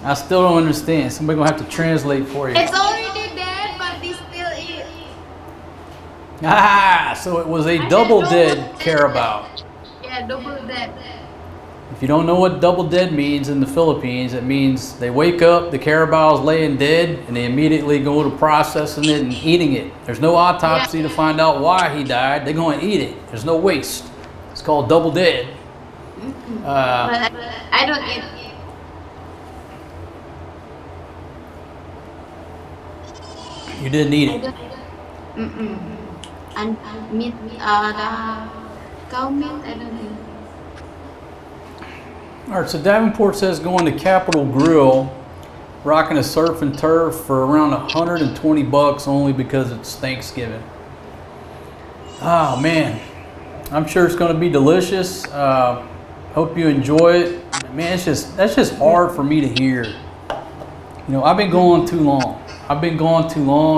I still don't understand. Somebody gonna have to translate for you. It's already dead, but they still eat. Ah, so it was a double dead carabao. Yeah, double dead. If you don't know what double dead means in the Philippines, it means they wake up, the carabao's laying dead, and they immediately go to processing it and eating it. There's no autopsy to find out why he died. They're going to eat it. There's no waste. It's called double dead. But I don't eat. You didn't eat it. And meat, the cow meat, I don't eat. All right, so Davenport says going to Capitol Grill, rocking a surf and turf for around 120 bucks only because it's Thanksgiving. Oh man, I'm sure it's going to be delicious. Hope you enjoy it. Man, that's just hard for me to hear. You know, I've been gone too long.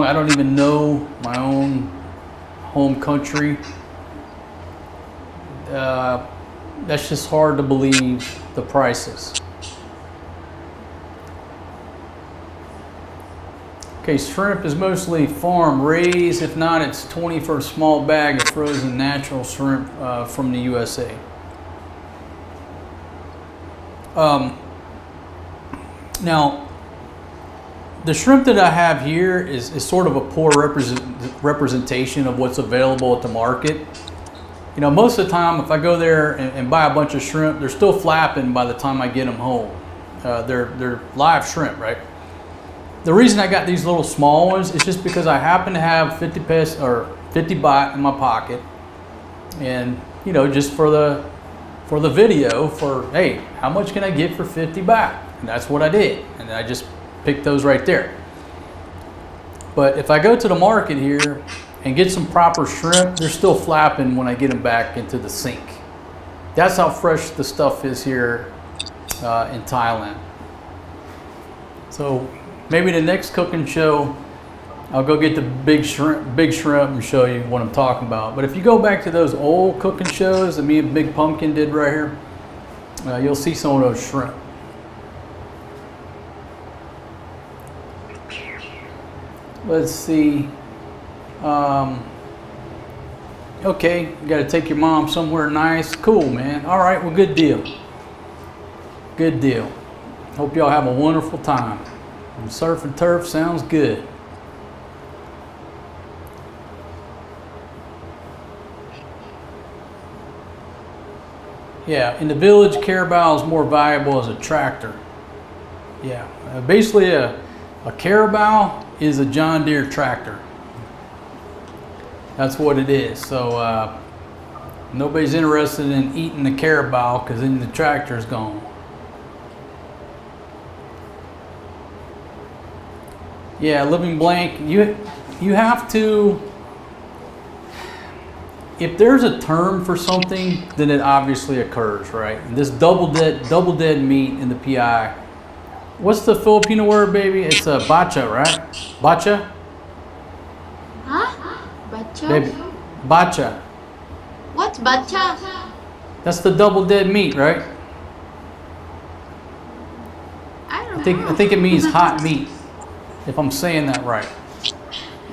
I don't even know my own home country. That's just hard to believe, the prices. Okay, shrimp is mostly farm raised. If not, it's 20 for a small bag of frozen natural shrimp from the USA. Now, the shrimp that I have here is sort of a poor representation of what's available at the market. You know, most of the time, if I go there and buy a bunch of shrimp, they're still flapping by the time I get them home. They're live shrimp, right? The reason I got these little small ones is just because I happen to have 50 pesos or 50 baht in my pocket, and you know, just for the video, for hey, how much can I get for 50 baht? And that's what I did, and I just picked those right there. But if I go to the market here and get some proper shrimp, they're still flapping when I get them back into the sink. That's how fresh the stuff is here in Thailand. So maybe the next cooking show, I'll go get the big shrimp and show you what I'm talking about. But if you go back to those old cooking shows that me and Big Pumpkin did right here, you'll see some of those shrimp. Let's see. Okay, you got to take your mom somewhere nice. Cool, man. All right, well, good deal. Good deal. Hope y'all have a wonderful time. And surf and turf sounds good. Yeah, in the village, carabao is more valuable as a tractor. Yeah, basically a carabao is a John Deere tractor. That's what it is. So nobody's interested in eating the carabao because then the tractor's gone. Yeah, living blank. You have to. If there's a term for something, then it obviously occurs, right? And this double dead meat in the PI. What's the Filipino word, baby? It's a bacha, right? Bacha? Huh? Bacha? Baby, bacha. What's bacha? That's the double dead meat, right? I don't know. I think it means hot meat, if I'm saying that right.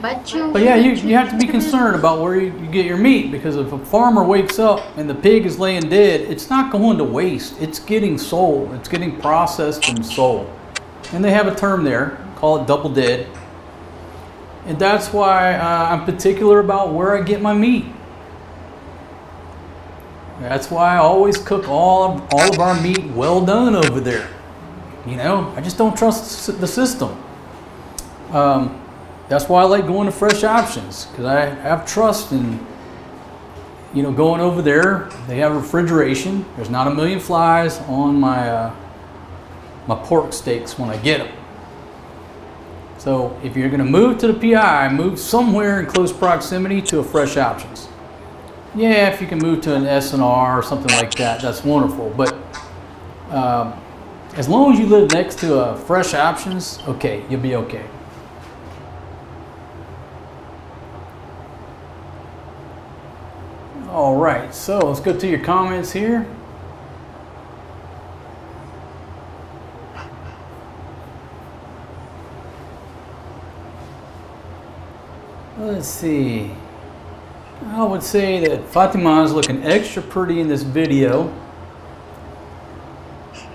Bacha. But yeah, you have to be concerned about where you get your meat, because if a farmer wakes up and the pig is laying dead, it's not going to waste. It's getting sold. It's getting processed and sold. And they have a term there, call it double dead. And that's why I'm particular about where I get my meat. That's why I always cook all of our meat well done over there. You know, I just don't trust the system. That's why I like going to Fresh Options, because I have trust in, you know, going over there. They have refrigeration. There's not a million flies on my my pork steaks when I get them. So if you're going to move to the PI, move somewhere in close proximity to a Fresh Options. Yeah, if you can move to an S&R or something like that, that's wonderful. But as long as you live next to a Fresh Options, okay, you'll be okay. All right, so let's go to your comments here. Let's see. I would say that Fatima is looking extra pretty in this video,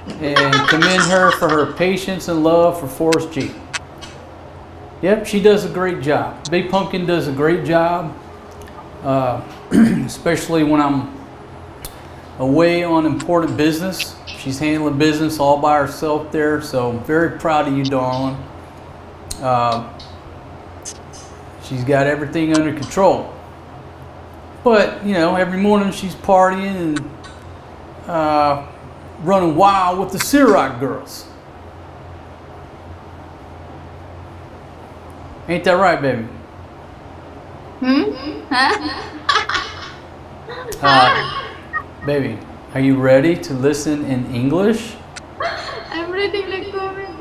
and commend her for her patience and love for Forrest G. Yep, she does a great job. Big Pumpkin does a great job. Especially when I'm away on important business. She's handling business all by herself there, so I'm very proud of you, darling. She's got everything under control. But, you know, every morning she's partying and running wild with the Ciroc girls. Ain't that right, baby? Baby, are you ready to listen in English? I'm reading the comment.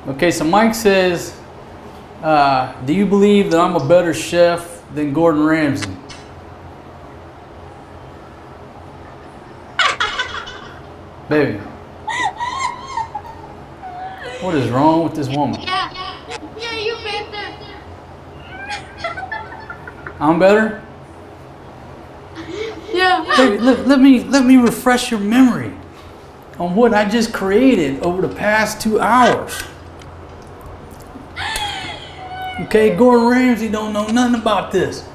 Okay, so Mike says, do you believe that I'm a better chef than Gordon Ramsay? Baby, what is wrong with this woman? Yeah, you better. I'm better? Yeah. Baby, let me refresh your memory on what I just created over the past 2 hours. Okay, Gordon Ramsay don't know nothing about this.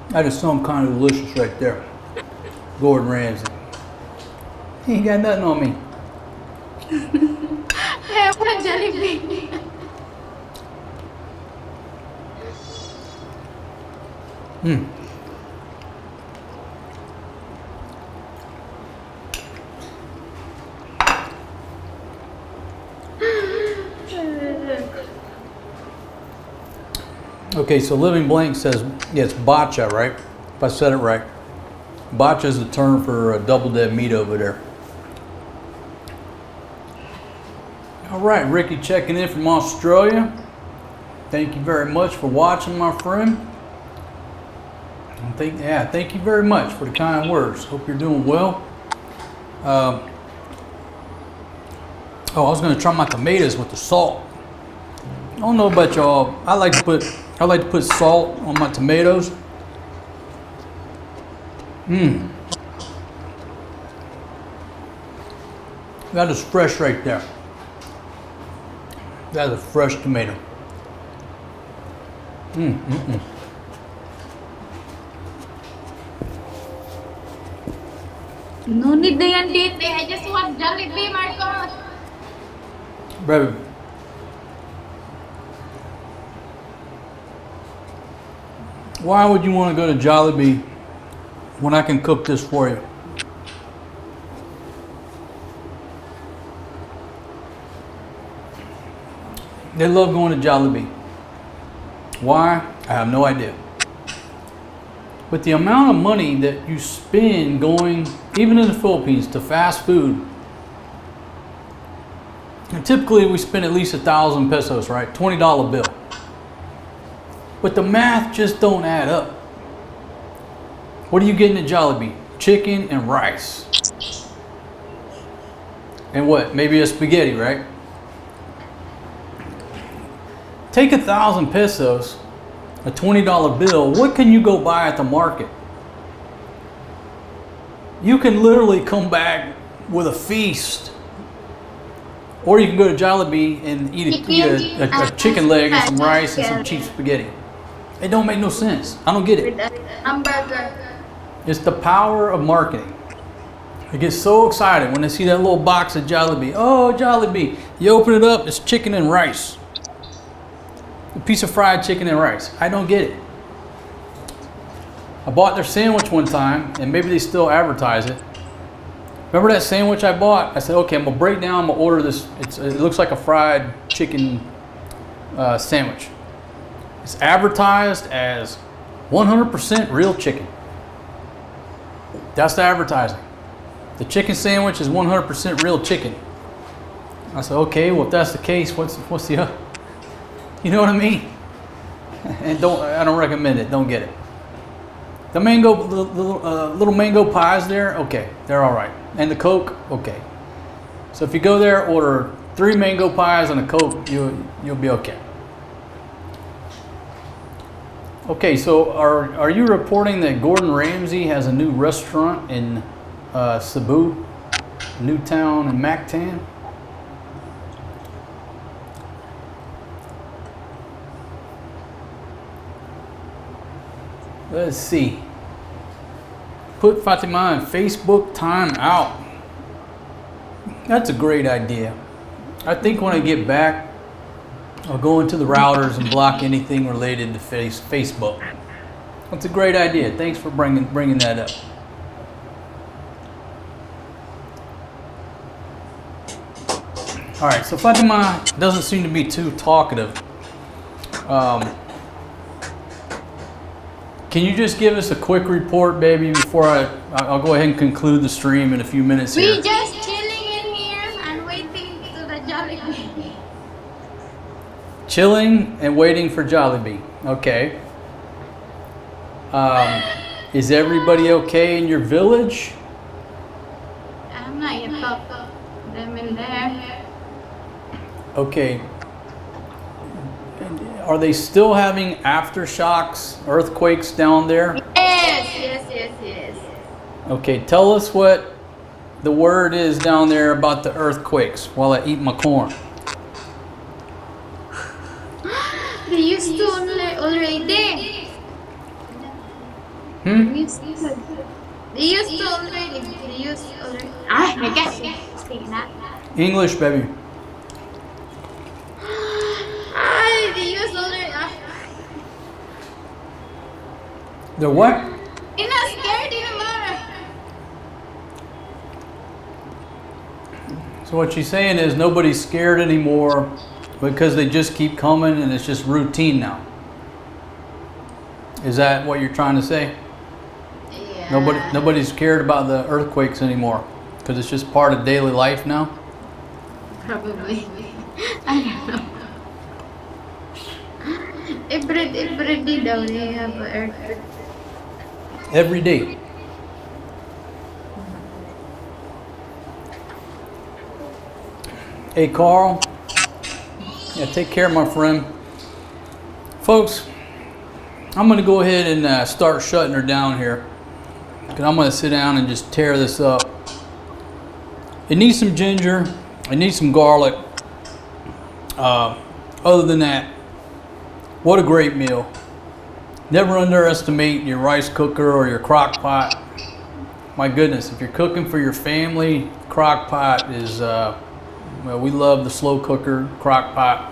That is some kind of delicious right there. Gordon Ramsay. He ain't got nothing on me. I have one jelly bean. Okay, so Living Blank says, yeah, it's bacha, right? If I said it right. Bacha is the term for double dead meat over there. All right, Ricky checking in from Australia. Thank you very much for watching, my friend. Thank you very much for the kind words. Hope you're doing well. I was going to try my tomatoes with the salt. don't know about y'all. I like to put salt on my tomatoes. That is fresh right there. That is a fresh tomato. No need na yan, Tite. I just want Jollibee, Marcos. Baby. Why would you want to go to Jollibee when I can cook this for you? They love going to Jollibee. Why? I have no idea. But the amount of money that you spend going, even in the Philippines, to fast food, and typically we spend at least 1,000 pesos, right? $20 bill. But the math just don't add up. What are you getting at Jollibee? Chicken and rice. And what? Maybe a spaghetti, right? Take 1,000 pesos, a $20 bill. What can you go buy at the market? You can literally come back with a feast. Or you can go to Jollibee and eat a chicken leg and some rice and some cheap spaghetti. It don't make no sense. I don't get it. Hamburger. It's the power of marketing. I get so excited when I see that little box of Jollibee. Oh, Jollibee. You open it up, it's chicken and rice. A piece of fried chicken and rice. I don't get it. I bought their sandwich one time, and maybe they still advertise it. Remember that sandwich I bought? I said, okay, I'm gonna break down, I'm gonna order this. It looks like a fried chicken sandwich. It's advertised as 100% real chicken. That's the advertising. The chicken sandwich is 100% real chicken. I said, okay, well if that's the case, what's the other? You know what I mean? And I don't recommend it. Don't get it. The mango, little mango pies there, okay, they're all right. And the Coke, okay. So if you go there, order 3 mango pies and a Coke, you'll be okay. Okay, so are you reporting that Gordon Ramsay has a new restaurant in Cebu, Newtown, and Mactan? Let's see. Put Fatima in Facebook time out. That's a great idea. I think when I get back, I'll go into the routers and block anything related to Facebook. That's a great idea. Thanks for bringing that up. All right, so Fatima doesn't seem to be too talkative. Can you just give us a quick report, baby, before I'll go ahead and conclude the stream in a few minutes here. We just chilling in here and waiting to the Jollibee. Chilling and waiting for Jollibee. Okay. Is everybody okay in your village? I'm not yet talk them in there. Okay. Are they still having aftershocks, earthquakes down there? Yes. Okay, tell us what the word is down there about the earthquakes while I eat my corn. They used to already. They used to already. Ah, my gosh. Speak that. English, baby. They used already. The what? You're not scared anymore. So what she's saying is nobody's scared anymore because they just keep coming and it's just routine now. Is that what you're trying to say? Yeah. Nobody's scared about the earthquakes anymore because it's just part of daily life now? Probably. I don't know. Every day daw they have an earthquake. Every day. Hey Carl, Yeah, take care, my friend. Folks, I'm going to go ahead and start shutting her down here. Because I'm going to sit down and just tear this up. It needs some ginger. It needs some garlic. Other than that, what a great meal. Never underestimate your rice cooker or your crock pot. My goodness, if you're cooking for your family, crock pot is, well, we love the slow cooker, crock pot.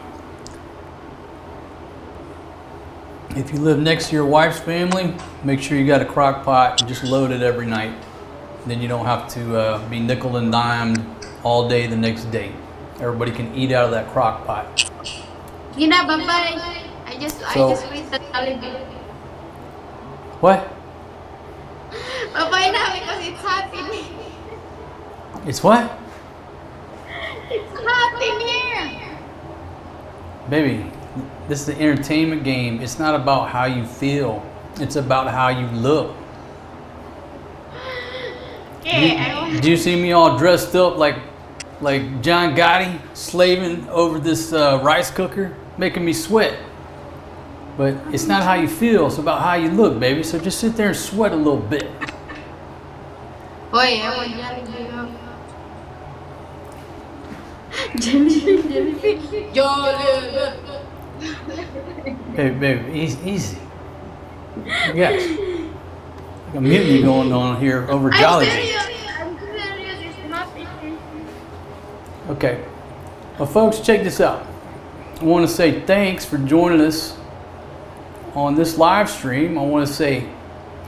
If you live next to your wife's family, make sure you got a crock pot and just load it every night. Then you don't have to be nickel and dimed all day the next day. Everybody can eat out of that crock pot. Gina, bye-bye. I just read the Jollibee. What? Bye-bye now because it's hot in here. It's what? It's hot in here. Baby, this is the entertainment game. It's not about how you feel. It's about how you look. Yeah, Do you see me all dressed up like John Gotti, slaving over this rice cooker, making me sweat? But it's not how you feel, it's about how you look, baby. So just sit there and sweat a little bit. Oi, I want Jollibee. Jollibee. Baby, easy. Yes. Like a mutiny going on here over Jollibee. I'm serious. It's not easy. Okay. Well, folks, check this out. I want to say thanks for joining us on this live stream. I want to say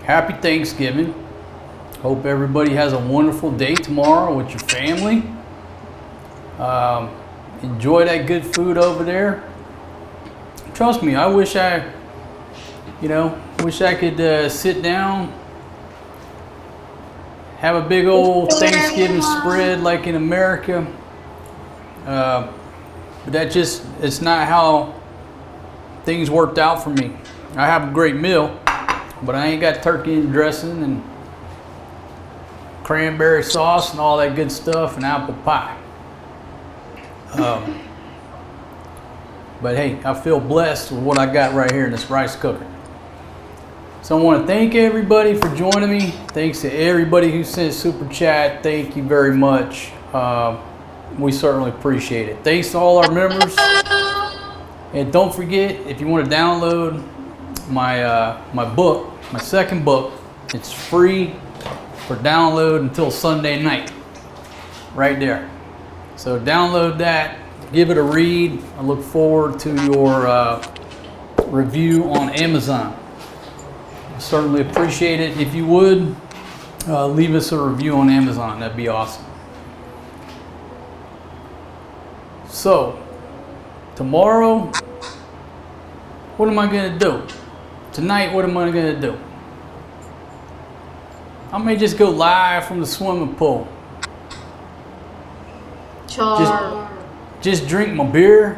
happy Thanksgiving. Hope everybody has a wonderful day tomorrow with your family. Enjoy that good food over there. Trust me, I wish I could sit down, have a big old Thanksgiving spread like in America. But it's not how things worked out for me. I have a great meal, but I ain't got turkey and dressing and cranberry sauce and all that good stuff and apple pie. But hey, I feel blessed with what I got right here in this rice cooker. So I want to thank everybody for joining me. Thanks to everybody who sent super chat. Thank you very much. We certainly appreciate it. Thanks to all our members. And don't forget, if you want to download my book, my second book, it's free for download until Sunday night. Right there. So download that, give it a read. I look forward to your review on Amazon. I certainly appreciate it. If you would, leave us a review on Amazon. That'd be awesome. So, tomorrow, what am I going to do? Tonight, what am I going to do? I may just go live from the swimming pool. Just drink my beer.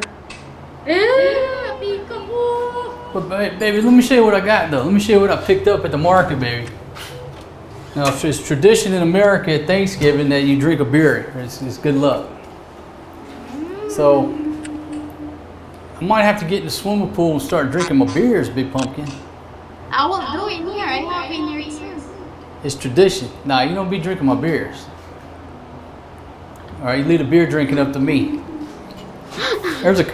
But baby, let me show you what I got though. Let me show you what I picked up at the market, baby. Now, it's tradition in America at Thanksgiving that you drink a beer. It's good luck. So, I might have to get in the swimming pool and start drinking my beers, Big Pumpkin. I will do it here. I have in your ears. It's tradition. Nah, you don't be drinking my beers. All right, you leave the beer drinking up to me. There's a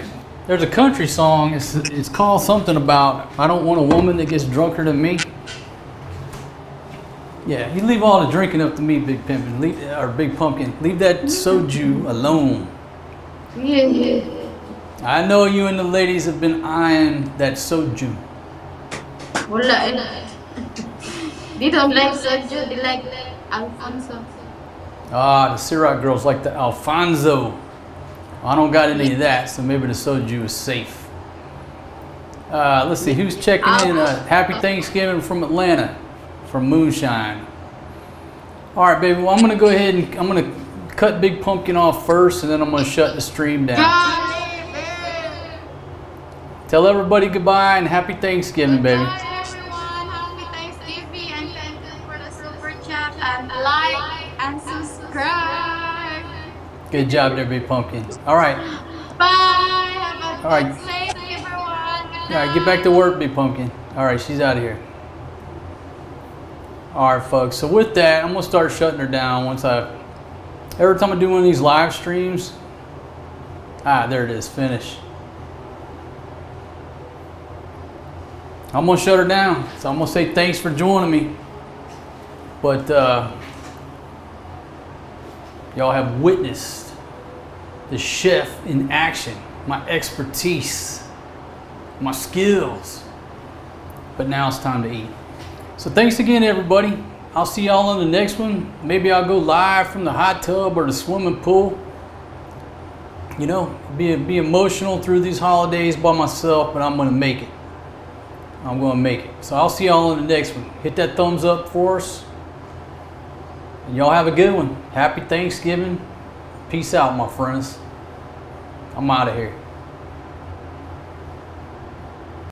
country song. It's called something about I don't want a woman that gets drunker than me. Yeah, you leave all the drinking up to me, Big Pimpin', Big Pumpkin. Leave that soju alone. Yeah. I know you and the ladies have been eyeing that soju. Wala. They don't like soju. They like Alfonso. Ah, the Ciroc girls like the Alfonso. I don't got any of that, so maybe the soju is safe. Let's see, who's checking in? Happy Thanksgiving from Atlanta, from Moonshine. All right, baby, well, I'm going to go ahead and I'm going to cut Big Pumpkin off first, and then I'm going to shut the stream down. Tell everybody goodbye and happy Thanksgiving, baby. Goodbye, everyone. Happy Thanksgiving, and thank you for the super chat and like and subscribe. Good job there, Big Pumpkin. All right. Bye. Have a All right. Sleep, everyone. Good All right, get back to work, Big Pumpkin. All right, she's out of here. All right, folks. So with that, I'm gonna start shutting her down every time I do one of these live streams. There it is, finish. I'm gonna shut her down. So I'm gonna say thanks for joining me. But y'all have witnessed the chef in action, my expertise, my skills. But now it's time to eat. So thanks again, everybody. I'll see y'all on the next one. Maybe I'll go live from the hot tub or the swimming pool. You know, be emotional through these holidays by myself, but I'm gonna make it. I'm gonna make it. So I'll see y'all on the next one. Hit that thumbs up for us. And y'all have a good one. Happy Thanksgiving. Peace out, my friends. I'm out of here.